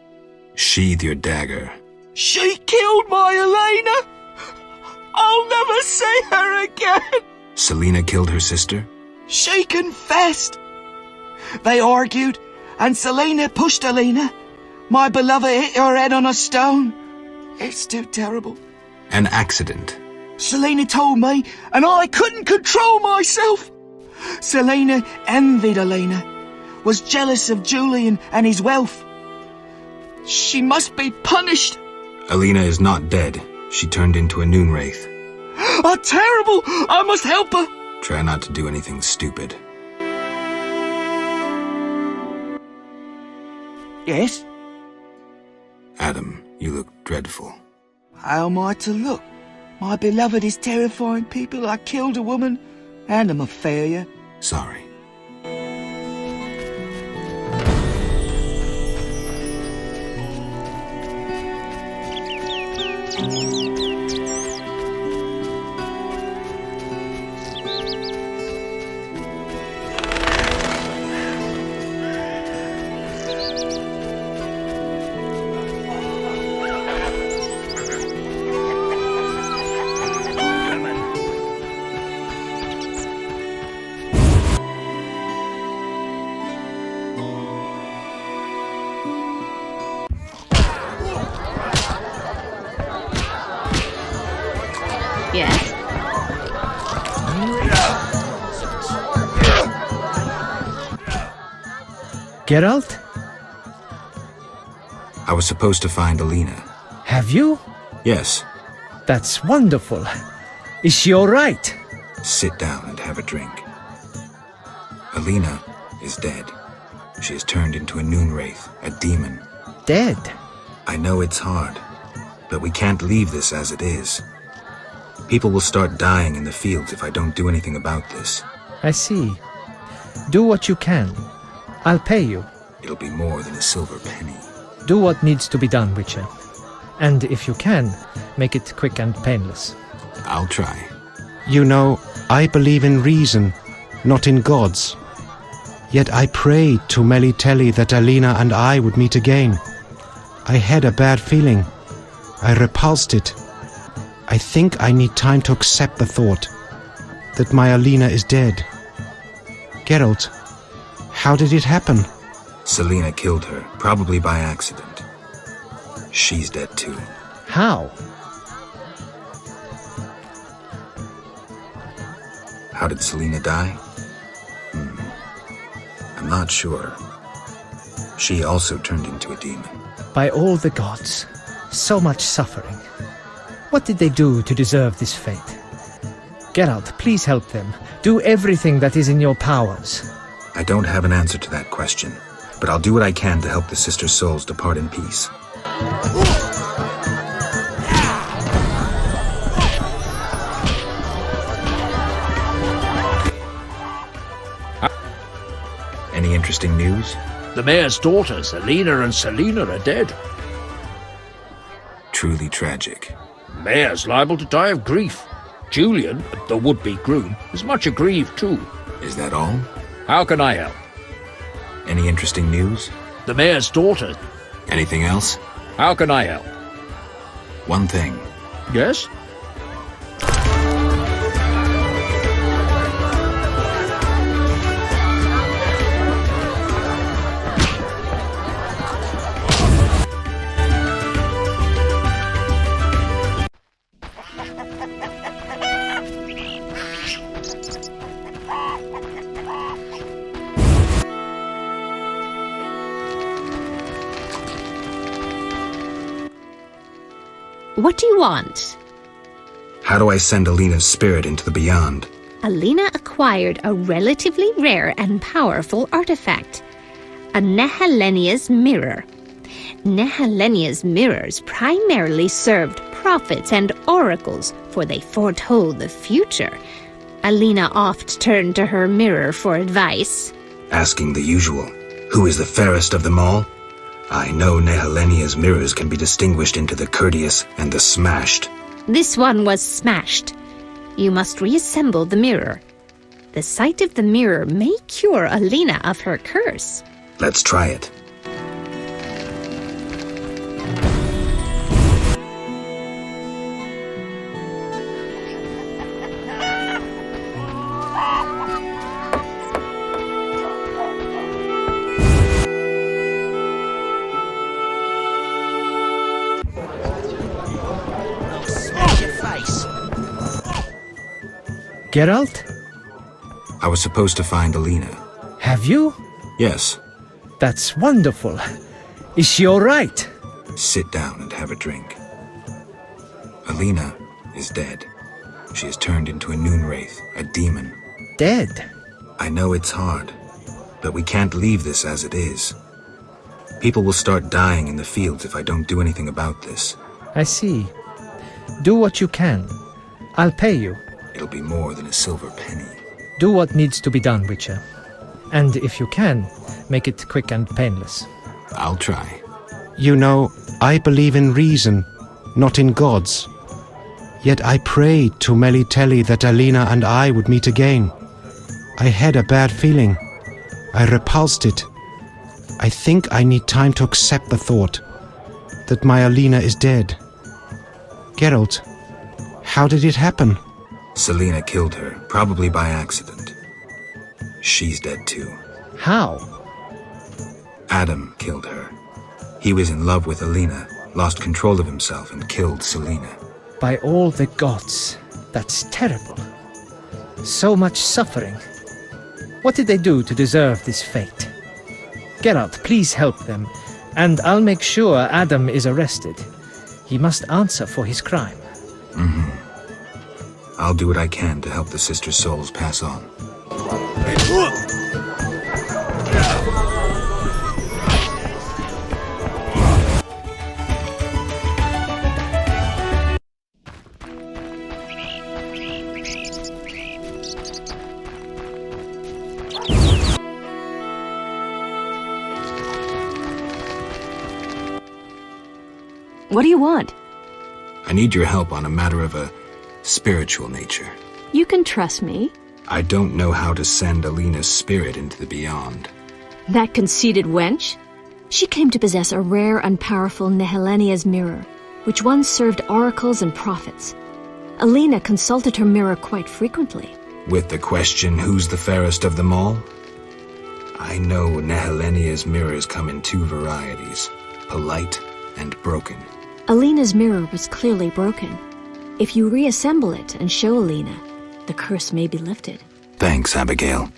Sheathe your dagger.
She killed my Elena! I'll never see her again!
Celina killed her sister?
She confessed! They argued, and Celina pushed Alina. My beloved hit her head on a stone. It's too terrible.
An accident.
Celina told me, and I couldn't control myself. Celina envied Alina, was jealous of Julian and his wealth. She must be punished.
Alina is not dead. She turned into a noon wraith.
Oh, terrible! I must help her.
Try not to do anything stupid.
Yes?
Adam, you look dreadful.
How am I to look? My beloved is terrifying people. I killed a woman, and I'm a failure.
Sorry.
Yes?
Geralt?
I was supposed to find Alina.
Have you?
Yes.
That's wonderful. Is she all right?
Sit down and have a drink. Alina is dead. She has turned into a noon wraith, a demon.
Dead?
I know it's hard, but we can't leave this as it is. People will start dying in the fields if I don't do anything about this.
I see. Do what you can. I'll pay you.
It'll be more than a silver penny.
Do what needs to be done, Witcher. And if you can, make it quick and painless.
I'll try.
You know, I believe in reason, not in gods. Yet I prayed to Melitele that Alina and I would meet again. I had a bad feeling. I repulsed it. I think I need time to accept the thought that my Alina is dead. Geralt, how did it happen?
Celina killed her, probably by accident. She's dead too.
How?
How did Celina die? I'm not sure. She also turned into a demon.
By all the gods, so much suffering. What did they do to deserve this fate? Geralt, please help them. Do everything that is in your powers.
I don't have an answer to that question, but I'll do what I can to help the sister souls depart in peace. Any interesting news?
The mayor's daughters, Alina and Celina, are dead.
Truly tragic.
mayor's liable to die of grief. Julian, the would-be groom, is much aggrieved too.
Is that all?
How can I help?
Any interesting news?
The mayor's daughter.
Anything else?
How can I help?
One thing.
Yes?
What do you want?
How do I send Alina's spirit into the beyond?
Alina acquired a relatively rare and powerful artifact, a Nehelenia's mirror. Nehelenia's mirrors primarily served prophets and oracles, for they foretold the future. Alina oft turned to her mirror for advice.
Asking the usual, who is the fairest of them all? I know Nehelenia's mirrors can be distinguished into the courteous and the smashed.
This one was smashed. You must reassemble the mirror. The sight of the mirror may cure Alina of her curse.
Let's try it.
Geralt?
I was supposed to find Alina.
Have you?
Yes.
That's wonderful. Is she all right?
Sit down and have a drink. Alina is dead. She has turned into a noon wraith, a demon.
Dead?
I know it's hard, but we can't leave this as it is. People will start dying in the fields if I don't do anything about this.
I see. Do what you can. I'll pay you.
It'll be more than a silver penny.
Do what needs to be done, Witcher. And if you can, make it quick and painless.
I'll try.
You know, I believe in reason, not in gods. Yet I prayed to Melitele that Alina and I would meet again. I had a bad feeling. I repulsed it. I think I need time to accept the thought that my Alina is dead. Geralt, how did it happen?
Celina killed her, probably by accident. She's dead too.
How?
Adam killed her. He was in love with Alina, lost control of himself and killed Celina.
By all the gods, that's terrible. So much suffering. What did they do to deserve this fate? Geralt, please help them, and I'll make sure Adam is arrested. He must answer for his crime.
Mm-hmm. I'll do what I can to help the sister souls pass on.
What do you want?
I need your help on a matter of a spiritual nature.
You can trust me.
I don't know how to send Alina's spirit into the beyond.
That conceited wench? She claimed to possess a rare and powerful Nehelenia's mirror, which once served oracles and prophets. Alina consulted her mirror quite frequently.
With the question, who's the fairest of them all? I know Nehelenia's mirrors come in two varieties, polite and broken.
Alina's mirror was clearly broken. If you reassemble it and show Alina, the curse may be lifted.
Thanks, Abigail.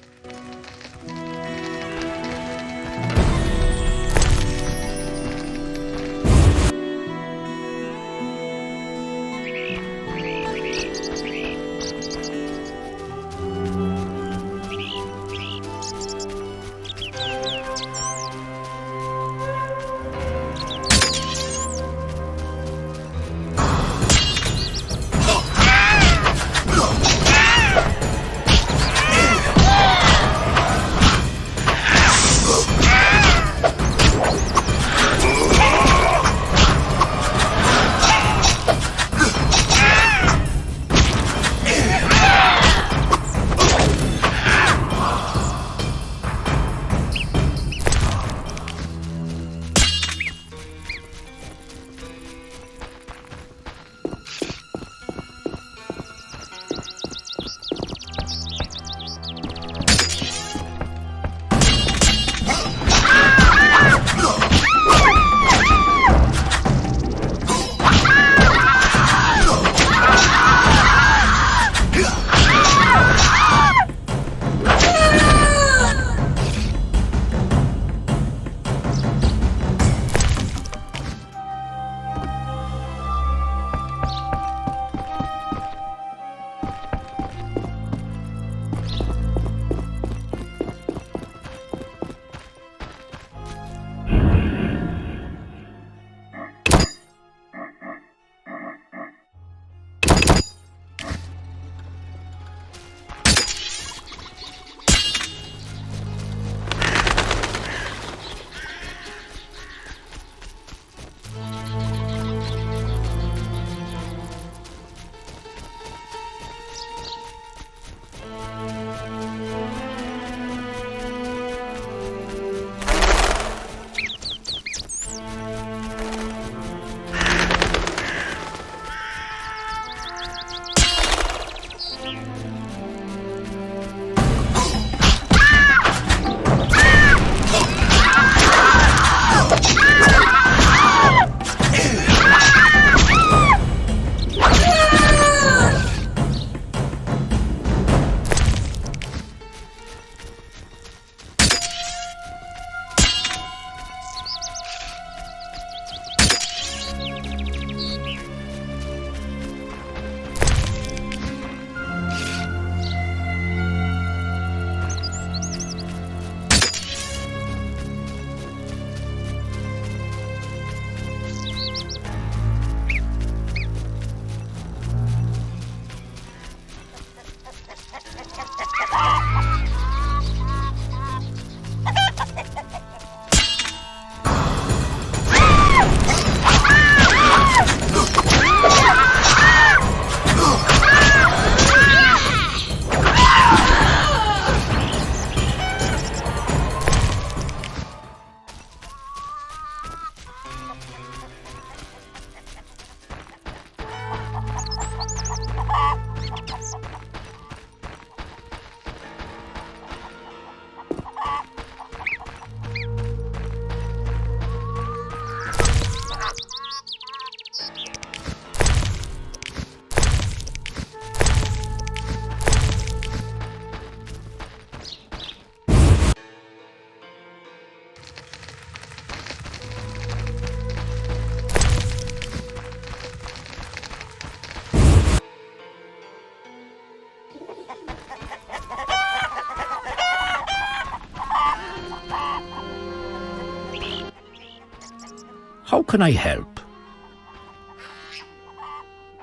can I help?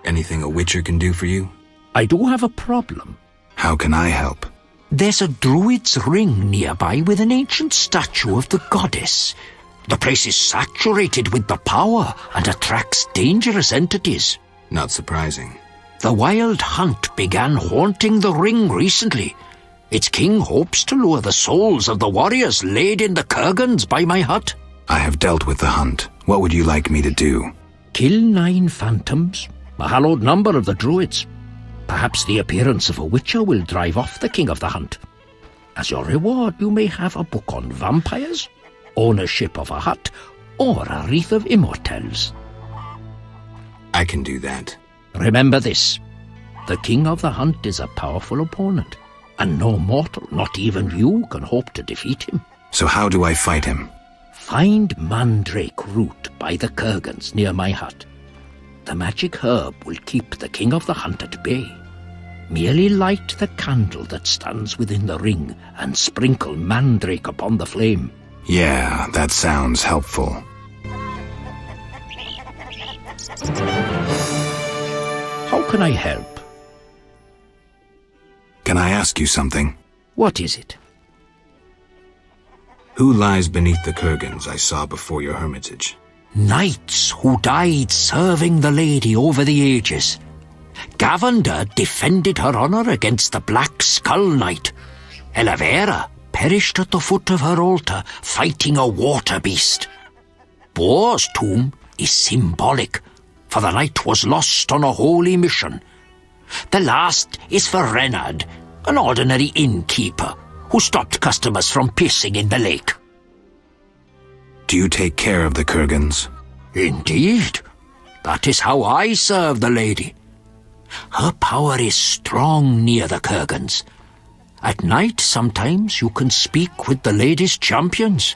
Anything a witcher can do for you?
I do have a problem.
How can I help?
There's a druid's ring nearby with an ancient statue of the goddess. The place is saturated with the power and attracts dangerous entities.
Not surprising.
The wild hunt began haunting the ring recently. Its king hopes to lure the souls of the warriors laid in the kurgans by my hut.
I have dealt with the hunt. What would you like me to do?
Kill 9 phantoms, a hallowed number of the druids. Perhaps the appearance of a witcher will drive off the king of the hunt. As your reward, you may have a book on vampires, ownership of a hut, or a wreath of immortelles.
I can do that.
Remember this. The king of the hunt is a powerful opponent, and no mortal, not even you, can hope to defeat him.
So how do I fight him?
Find mandrake root by the kurgans near my hut. The magic herb will keep the king of the hunt at bay. Merely light the candle that stands within the ring and sprinkle mandrake upon the flame.
Yeah, that sounds helpful.
How can I help?
Can I ask you something?
What is it?
Who lies beneath the kurgans I saw before your hermitage?
Knights who died serving the lady over the ages. Gavender defended her honour against the Black Skull Knight. Elavera perished at the foot of her altar fighting a water beast. Boar's tomb is symbolic, for the knight was lost on a holy mission. The last is for Renard, an ordinary innkeeper who stopped customers from pissing in the lake.
Do you take care of the kurgans?
Indeed. That is how I serve the lady. Her power is strong near the kurgans. At night, sometimes you can speak with the lady's champions.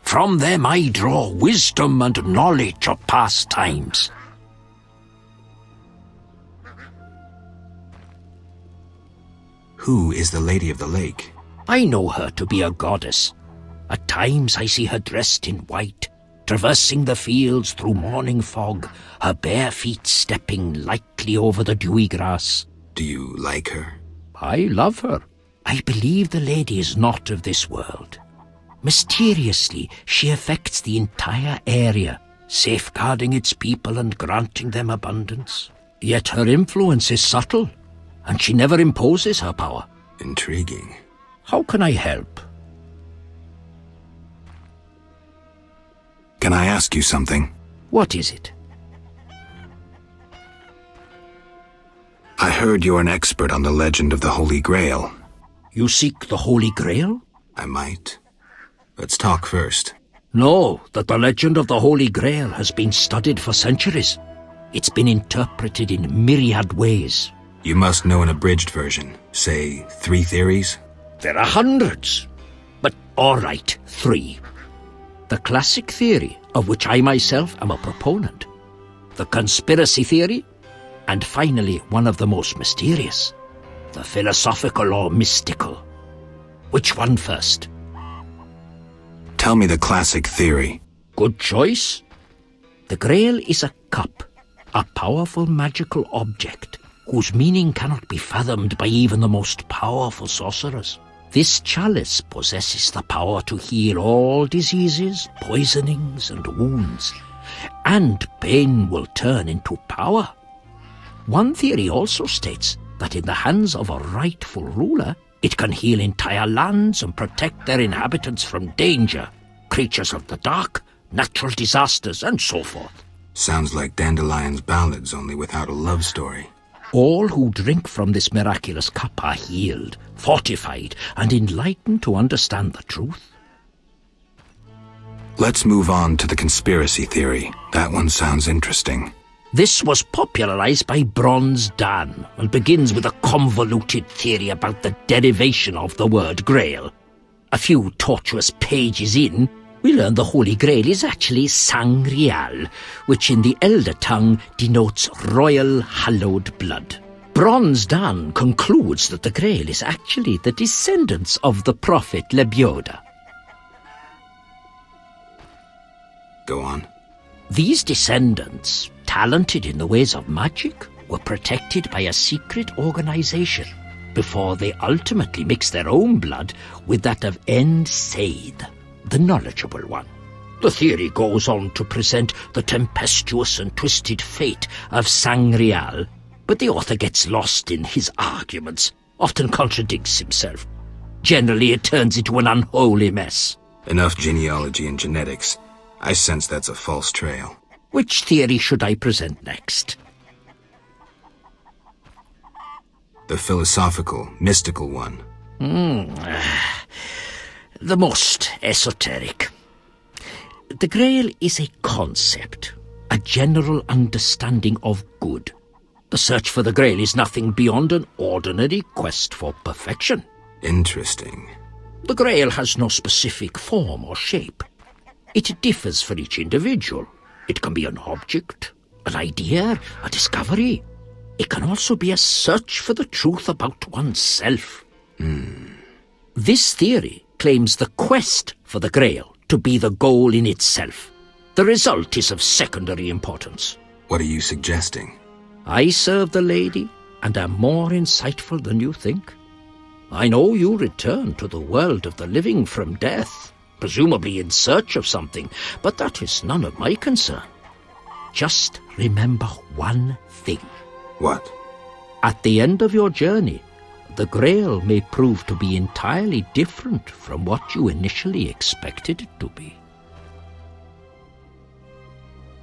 From them I draw wisdom and knowledge of past times.
Who is the Lady of the Lake?
I know her to be a goddess. At times I see her dressed in white, traversing the fields through morning fog, her bare feet stepping lightly over the dewy grass.
Do you like her?
I love her. I believe the lady is not of this world. Mysteriously, she affects the entire area, safeguarding its people and granting them abundance. Yet her influence is subtle, and she never imposes her power.
Intriguing.
How can I help?
Can I ask you something?
What is it?
I heard you're an expert on the legend of the Holy Grail.
You seek the Holy Grail?
I might. Let's talk first.
Know that the legend of the Holy Grail has been studied for centuries. It's been interpreted in myriad ways.
You must know an abridged version. Say, 3 theories?
There are hundreds. But all right, 3. The classic theory, of which I myself am a proponent. The conspiracy theory. And finally, one of the most mysterious. The philosophical or mystical. Which one first?
Tell me the classic theory.
Good choice. The Grail is a cup, a powerful magical object, whose meaning cannot be fathomed by even the most powerful sorcerers. This chalice possesses the power to heal all diseases, poisonings, and wounds, and pain will turn into power. One theory also states that in the hands of a rightful ruler, it can heal entire lands and protect their inhabitants from danger, creatures of the dark, natural disasters, and so forth.
Sounds like Dandelion's ballads, only without a love story.
All who drink from this miraculous cup are healed, fortified, and enlightened to understand the truth.
Let's move on to the conspiracy theory. That one sounds interesting.
This was popularized by Bronze Dan and begins with a convoluted theory about the derivation of the word Grail. A few tortuous pages in, we learn the Holy Grail is actually Sangreal, which in the Elder tongue denotes royal hallowed blood. Bronze Dan concludes that the Grail is actually the descendants of the prophet Lebioda.
Go on.
These descendants, talented in the ways of magic, were protected by a secret organization before they ultimately mixed their own blood with that of Said, the knowledgeable one. The theory goes on to present the tempestuous and twisted fate of Sangreal, but the author gets lost in his arguments, often contradicts himself. Generally, it turns into an unholy mess.
Enough genealogy and genetics. I sense that's a false trail.
Which theory should I present next?
The philosophical, mystical one.
The most esoteric. The Grail is a concept, a general understanding of good. The search for the Grail is nothing beyond an ordinary quest for perfection.
Interesting.
The Grail has no specific form or shape. It differs for each individual. It can be an object, an idea, a discovery. It can also be a search for the truth about oneself. This theory claims the quest for the Grail to be the goal in itself. The result is of secondary importance.
What are you suggesting?
I serve the lady and am more insightful than you think. I know you return to the world of the living from death, presumably in search of something, but that is none of my concern. Just remember one thing.
What?
At the end of your journey, the Grail may prove to be entirely different from what you initially expected it to be.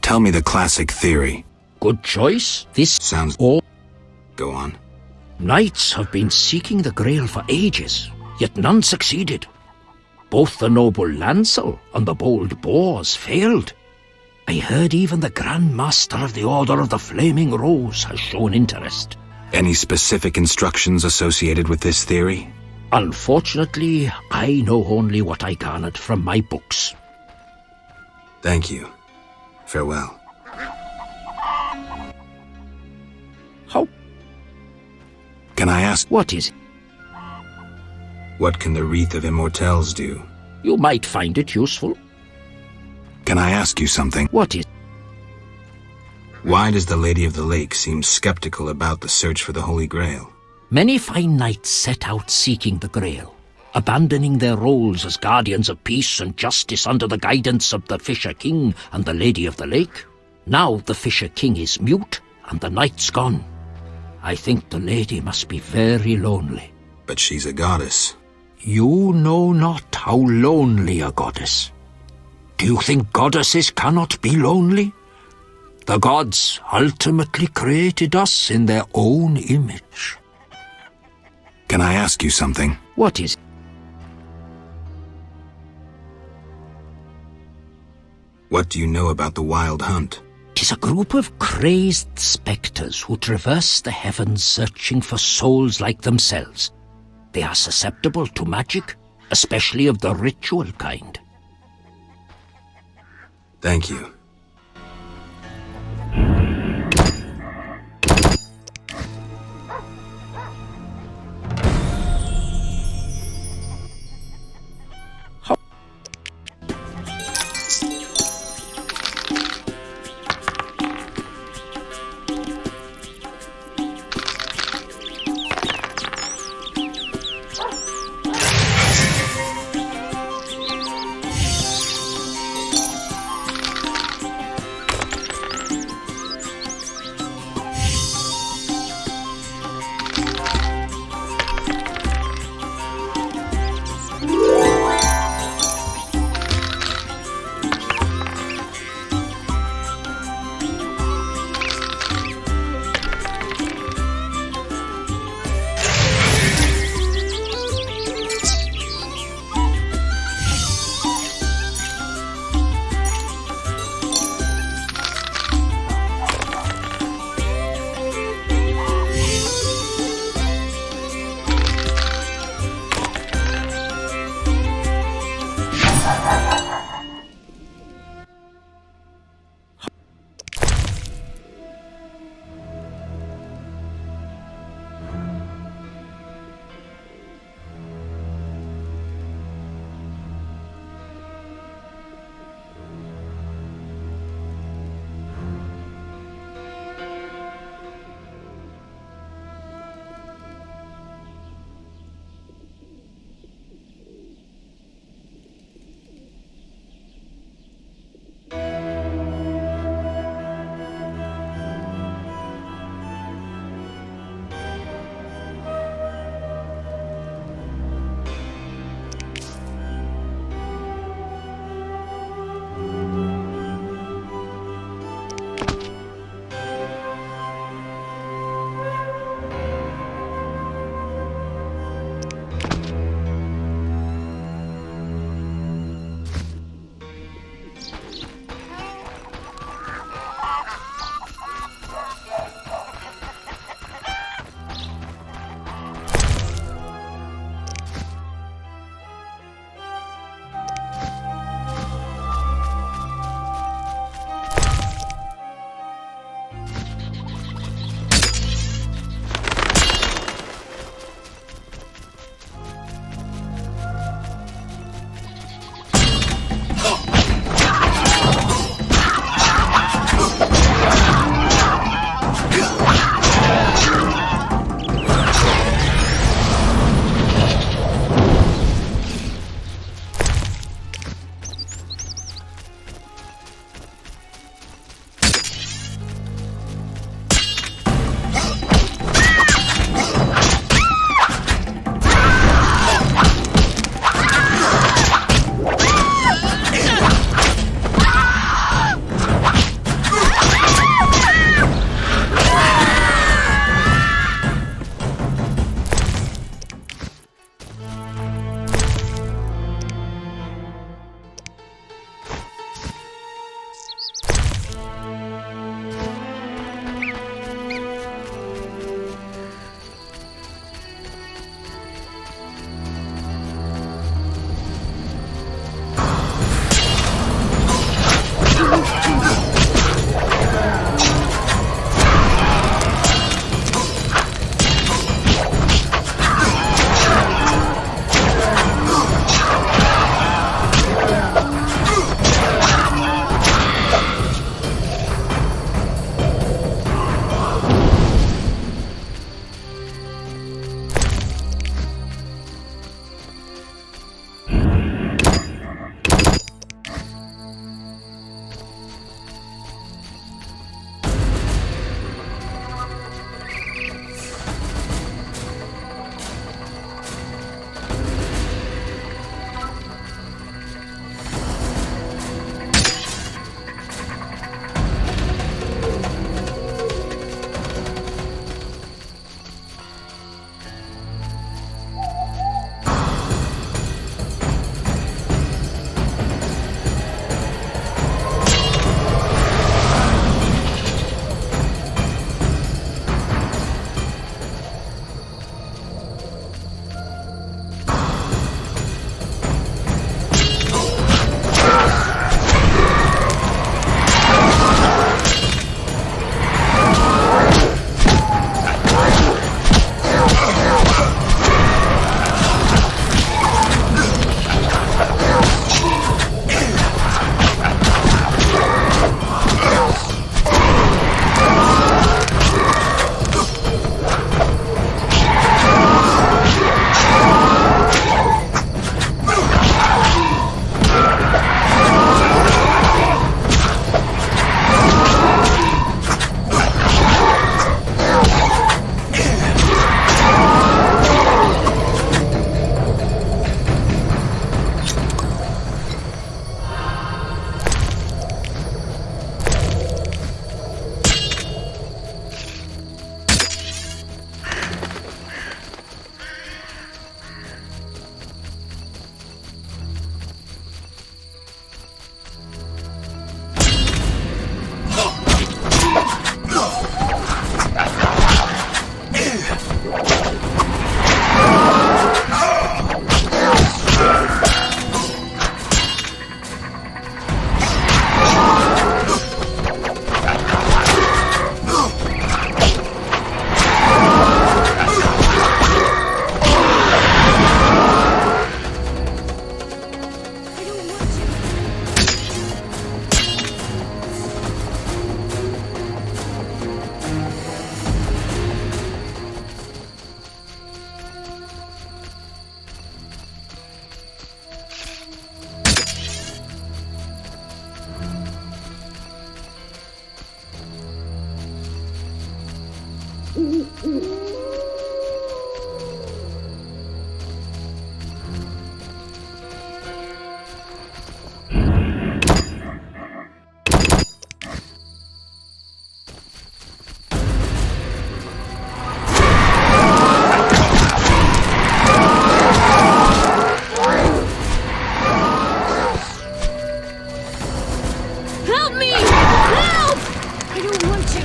Tell me the classic theory.
Good choice. This
sounds...
all.
Go on.
Knights have been seeking the Grail for ages, yet none succeeded. Both the noble Lancel and the bold Boars failed. I heard even the Grand Master of the Order of the Flaming Rose has shown interest.
Any specific instructions associated with this theory?
Unfortunately, I know only what I garnered from my books.
Thank you. Farewell.
How?
Can I ask?
What is it?
What can the Wreath of Immortelles do?
You might find it useful.
Can I ask you something?
What is?
Why does the Lady of the Lake seem skeptical about the search for the Holy Grail?
Many fine knights set out seeking the Grail, abandoning their roles as guardians of peace and justice under the guidance of the Fisher King and the Lady of the Lake. Now the Fisher King is mute and the knight's gone. I think the lady must be very lonely.
But she's a goddess.
You know not how lonely a goddess. Do you think goddesses cannot be lonely? The gods ultimately created us in their own image.
Can I ask you something?
What is?
What do you know about the Wild Hunt?
'Tis a group of crazed spectres who traverse the heavens searching for souls like themselves. They are susceptible to magic, especially of the ritual kind.
Thank you.
Help me! Help! I don't want to.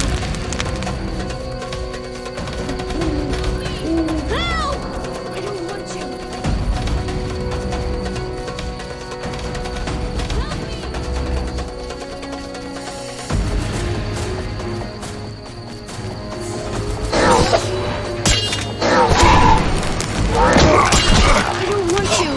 Help! I don't want to. Help me! I don't want to.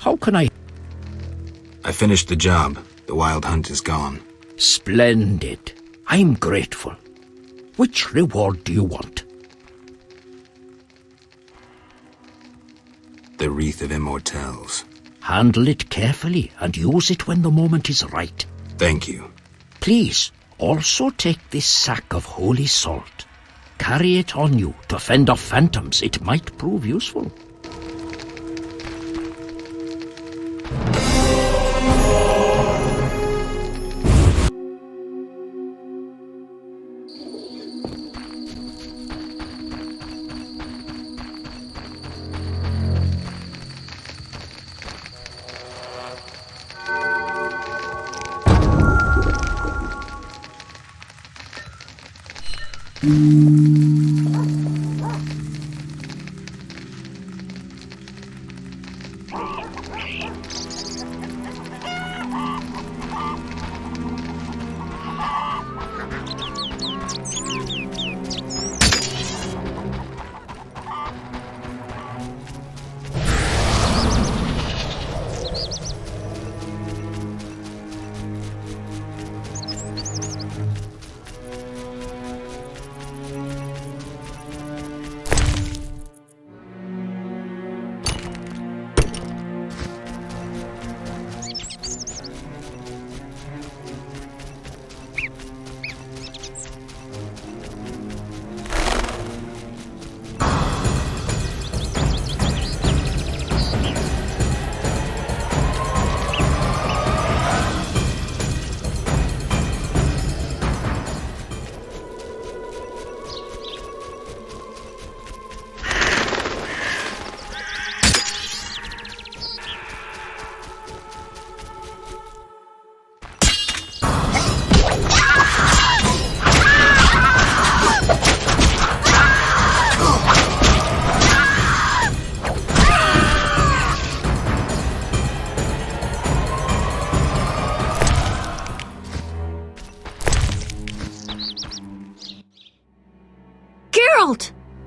How can I...
I finished the job. The wild hunt is gone.
Splendid. I'm grateful. Which reward do you want?
The Wreath of Immortelles.
Handle it carefully and use it when the moment is right.
Thank you.
Please, also take this sack of holy salt. Carry it on you to fend off phantoms. It might prove useful.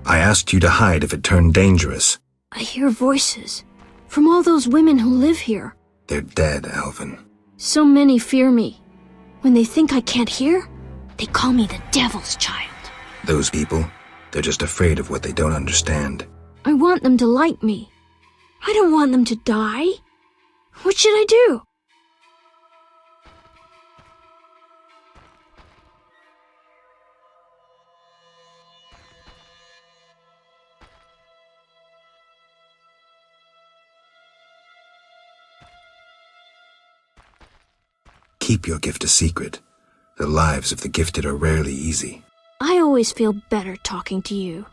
I asked you to hide if it turned dangerous.
I hear voices from all those women who live here.
They're dead, Alvin.
So many fear me. When they think I can't hear, they call me the Devil's Child.
Those people, they're just afraid of what they don't understand.
I want them to like me. I don't want them to die. What should I do?
Keep your gift a secret. The lives of the gifted are rarely easy.
I always feel better talking to you.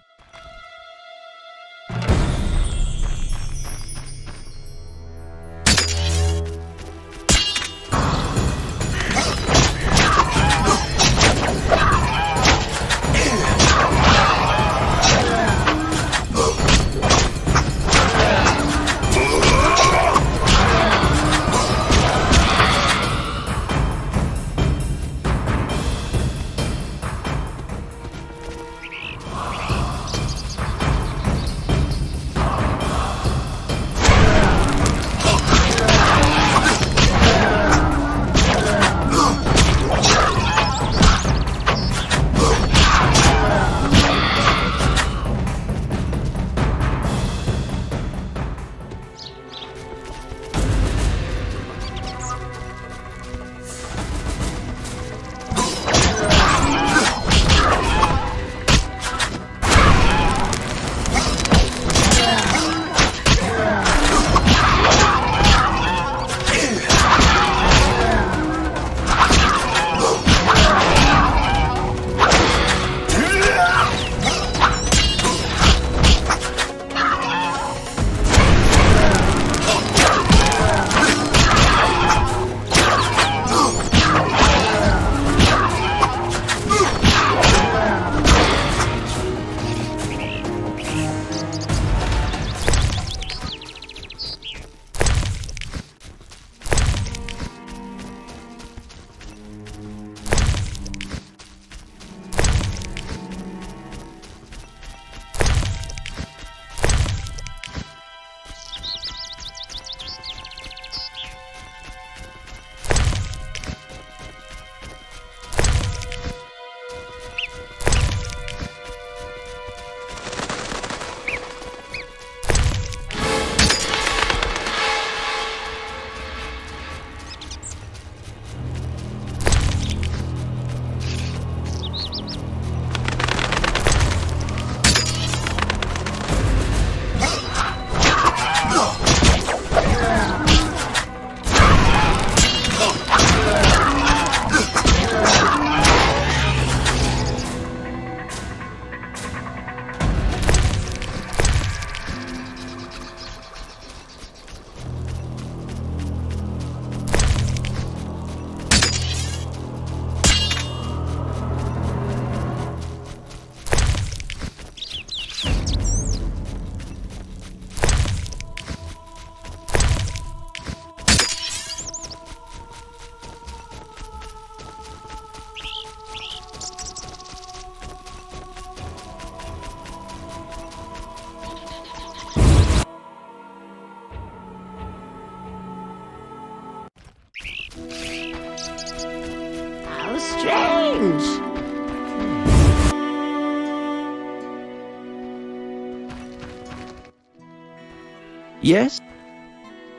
Yes?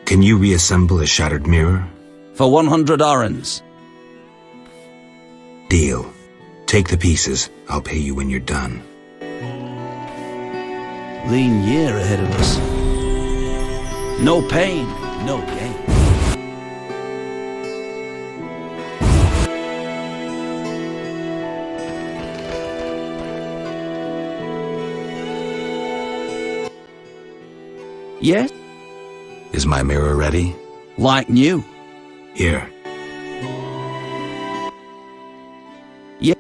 Can you reassemble a shattered mirror?
For 100 orens.
Deal. Take the pieces. I'll pay you when you're done.
Lean year ahead of us. No pain, no gain. Yes?
Is my mirror ready?
Like new.
Here.
Yeah.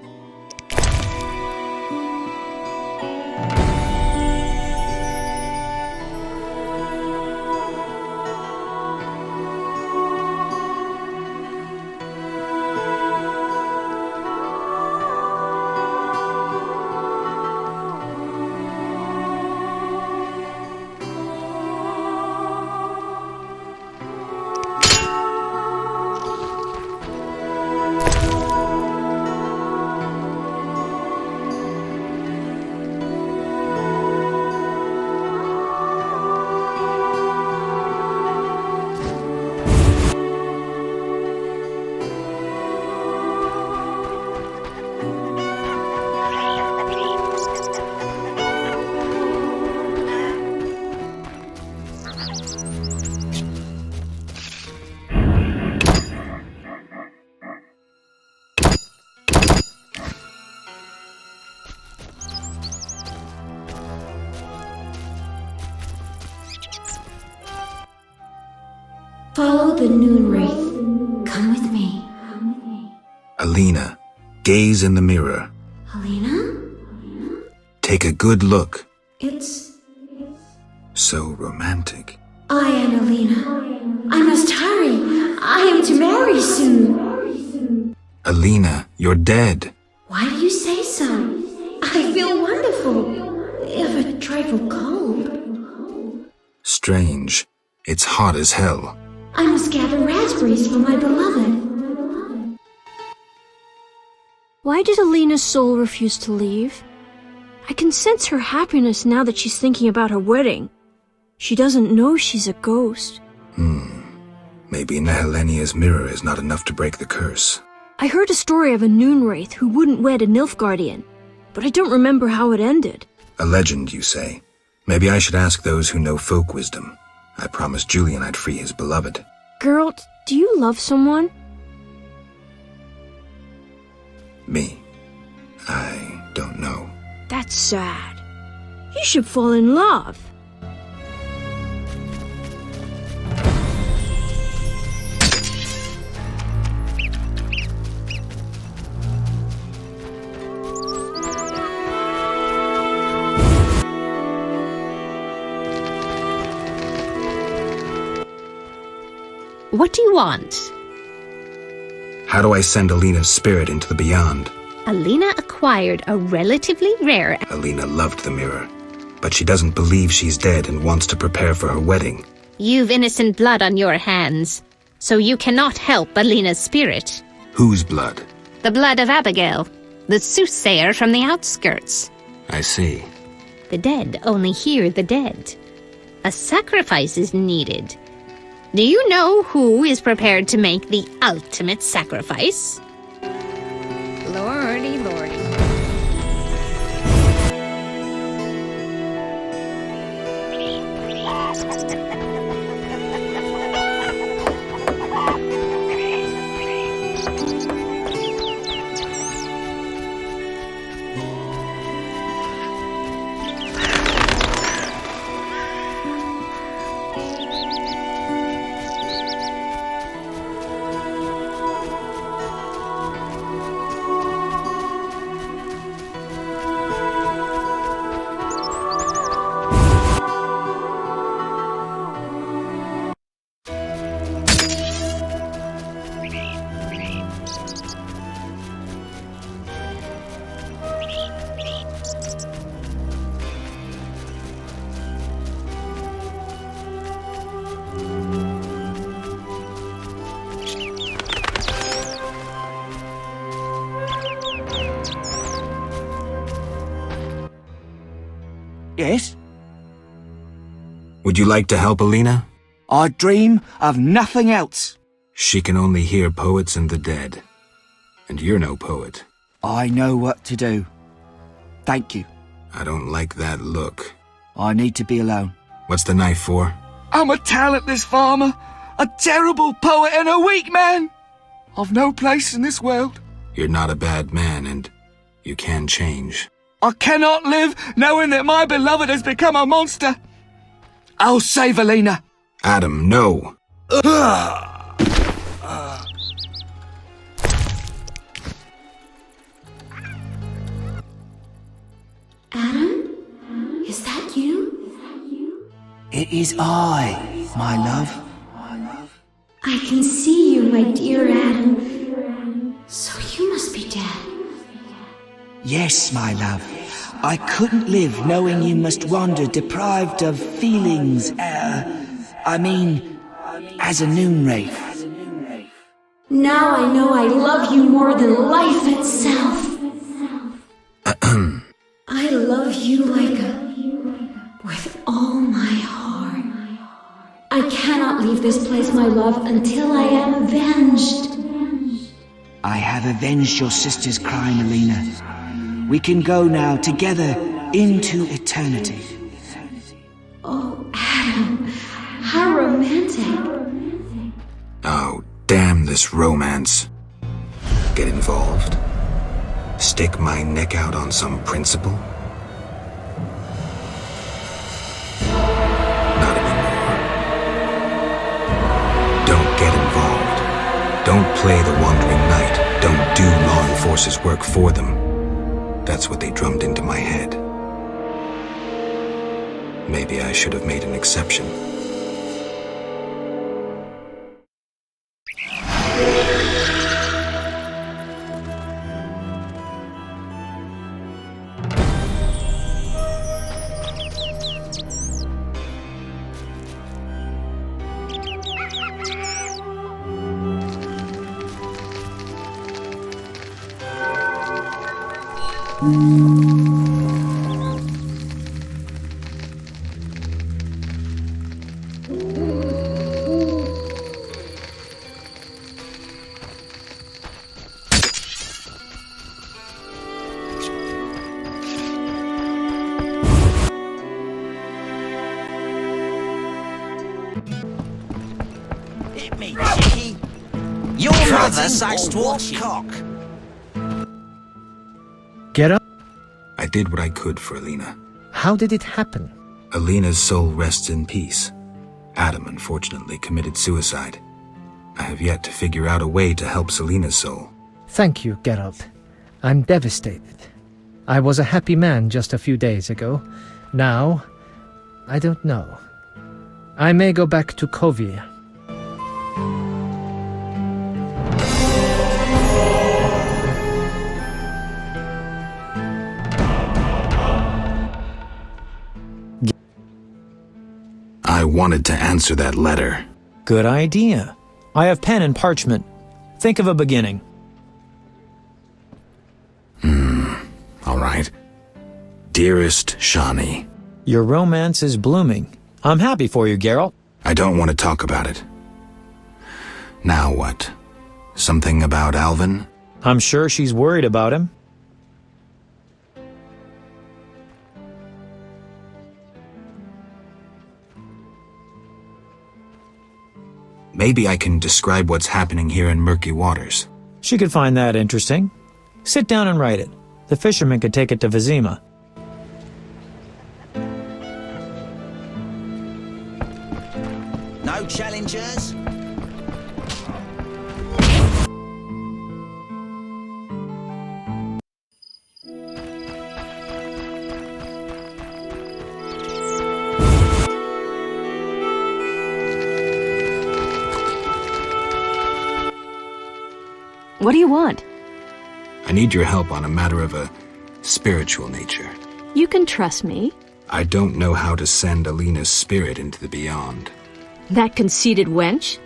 Follow the noon wraith. Come with me.
Alina, gaze in the mirror.
Alina?
Take a good look.
It's...
So romantic.
I am Alina. I must hurry. I am to marry soon.
Alina, you're dead.
Why do you say so? I feel wonderful, if a trifle cold.
Strange. It's hot as hell.
I must gather raspberries for my beloved.
Why did Alina's soul refuse to leave? I can sense her happiness now that she's thinking about her wedding. She doesn't know she's a ghost.
Maybe Nehelenia's mirror is not enough to break the curse.
I heard a story of a noon wraith who wouldn't wed a Nilfgaardian, but I don't remember how it ended.
A legend, you say? Maybe I should ask those who know folk wisdom. I promised Julian I'd free his beloved.
Girl, do you love someone?
Me? I don't know.
That's sad. You should fall in love.
What do you want?
How do I send Alina's spirit into the beyond?
Alina acquired a relatively rare...
Alina loved the mirror, but she doesn't believe she's dead and wants to prepare for her wedding.
You've innocent blood on your hands, so you cannot help Alina's spirit.
Whose blood?
The blood of Abigail, the soothsayer from the outskirts.
I see.
The dead only hear the dead. A sacrifice is needed. Do you know who is prepared to make the ultimate sacrifice? Lordy, lordy.
Yes?
Would you like to help Alina?
I dream of nothing else.
She can only hear poets and the dead. And you're no poet.
I know what to do. Thank you.
I don't like that look.
I need to be alone.
What's the knife for?
I'm a talentless farmer, a terrible poet and a weak man. I've no place in this world.
You're not a bad man, and you can change.
I cannot live knowing that my beloved has become a monster. I'll save Alina.
Adam, no.
Adam? Is that you?
It is I, my love.
I can see you, my dear Adam. So you must be dead.
Yes, my love. I couldn't live knowing you must wander deprived of feelings, as a noon wraith.
Now I know I love you more than life itself. I love you with all my heart. I cannot leave this place, my love, until I am avenged.
I have avenged your sister's crime, Alina. We can go now together into eternity.
Oh, Adam, how romantic.
Oh, damn this romance. Get involved? Stick my neck out on some principle? Not anymore. Don't get involved. Don't play the wandering knight. Don't do law enforcement's work for them. That's what they drummed into my head. Maybe I should have made an exception.
Hit me, cheeky. Your mother sucks dwarf cock.
Get up.
I did what I could for Alina.
How did it happen?
Alina's soul rests in peace. Adam, unfortunately, committed suicide. I have yet to figure out a way to help Celina's soul.
Thank you, Geralt. I'm devastated. I was a happy man just a few days ago. Now, I don't know. I may go back to Kovir.
I wanted to answer that letter.
Good idea. I have pen and parchment. Think of a beginning.
All right. Dearest Shani.
Your romance is blooming. I'm happy for you, Geralt.
I don't want to talk about it. Now what? Something about Alvin?
I'm sure she's worried about him.
Maybe I can describe what's happening here in Murky Waters.
She could find that interesting. Sit down and write it. The fisherman could take it to Vizima.
No challengers?
What do you want?
I need your help on a matter of a spiritual nature.
You can trust me.
I don't know how to send Alina's spirit into the beyond.
That conceited wench?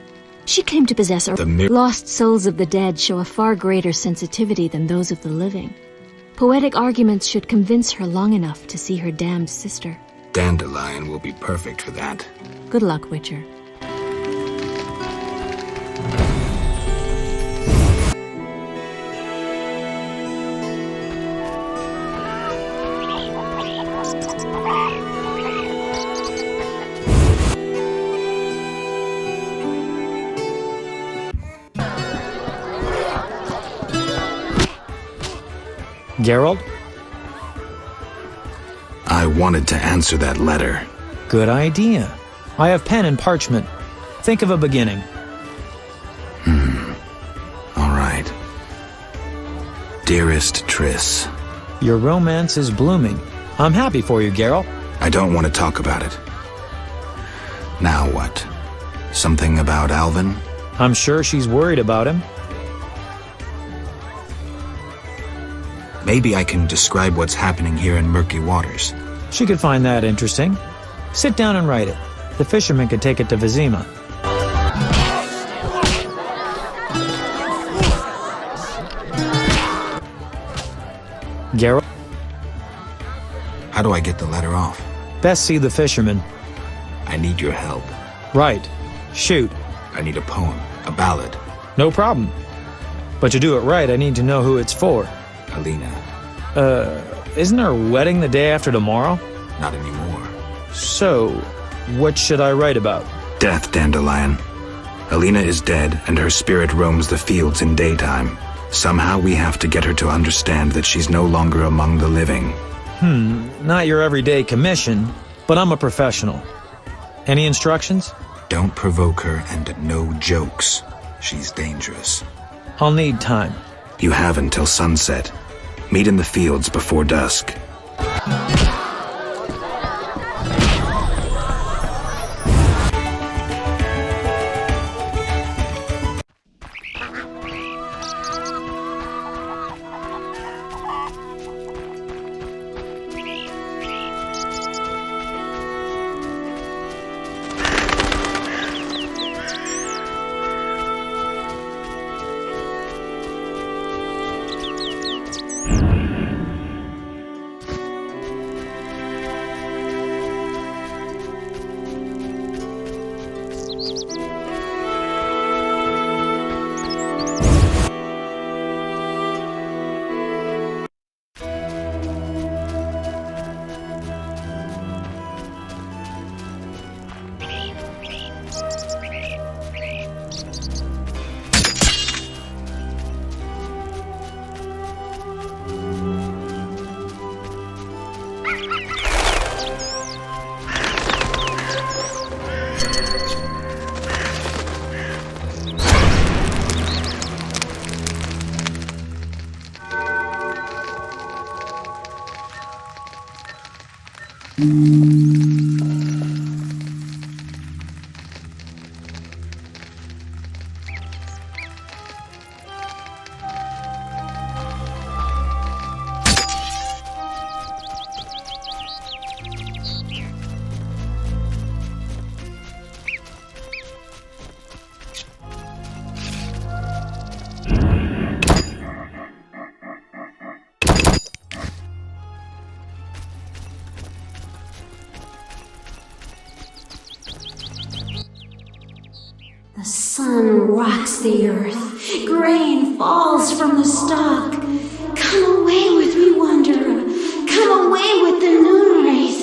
She came to possess her. Lost souls of the dead show a far greater sensitivity than those of the living. Poetic arguments should convince her long enough to see her damned sister.
Dandelion will be perfect for that.
Good luck, Witcher.
Geralt?
I wanted to answer that letter.
Good idea. I have pen and parchment. Think of a beginning.
All right. Dearest Triss.
Your romance is blooming. I'm happy for you, Geralt.
I don't want to talk about it. Now what? Something about Alvin?
I'm sure she's worried about him.
Maybe I can describe what's happening here in Murky Waters.
She could find that interesting. Sit down and write it. The fisherman could take it to Vizima. Geralt?
How do I get the letter off?
Best see the fisherman.
I need your help.
Right. Shoot.
I need a poem, a ballad.
No problem. But to do it right, I need to know who it's for.
Alina.
Isn't her wedding the day after tomorrow?
Not anymore.
So, what should I write about?
Death, Dandelion. Alina is dead, and her spirit roams the fields in daytime. Somehow we have to get her to understand that she's no longer among the living.
Not your everyday commission, but I'm a professional. Any instructions?
Don't provoke her, and no jokes. She's dangerous.
I'll need time.
You have until sunset. Meet in the fields before dusk.
The sun rocks the earth. Grain falls from the stalk. Come away with me, wanderer. Come away with the moon wraith.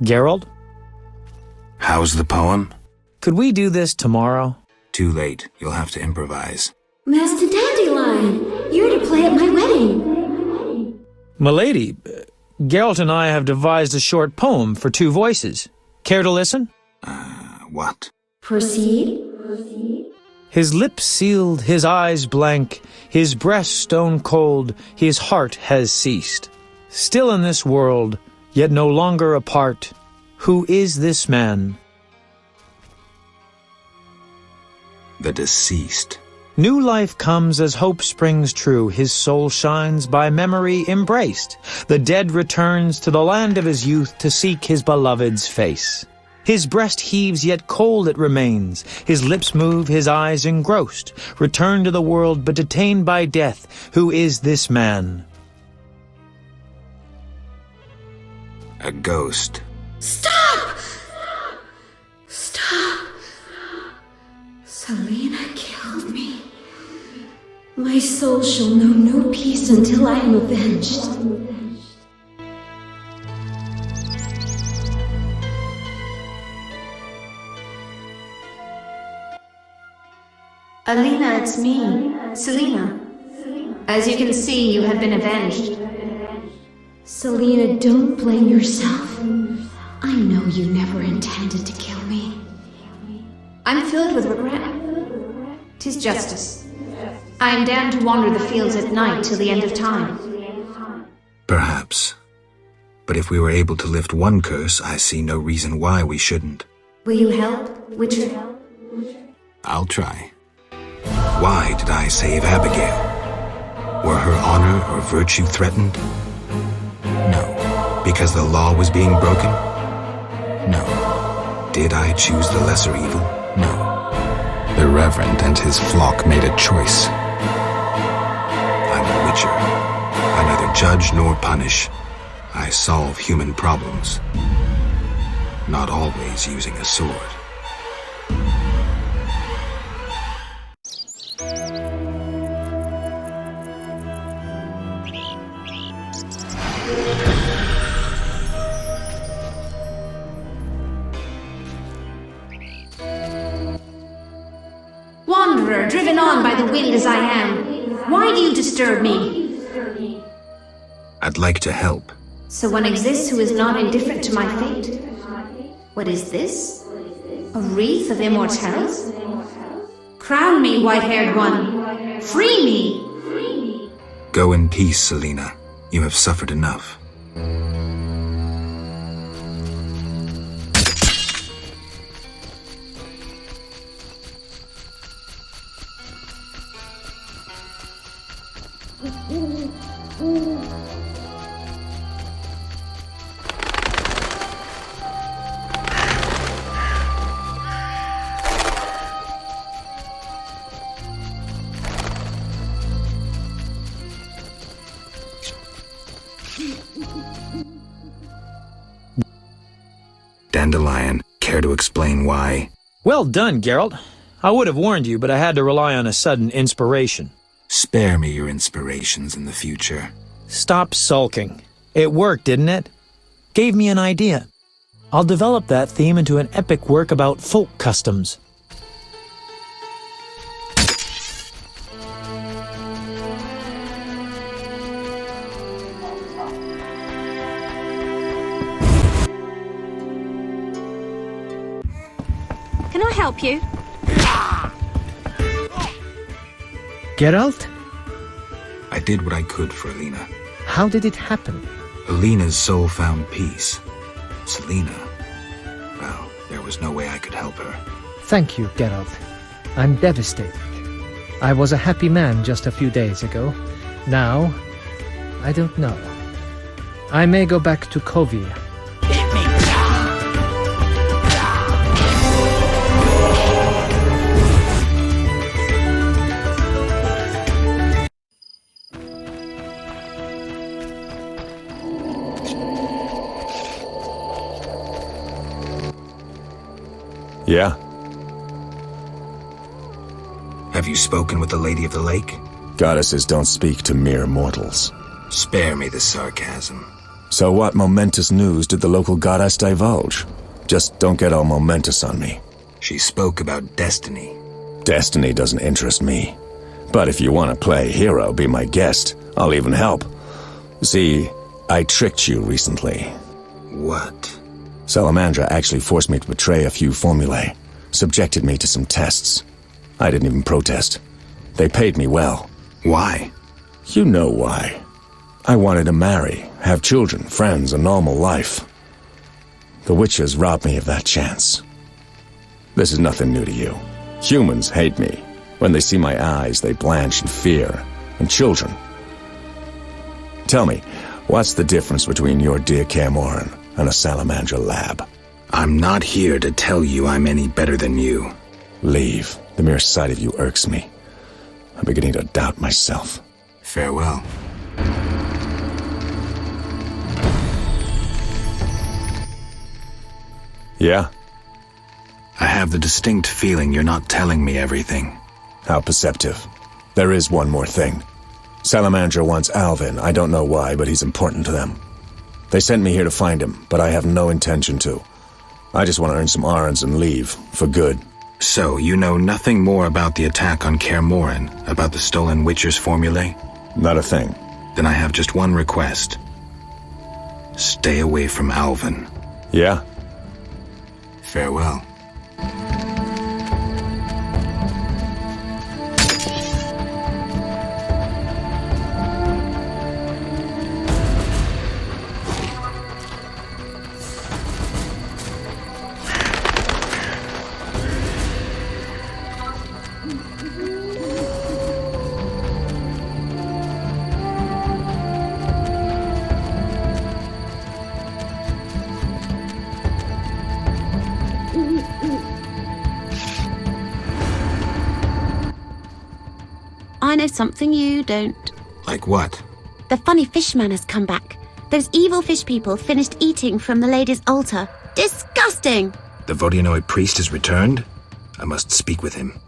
Geralt?
How's the poem?
Could we do this tomorrow?
Too late. You'll have to improvise.
Master Dandelion, you're to play at my wedding.
Milady, Geralt and I have devised a short poem for 2 voices. Care to listen?
What?
Proceed.
His lips sealed, his eyes blank, his breast stone cold, his heart has ceased. Still in this world, yet no longer apart. Who is this man?
The deceased.
New life comes as hope springs true. His soul shines by memory embraced. The dead returns to the land of his youth to seek his beloved's face. His breast heaves, yet cold it remains. His lips move, his eyes engrossed. Returned to the world, but detained by death. Who is this man?
A ghost.
Stop! Stop! Celina killed me. My soul shall know no peace until I am avenged.
Alina, it's me, Celina. As you can see, you have been avenged.
Celina, don't blame yourself. I know you never intended to kill me.
I'm filled with regret. 'Tis justice. I am damned to wander the fields at night till the end of time.
Perhaps. But if we were able to lift one curse, I see no reason why we shouldn't.
Will you help, Witcher?
I'll try. Why did I save Abigail? Were her honor or virtue threatened? No. Because the law was being broken? No. Did I choose the lesser evil? No. The Reverend and his flock made a choice. I'm a witcher. I neither judge nor punish. I solve human problems. Not always using a sword.
Wanderer, driven on by the wind as I am, why do you disturb me?
I'd like to help.
So one exists who is not indifferent to my fate. What is this? A wreath of immortelles? Crown me, white-haired one! Free me!
Go in peace, Celina. You have suffered enough. Dandelion, care to explain why?
Well done, Geralt. I would have warned you, but I had to rely on a sudden inspiration.
Spare me your inspirations in the future.
Stop sulking. It worked, didn't it? Gave me an idea. I'll develop that theme into an epic work about folk customs.
Can I help you?
Geralt?
I did what I could for Alina.
How did it happen?
Alina's soul found peace. Celina, well, there was no way I could help her.
Thank you, Geralt. I'm devastated. I was a happy man just a few days ago. Now, I don't know. I may go back to Kovir.
Yeah?
Have you spoken with the Lady of the Lake?
Goddesses don't speak to mere mortals.
Spare me the sarcasm.
So what momentous news did the local goddess divulge? Just don't get all momentous on me.
She spoke about destiny.
Destiny doesn't interest me. But if you want to play hero, be my guest. I'll even help. See, I tricked you recently.
What?
Salamandra actually forced me to betray a few formulae, subjected me to some tests. I didn't even protest. They paid me well.
Why?
You know why. I wanted to marry, have children, friends, a normal life. The witches robbed me of that chance. This is nothing new to you. Humans hate me. When they see my eyes, they blanch in fear. And children. Tell me, what's the difference between your dear Camoran and a Salamandra lab?
I'm not here to tell you I'm any better than you.
Leave. The mere sight of you irks me. I'm beginning to doubt myself.
Farewell.
Yeah?
I have the distinct feeling you're not telling me everything.
How perceptive. There is one more thing. Salamandra wants Alvin. I don't know why, but he's important to them. They sent me here to find him, but I have no intention to. I just want to earn some Arans and leave, for good.
So, you know nothing more about the attack on Kaer Morhen, about the stolen Witcher's formulae?
Not a thing.
Then I have just one request. Stay away from Alvin.
Yeah?
Farewell.
I know something you don't.
Like what?
The funny fishman has come back. Those evil fish people finished eating from the lady's altar. Disgusting!
The Vodyanoi priest has returned? I must speak with him.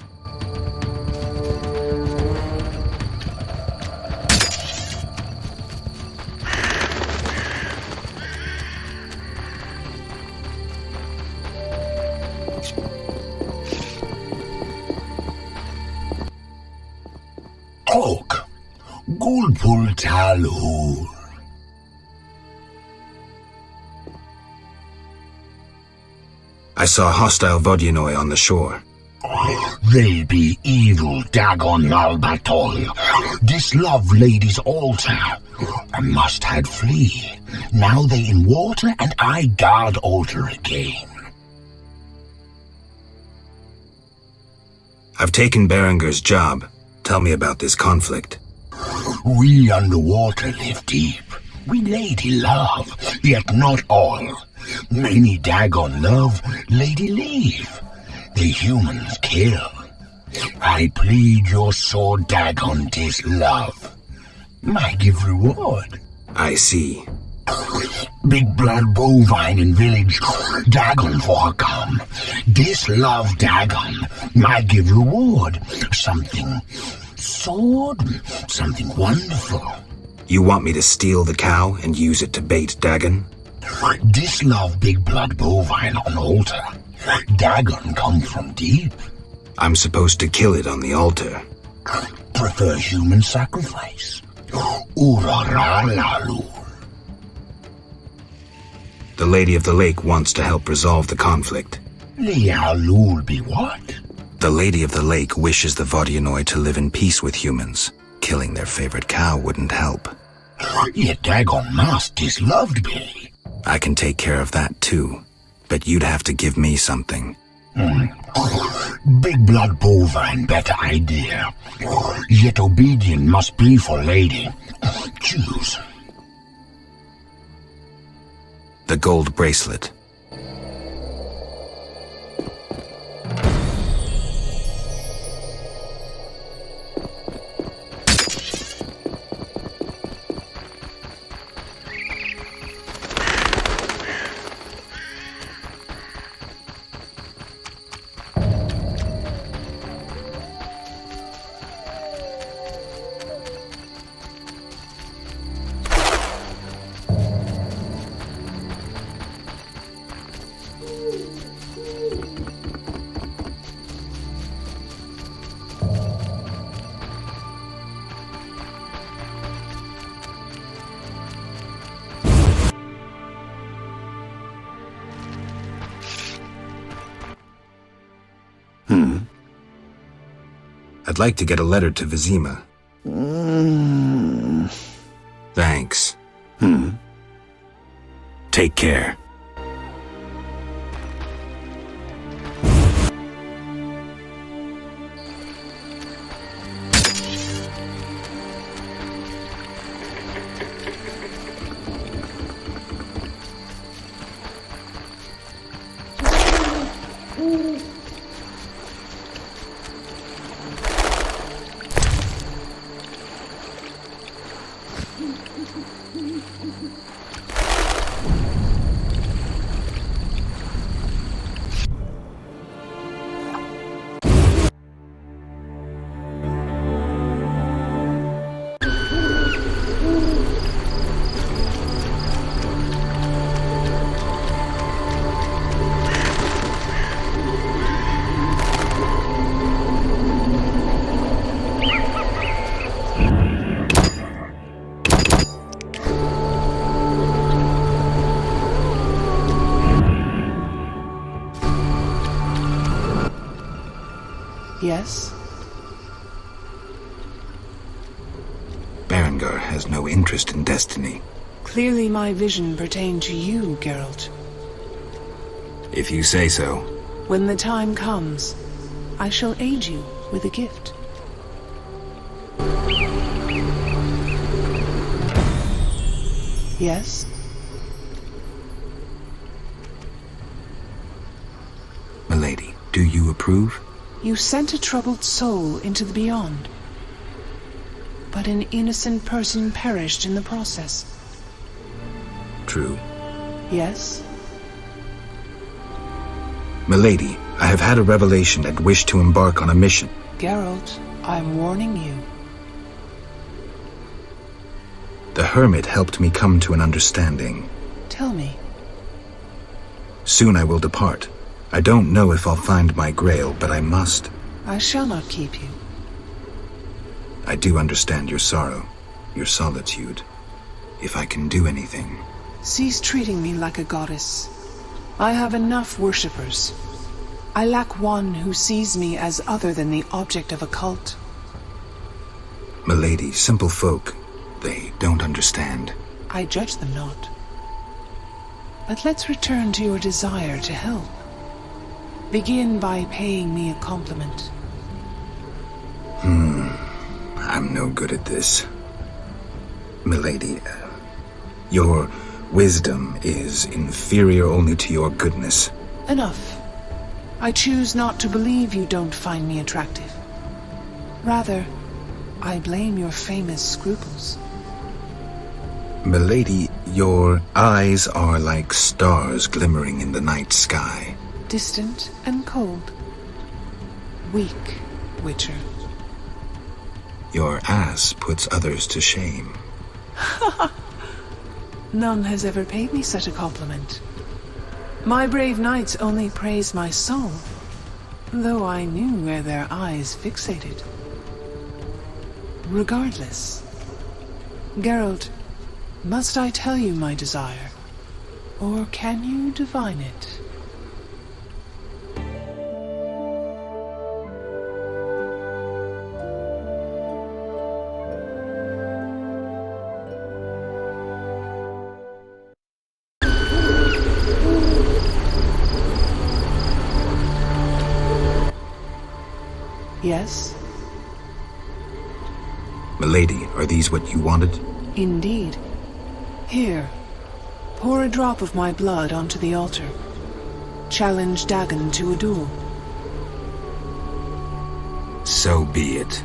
Oak, Gulpul Talhul.
I saw hostile Vodyanoi on the shore.
They be evil Dagon Albatol. Dislove lady's altar. I must had flee. Now they in water and I guard altar again.
I've taken Berengar's job. Tell me about this conflict.
We underwater live deep. We lady love, yet not all. Many Dagon love, lady leave. The humans kill. I plead your sword, Dagon, tis love. I give reward.
I see.
Big blood bovine in village, Dagon for her come. This love Dagon, I give reward. Something sword, something wonderful.
You want me to steal the cow and use it to bait Dagon?
This love big blood bovine on altar. Dagon come from deep.
I'm supposed to kill it on the altar.
Prefer human sacrifice. Uraralalu.
The Lady of the Lake wants to help resolve the conflict.
Lialul be what?
The Lady of the Lake wishes the Vodyanoi to live in peace with humans. Killing their favorite cow wouldn't help.
Yet Dagon must disloved be.
I can take care of that too, but you'd have to give me something.
Big blood bovine, better idea. Yet obedient must be for lady. Choose.
The gold bracelet. I'd like to get a letter to Vizima. Thanks. Take care.
Yes?
Berengar has no interest in destiny.
Clearly my vision pertained to you, Geralt.
If you say so.
When the time comes, I shall aid you with a gift. Yes?
Milady, do you approve?
You sent a troubled soul into the beyond. But an innocent person perished in the process.
True.
Yes?
Milady, I have had a revelation and wish to embark on a mission.
Geralt, I'm warning you.
The Hermit helped me come to an understanding.
Tell me.
Soon I will depart. I don't know if I'll find my grail, but I must.
I shall not keep you.
I do understand your sorrow, your solitude. If I can do anything...
Cease treating me like a goddess. I have enough worshippers. I lack one who sees me as other than the object of a cult.
Milady, simple folk, they don't understand.
I judge them not. But let's return to your desire to help. Begin by paying me a compliment.
I'm no good at this. Milady, your wisdom is inferior only to your goodness.
Enough. I choose not to believe you don't find me attractive. Rather, I blame your famous scruples.
Milady, your eyes are like stars glimmering in the night sky.
Distant and cold. Weak, Witcher.
Your ass puts others to shame.
None has ever paid me such a compliment. My brave knights only praise my soul, though I knew where their eyes fixated. Regardless, Geralt, must I tell you my desire, or can you divine it? Yes?
Milady, are these what you wanted?
Indeed. Here, pour a drop of my blood onto the altar. Challenge Dagon to a duel.
So be it.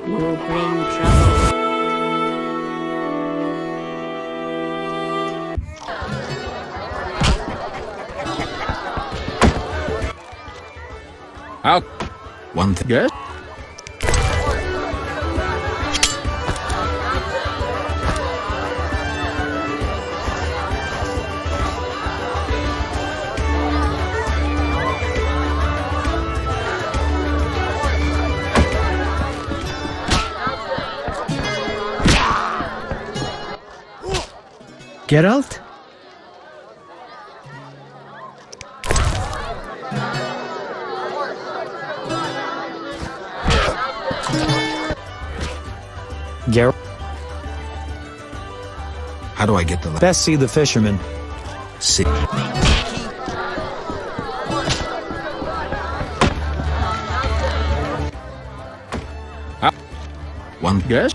will bring trouble.
One thing.
Yes?
Geralt?
Geralt?
How do I get the...
Best see the fisherman.
See. One...
Yes?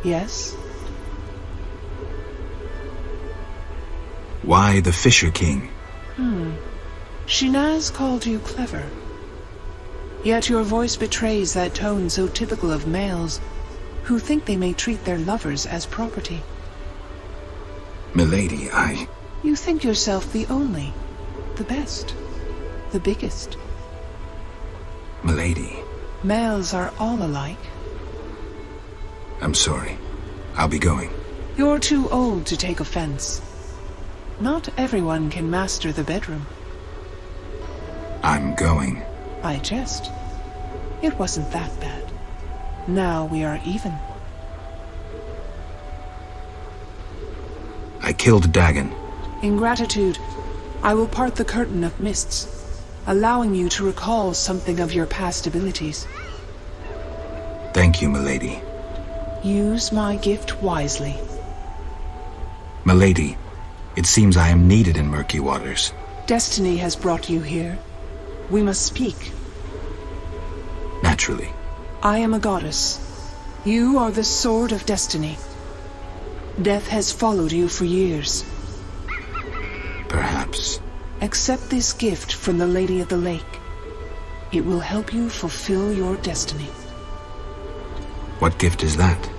Yes?
Why the Fisher King?
Shinaz called you clever. Yet your voice betrays that tone so typical of males who think they may treat their lovers as property.
Milady,
You think yourself the only, the best, the biggest.
Milady.
Males are all alike.
I'm sorry. I'll be going.
You're too old to take offense. Not everyone can master the bedroom.
I'm going.
I jest. It wasn't that bad. Now we are even.
I killed Dagon.
In gratitude, I will part the curtain of mists, allowing you to recall something of your past abilities.
Thank you, milady.
Use my gift wisely.
Milady, it seems I am needed in Murky Waters.
Destiny has brought you here. We must speak.
Naturally.
I am a goddess. You are the sword of destiny. Death has followed you for years.
Perhaps.
Accept this gift from the Lady of the Lake. It will help you fulfill your destiny.
What gift is that?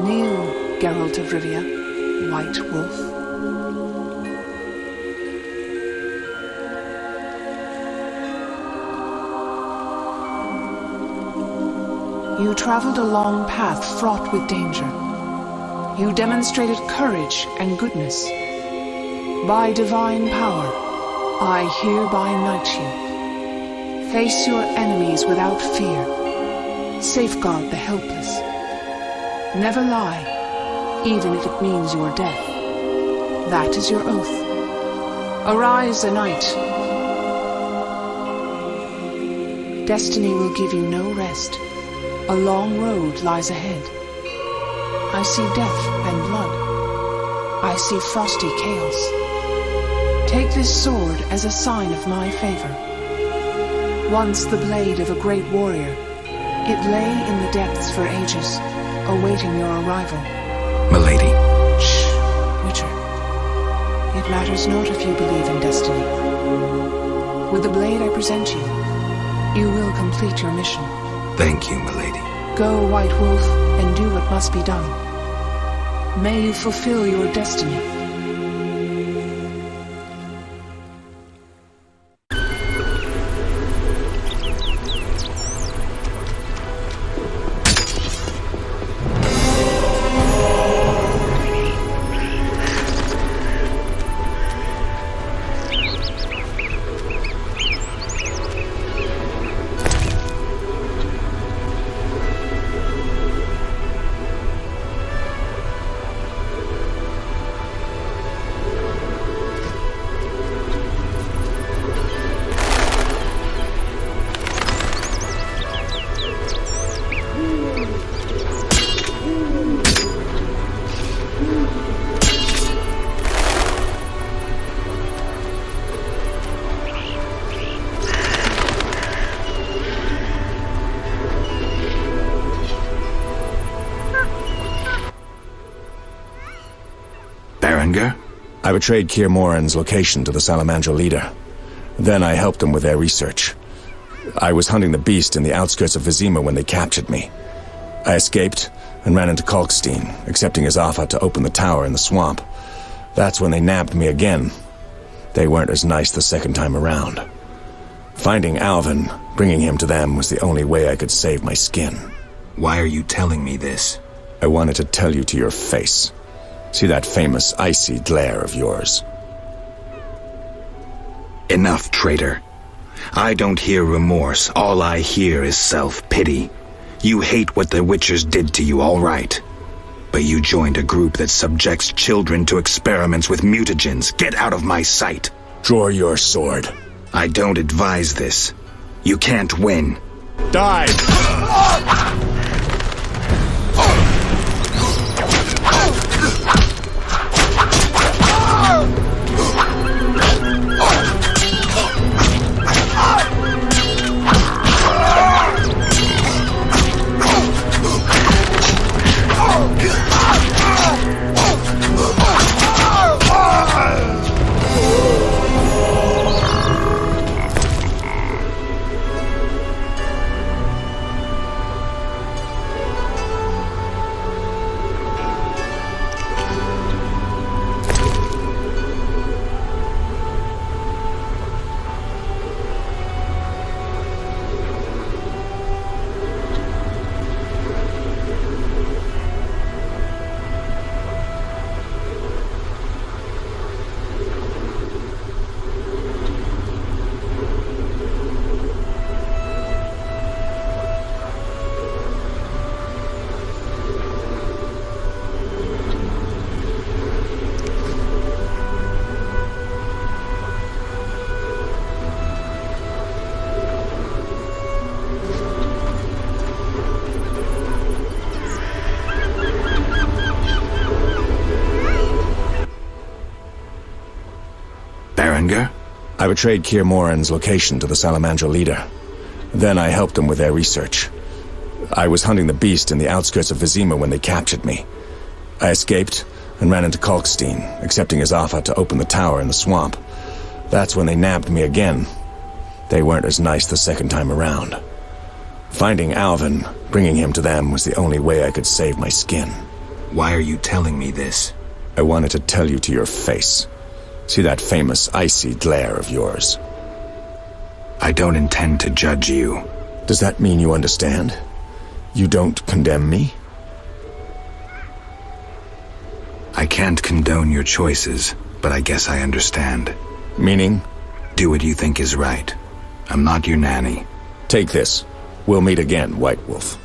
Kneel, Geralt of Rivia, White Wolf. You traveled a long path fraught with danger. You demonstrated courage and goodness. By divine power, I hereby knight you. Face your enemies without fear. Safeguard the helpless. Never lie, even if it means your death. That is your oath. Arise a knight. Destiny will give you no rest. A long road lies ahead. I see death and blood. I see frosty chaos. Take this sword as a sign of my favor. Once the blade of a great warrior, it lay in the depths for ages, awaiting your arrival.
Milady.
Shh, Witcher. It matters not if you believe in destiny. With the blade I present you, you will complete your mission.
Thank you, milady.
Go, White Wolf, and do what must be done. May you fulfill your destiny.
Berengar?
I betrayed Keir Moran's location to the Salamandra leader. Then I helped them with their research. I was hunting the beast in the outskirts of Vizima when they captured me. I escaped and ran into Kalkstein, accepting his offer to open the tower in the swamp. That's when they nabbed me again. They weren't as nice the second time around. Finding Alvin, bringing him to them, was the only way I could save my skin.
Why are you telling me this?
I wanted to tell you to your face. See that famous icy glare of yours.
Enough, traitor. I don't hear remorse. All I hear is self-pity. You hate what the Witchers did to you, all right. But you joined a group that subjects children to experiments with mutagens. Get out of my sight.
Draw your sword.
I don't advise this. You can't win.
Die! I betrayed Keir Moran's location to the Salamandra leader. Then I helped them with their research. I was hunting the beast in the outskirts of Vizima when they captured me. I escaped and ran into Kalkstein, accepting his offer to open the tower in the swamp. That's when they nabbed me again. They weren't as nice the second time around. Finding Alvin, bringing him to them, was the only way I could save my skin.
Why are you telling me this?
I wanted to tell you to your face. See that famous icy glare of yours?
I don't intend to judge you.
Does that mean you understand? You don't condemn me?
I can't condone your choices, but I guess I understand.
Meaning?
Do what you think is right. I'm not your nanny.
Take this. We'll meet again, White Wolf.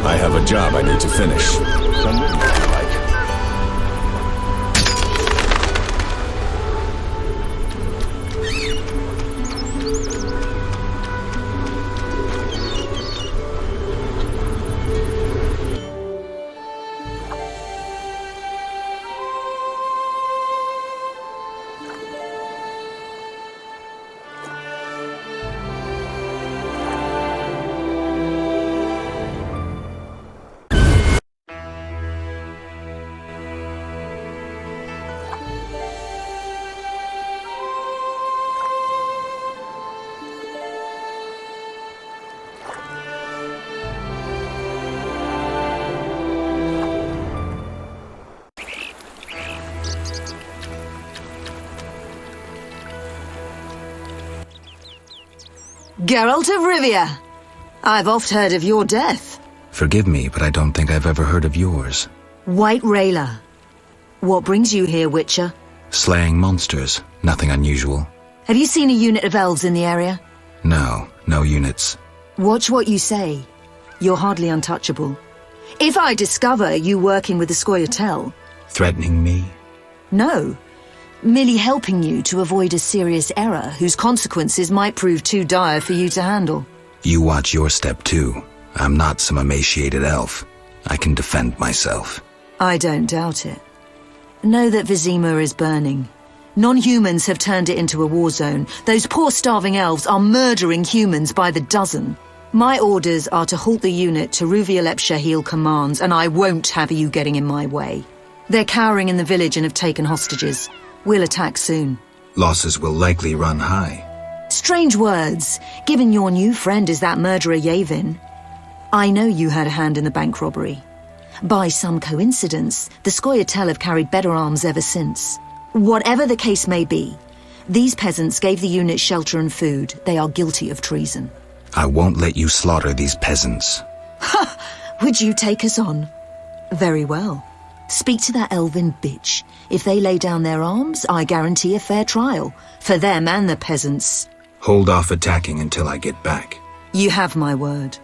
I have a job I need to finish. Come with me if you like.
Geralt of Rivia, I've oft heard of your death.
Forgive me, but I don't think I've ever heard of yours.
White Rayla. What brings you here, Witcher?
Slaying monsters. Nothing unusual.
Have you seen a unit of elves in the area?
No units.
Watch what you say. You're hardly untouchable. If I discover you working with the Scoia'tael...
Threatening me?
No. Merely helping you to avoid a serious error whose consequences might prove too dire for you to handle.
You watch your step too. I'm not some emaciated elf. I can defend myself.
I don't doubt it. Know that Vizima is burning. Non-humans have turned it into a war zone. Those poor starving elves are murdering humans by the dozen. My orders are to halt the unit Teruvialep Shahil commands, and I won't have you getting in my way. They're cowering in the village and have taken hostages. We'll attack soon.
Losses will likely run high.
Strange words, given your new friend is that murderer Yavin. I know you had a hand in the bank robbery. By some coincidence, the Scoia'tael have carried better arms ever since. Whatever the case may be, these peasants gave the unit shelter and food. They are guilty of treason.
I won't let you slaughter these peasants.
Ha! Would you take us on? Very well. Speak to that elven bitch. If they lay down their arms, I guarantee a fair trial. For them and the peasants.
Hold off attacking until I get back.
You have my word.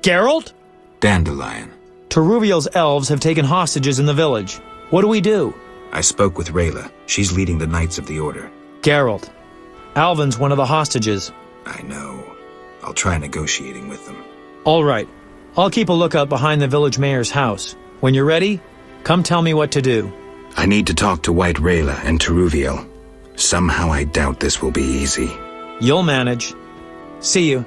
Geralt?
Dandelion.
Teruvial's elves have taken hostages in the village. What do we do?
I spoke with Rayla. She's leading the Knights of the Order.
Geralt. Alvin's one of the hostages.
I know. I'll try negotiating with them.
All right. I'll keep a lookout behind the village mayor's house. When you're ready, come tell me what to do.
I need to talk to White Rayla and Teruvial. Somehow I doubt this will be easy.
You'll manage. See you.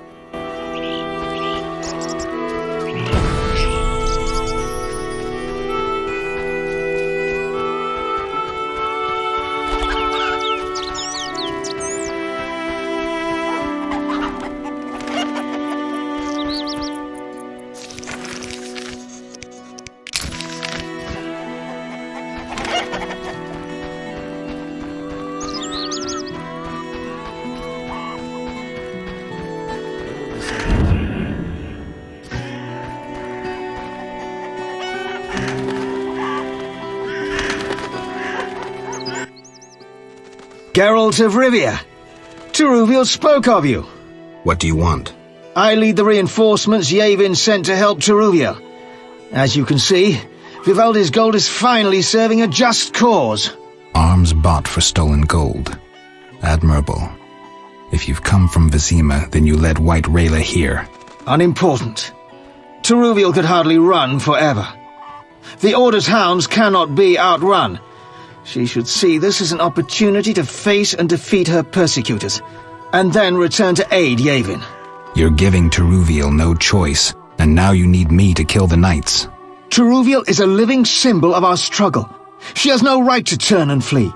Geralt of Rivia. Teruviel spoke of you.
What do you want?
I lead the reinforcements Yavin sent to help Teruviel. As you can see, Vivaldi's gold is finally serving a just cause.
Arms bought for stolen gold. Admirable. If you've come from Vizima, then you led White Rayla here.
Unimportant. Teruviel could hardly run forever. The Order's hounds cannot be outrun. She should see this as an opportunity to face and defeat her persecutors, and then return to aid Yavin.
You're giving Teruviel no choice, and now you need me to kill the knights.
Teruviel is a living symbol of our struggle. She has no right to turn and flee.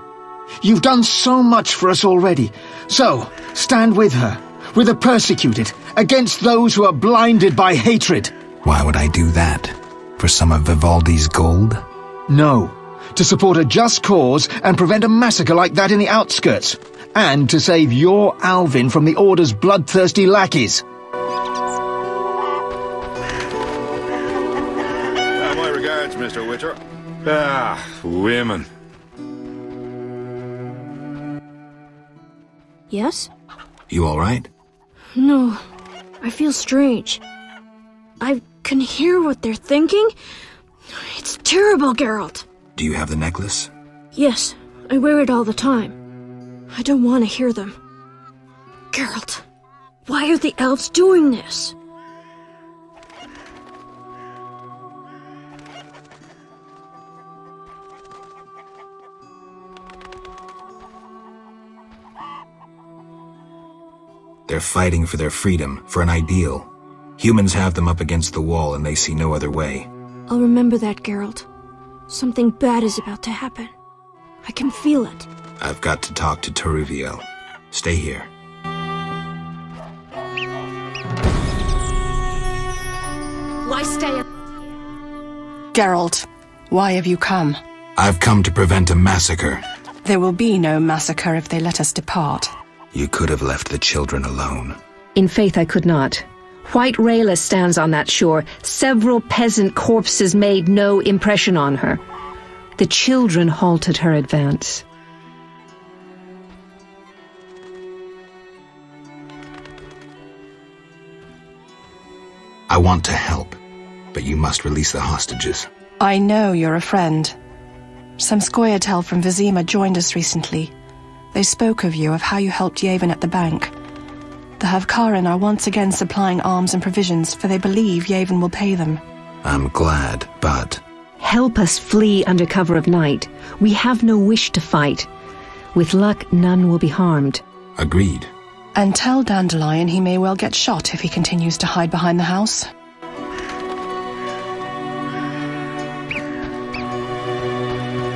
You've done so much for us already, so stand with her, with the persecuted, against those who are blinded by hatred.
Why would I do that? For some of Vivaldi's gold?
No. To support a just cause and prevent a massacre like that in the outskirts. And to save your Alvin from the Order's bloodthirsty lackeys.
My regards, Mr. Witcher.
Women.
Yes?
You all right?
No, I feel strange. I can hear what they're thinking. It's terrible, Geralt.
Do you have the necklace?
Yes, I wear it all the time. I don't want to hear them. Geralt, why are the elves doing this?
They're fighting for their freedom, for an ideal. Humans have them up against the wall and they see no other way.
I'll remember that, Geralt. Something bad is about to happen. I can feel it.
I've got to talk to Teruviel. Stay here.
Why stay?
Geralt, why have you come?
I've come to prevent a massacre.
There will be no massacre if they let us depart.
You could have left the children alone.
In faith I could not. White Rayla stands on that shore. Several peasant corpses made no impression on her. The children halted her advance.
I want to help, but you must release the hostages.
I know you're a friend. Some Scoia'tael from Vizima joined us recently. They spoke of you, of how you helped Yavin at the bank. The Havkarin are once again supplying arms and provisions, for they believe Yavin will pay them.
I'm glad, but...
Help us flee under cover of night. We have no wish to fight. With luck, none will be harmed.
Agreed.
And tell Dandelion he may well get shot if he continues to hide behind the house.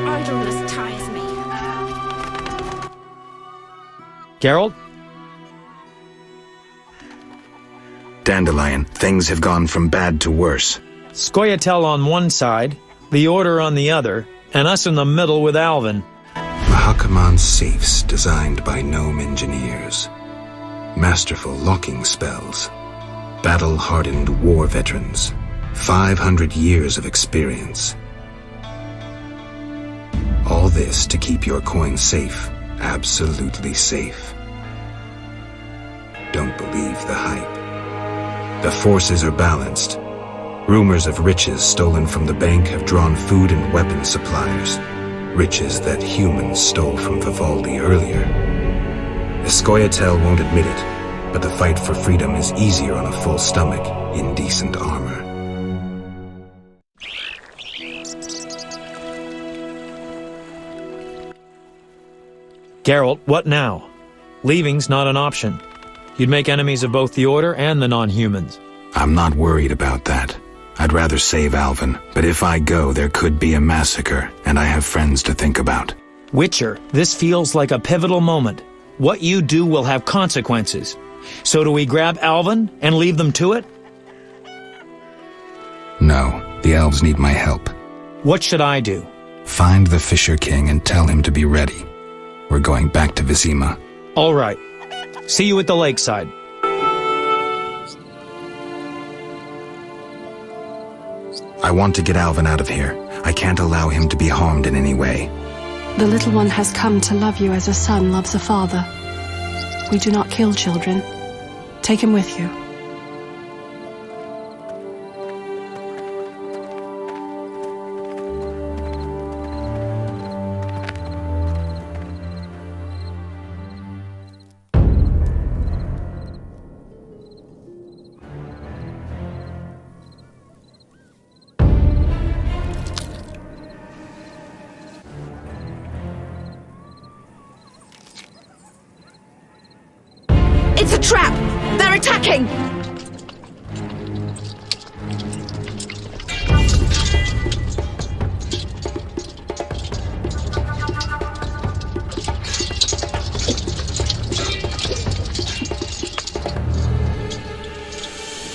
Idleness tires me.
Geralt?
Dandelion, things have gone from bad to worse.
Scoia'tael on one side, the Order on the other, and us in the middle with Alvin.
Mahakaman safes designed by gnome engineers. Masterful locking spells. Battle-hardened war veterans. 500 years of experience. All this to keep your coin safe. Absolutely safe. Don't believe the hype. The forces are balanced. Rumors of riches stolen from the bank have drawn food and weapon suppliers. Riches that humans stole from Vivaldi earlier. Scoia'tael won't admit it, but the fight for freedom is easier on a full stomach in decent armor.
Geralt, what now? Leaving's not an option. You'd make enemies of both the Order and the non-humans.
I'm not worried about that. I'd rather save Alvin, but if I go, there could be a massacre, and I have friends to think about.
Witcher, this feels like a pivotal moment. What you do will have consequences. So do we grab Alvin and leave them to it?
No, the elves need my help.
What should I do?
Find the Fisher King and tell him to be ready. We're going back to Vizima.
All right. See you at the Lakeside.
I want to get Alvin out of here. I can't allow him to be harmed in any way.
The little one has come to love you as a son loves a father. We do not kill children. Take him with you.
It's a trap! They're attacking!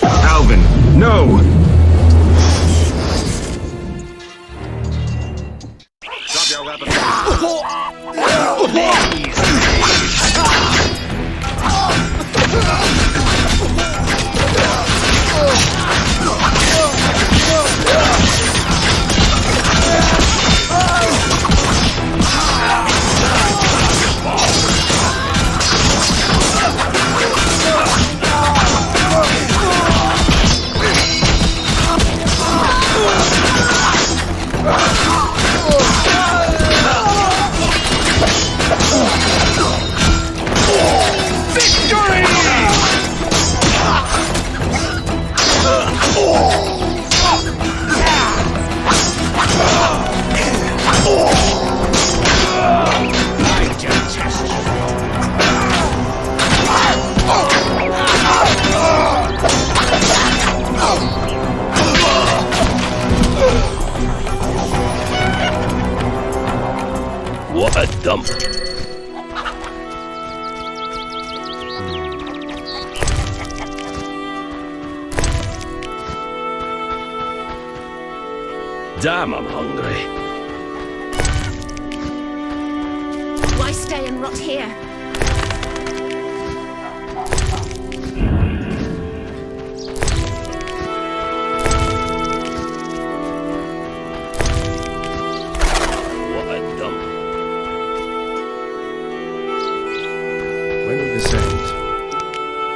Alvin, no!
Stop your weapon.
What a dump. Damn, I'm hungry.
Why stay and rot here?
What a dump.
When will this end?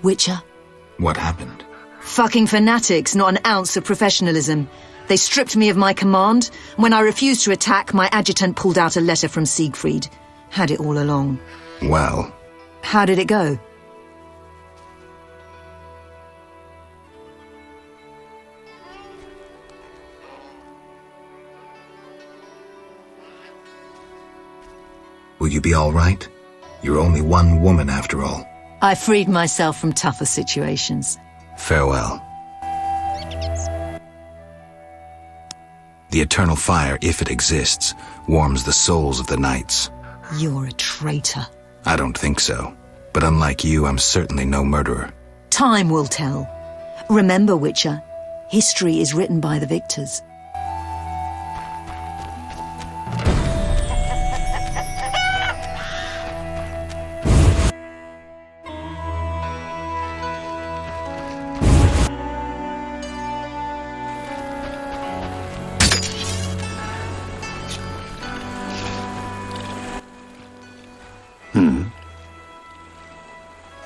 Witcher?
What happened?
Fucking fanatics, not an ounce of professionalism. They stripped me of my command. When I refused to attack, my adjutant pulled out a letter from Siegfried. Had it all along.
Well,
How did it go?
will you be all right? You're only one woman after all.
I freed myself from tougher situations.
Farewell. The eternal fire, if it exists, warms the souls of the knights.
You're a traitor.
I don't think so. But unlike you, I'm certainly no murderer.
Time will tell. Remember, Witcher, history is written by the victors.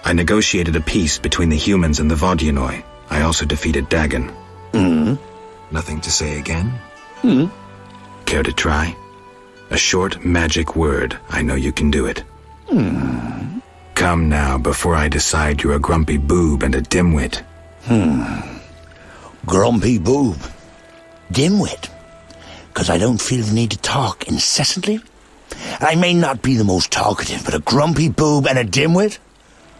I negotiated a peace between the humans and the Vodyanoi. I also defeated Dagon. Nothing to say again? Care to try? A short magic word. I know you can do it. Come now, before I decide you're a grumpy boob and a dimwit.
Grumpy boob. Dimwit. 'Cause I don't feel the need to talk incessantly. I may not be the most talkative, but a grumpy boob and a dimwit?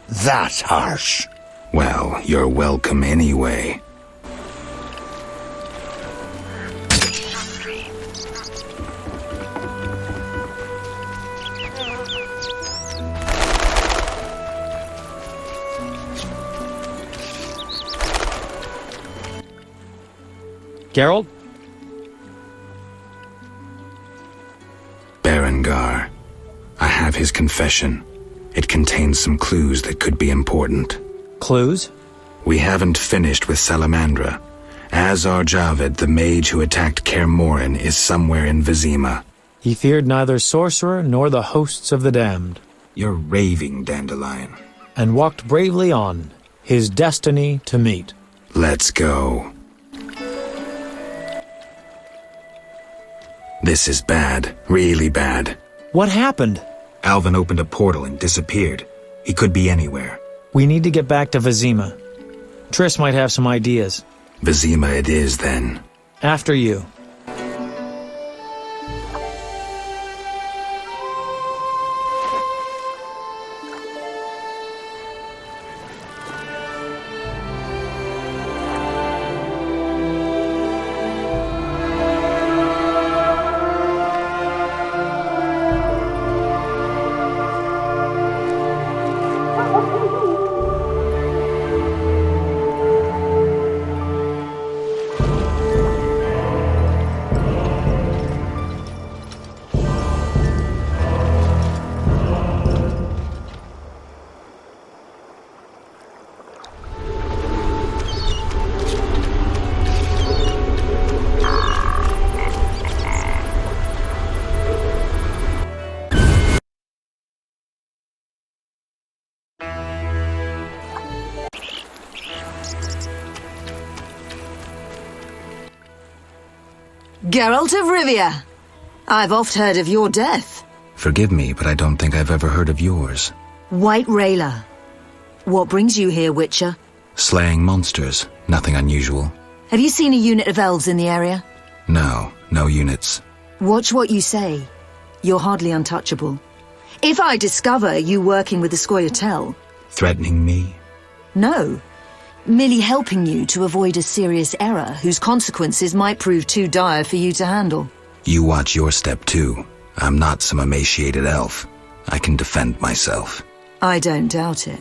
That's harsh.
Well, you're welcome anyway.
Geralt?
Berengar. I have his confession. It contains some clues that could be important.
Clues?
We haven't finished with Salamandra. Azar Javed, the mage who attacked Kaer Morhen, is somewhere in Vizima.
He feared neither sorcerer nor the hosts of the damned.
You're raving, Dandelion.
And walked bravely on, his destiny to meet.
Let's go. This is bad. Really bad.
What happened?
Alvin opened a portal and disappeared. He could be anywhere.
We need to get back to Vizima. Triss might have some ideas.
Vizima it is, then.
After you.
Geralt of Rivia! I've oft heard of your death.
Forgive me, but I don't think I've ever heard of yours.
White Rayla. What brings you here, Witcher?
Slaying monsters. Nothing unusual.
Have you seen a unit of elves in the area?
No units.
Watch what you say. You're hardly untouchable. If I discover you working with the Scoia'tael...
Threatening me?
No. Merely helping you to avoid a serious error whose consequences might prove too dire for you to handle.
You watch your step, too. I'm not some emaciated elf. I can defend myself.
I don't doubt it.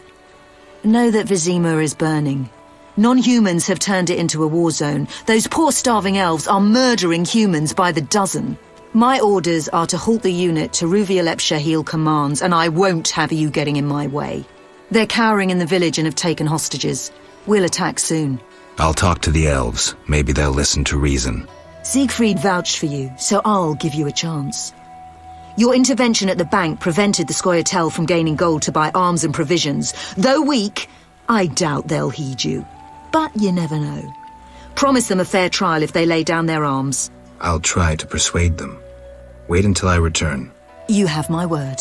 Know that Vizima is burning. Non-humans have turned it into a war zone. Those poor starving elves are murdering humans by the dozen. My orders are to halt the unit Teruviel Shahil commands, and I won't have you getting in my way. They're cowering in the village and have taken hostages. We'll attack soon.
I'll talk to the elves. Maybe they'll listen to reason.
Siegfried vouched for you, so I'll give you a chance. Your intervention at the bank prevented the Scoia'tael from gaining gold to buy arms and provisions. Though weak, I doubt they'll heed you. But you never know. Promise them a fair trial if they lay down their arms.
I'll try to persuade them. Wait until I return.
You have my word.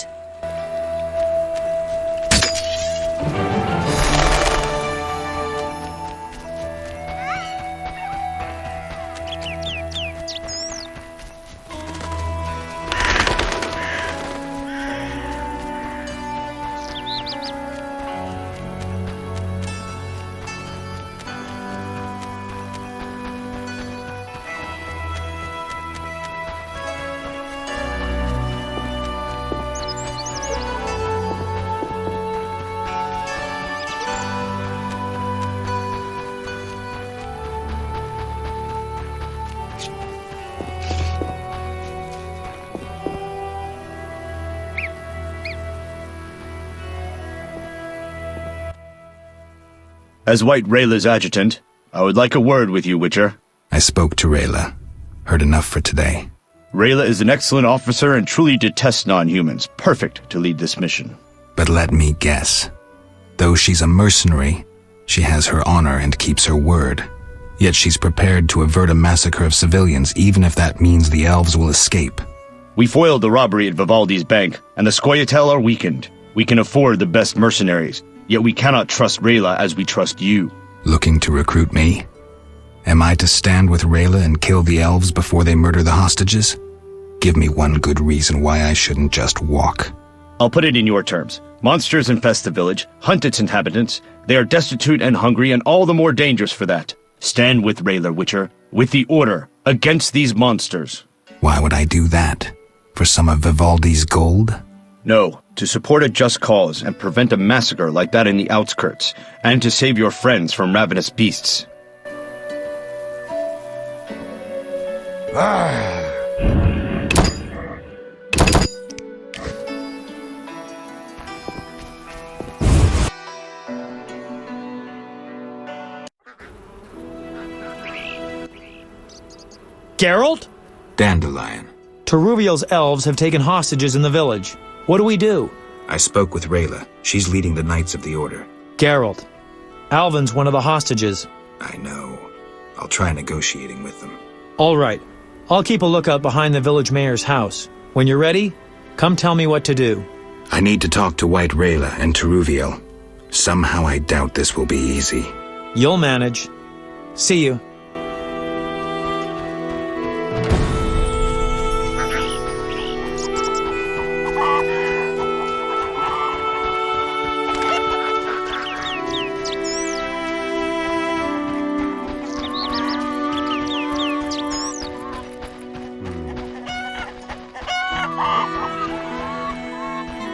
As White Rayla's adjutant, I would like a word with you, Witcher.
I spoke to Rayla. Heard enough for today.
Rayla is an excellent officer and truly detests non-humans. Perfect to lead this mission.
But let me guess. Though she's a mercenary, she has her honor and keeps her word. Yet she's prepared to avert a massacre of civilians, even if that means the elves will escape.
We foiled the robbery at Vivaldi's bank, and the Scoia'tael are weakened. We can afford the best mercenaries, yet we cannot trust Rayla as we trust you.
Looking to recruit me? Am I to stand with Rayla and kill the elves before they murder the hostages? Give me one good reason why I shouldn't just walk.
I'll put it in your terms. Monsters infest the village, hunt its inhabitants. They are destitute and hungry, and all the more dangerous for that. Stand with Rayla, Witcher, with the Order, against these monsters.
Why would I do that? For some of Vivaldi's gold?
No, to support a just cause and prevent a massacre like that in the outskirts, and to save your friends from ravenous beasts.
Geralt?
Dandelion.
Teruviel's elves have taken hostages in the village. What do we do?
I spoke with Rayla. She's leading the Knights of the Order.
Geralt. Alvin's one of the hostages.
I know. I'll try negotiating with them.
All right. I'll keep a lookout behind the village mayor's house. When you're ready, come tell me what to do.
I need to talk to White Rayla and Teruviel. Somehow I doubt this will be easy.
You'll manage. See you.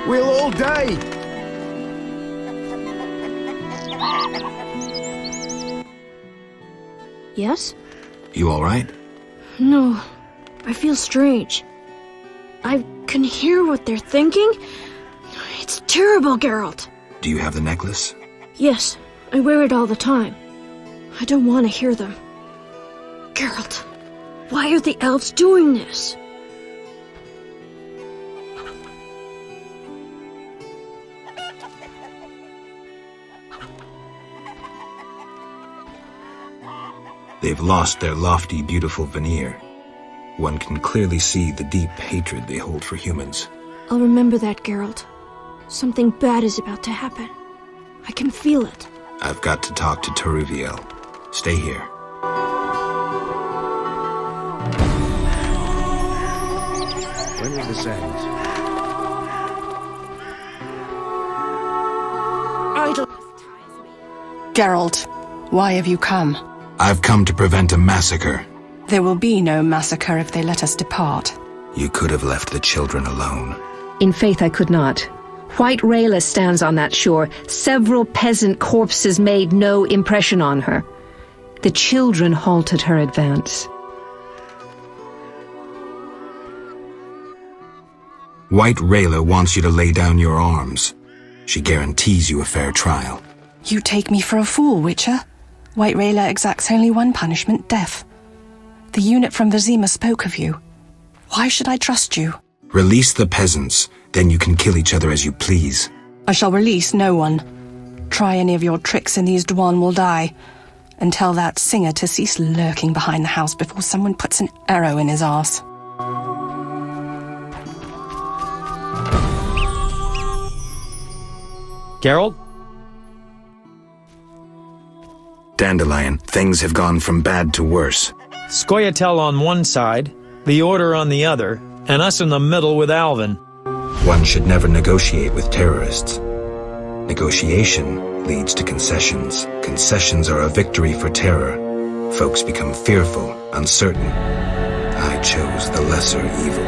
We'll all die!
Yes?
You all right?
No, I feel strange. I can hear what they're thinking. It's terrible, Geralt.
Do you have the necklace?
Yes, I wear it all the time. I don't want to hear them. Geralt, why are the elves doing this?
They've lost their lofty, beautiful veneer. One can clearly see the deep hatred they hold for humans.
I'll remember that, Geralt. Something bad is about to happen. I can feel it.
I've got to talk to Teruviel. Stay here.
When will this end?
Geralt, why have you come?
I've come to prevent a massacre.
There will be no massacre if they let us depart.
You could have left the children alone.
In faith I could not. White Rayla stands on that shore. Several peasant corpses made no impression on her. The children halted her advance.
White Rayla wants you to lay down your arms. She guarantees you a fair trial.
You take me for a fool, Witcher. White Rayla exacts only one punishment, death. The unit from Vizima spoke of you. Why should I trust you?
Release the peasants, then you can kill each other as you please.
I shall release no one. Try any of your tricks and these Dwan will die. And tell that singer to cease lurking behind the house before someone puts an arrow in his arse.
Geralt?
Dandelion, things have gone from bad to worse.
Scoia'tael on one side, the Order on the other, and us in the middle with Alvin.
One should never negotiate with terrorists. Negotiation leads to concessions. Concessions are a victory for terror. Folks become fearful, uncertain. I chose the lesser evil.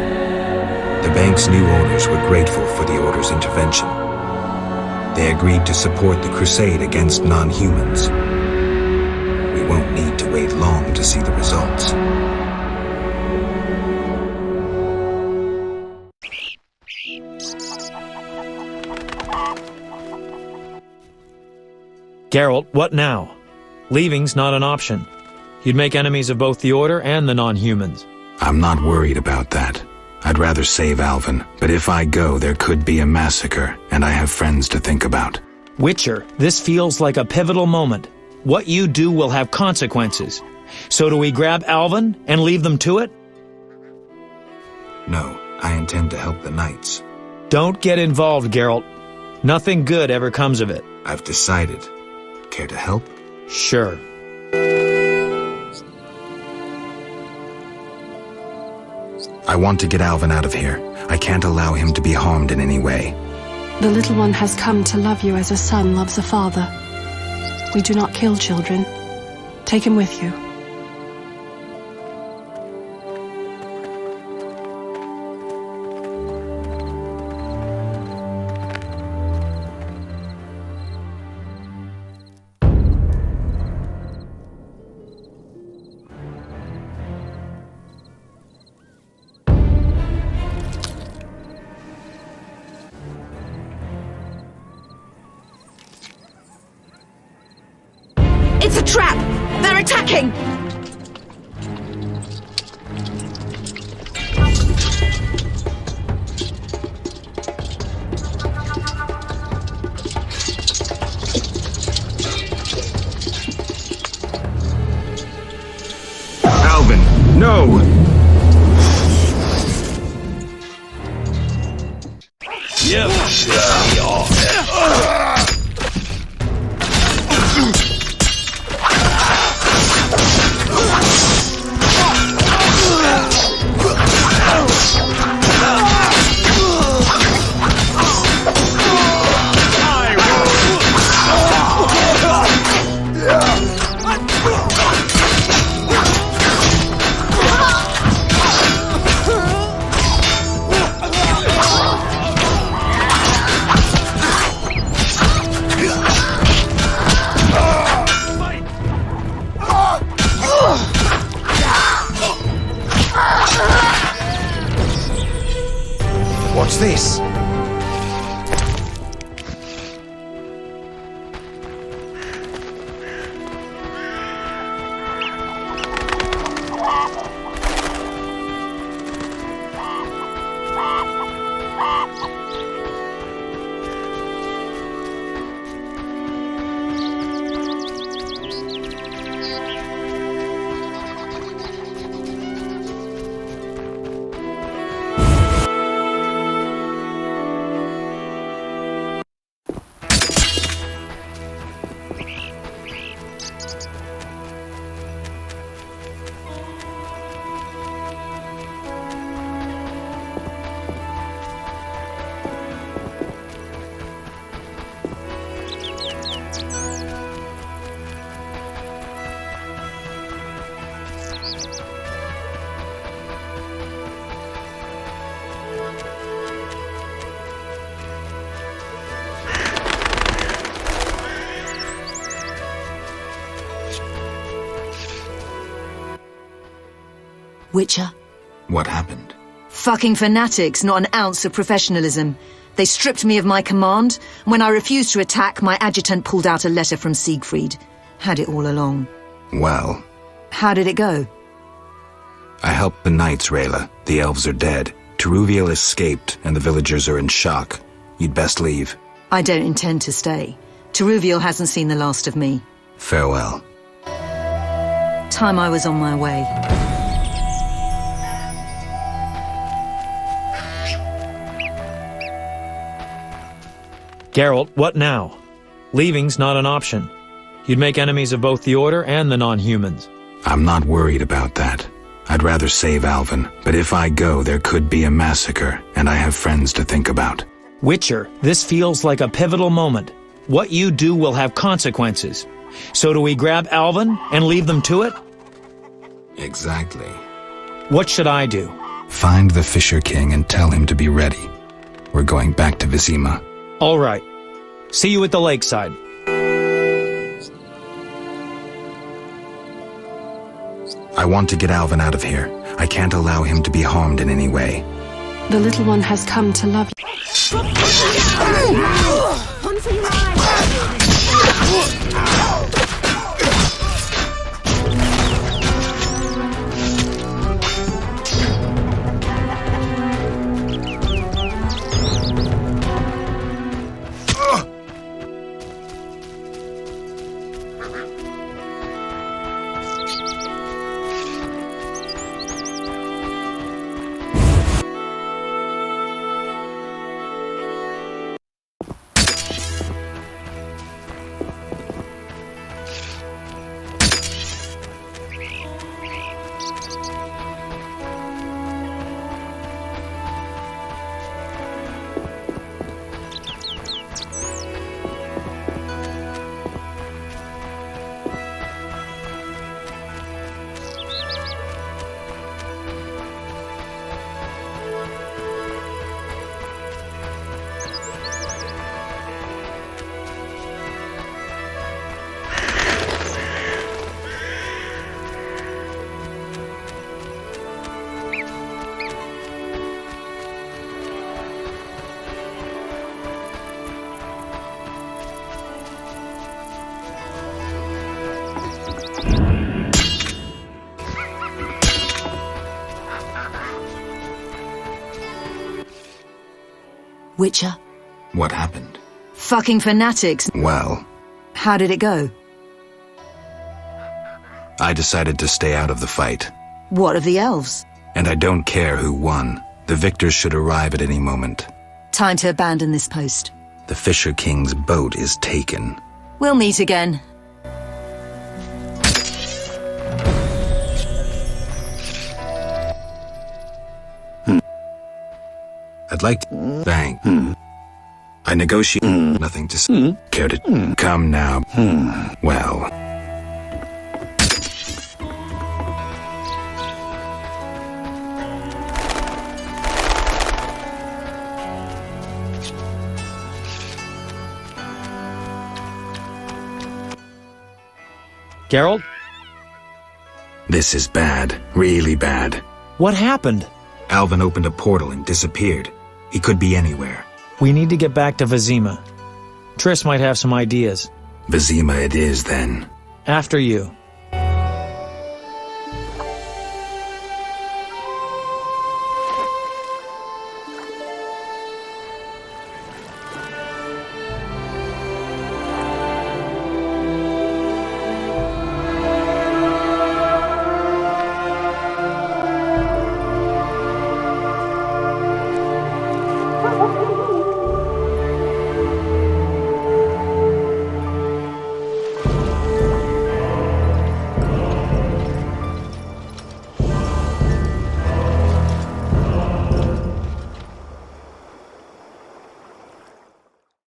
The bank's new owners were grateful for the Order's intervention. They agreed to support the crusade against non-humans. We won't need to wait long to see the results.
Geralt, what now? Leaving's not an option. You'd make enemies of both the Order and the non-humans.
I'm not worried about that. I'd rather save Alvin, but if I go, there could be a massacre, and I have friends to think about.
Witcher, this feels like a pivotal moment. What you do will have consequences. So do we grab Alvin and leave them to it?
No, I intend to help the knights.
Don't get involved, Geralt. Nothing good ever comes of it.
I've decided. Care to help?
Sure.
I want to get Alvin out of here. I can't allow him to be harmed in any way.
The little one has come to love you as a son loves a father. We do not kill children. Take him with you.
It's a trap! They're attacking!
Alvin, no!
What's this?
Witcher?
What happened?
Fucking fanatics, not an ounce of professionalism. They stripped me of my command. When I refused to attack, my adjutant pulled out a letter from Siegfried. Had it all along.
Well,
How did it go?
I helped the knights, Rayla. The elves are dead. Teruviel escaped, and the villagers are in shock. You'd best leave.
I don't intend to stay. Teruviel hasn't seen the last of me.
Farewell.
Time I was on my way.
Geralt, what now? Leaving's not an option. You'd make enemies of both the Order and the non-humans.
I'm not worried about that. I'd rather save Alvin, but if I go, there could be a massacre, and I have friends to think about.
Witcher, this feels like a pivotal moment. What you do will have consequences. So do we grab Alvin and leave them to it?
Exactly.
What should I do?
Find the Fisher King and tell him to be ready. We're going back to Vizima.
All right. See you at the Lakeside.
I want to get Alvin out of here. I can't allow him to be harmed in any way.
The little one has come to love you.
Witcher?
What happened?
Fucking fanatics.
Well,
How did it go?
I decided to stay out of the fight.
What of the elves?
And I don't care who won. The victors should arrive at any moment.
Time to abandon this post.
The Fisher King's boat is taken.
We'll meet again.
I'd like to thank. I negotiate nothing to say. Care to come now? Well.
Geralt?
This is bad. Really bad.
What happened?
Alvin opened a portal and disappeared. He could be anywhere.
We need to get back to Vizima. Triss might have some ideas.
Vizima it is, then.
After you.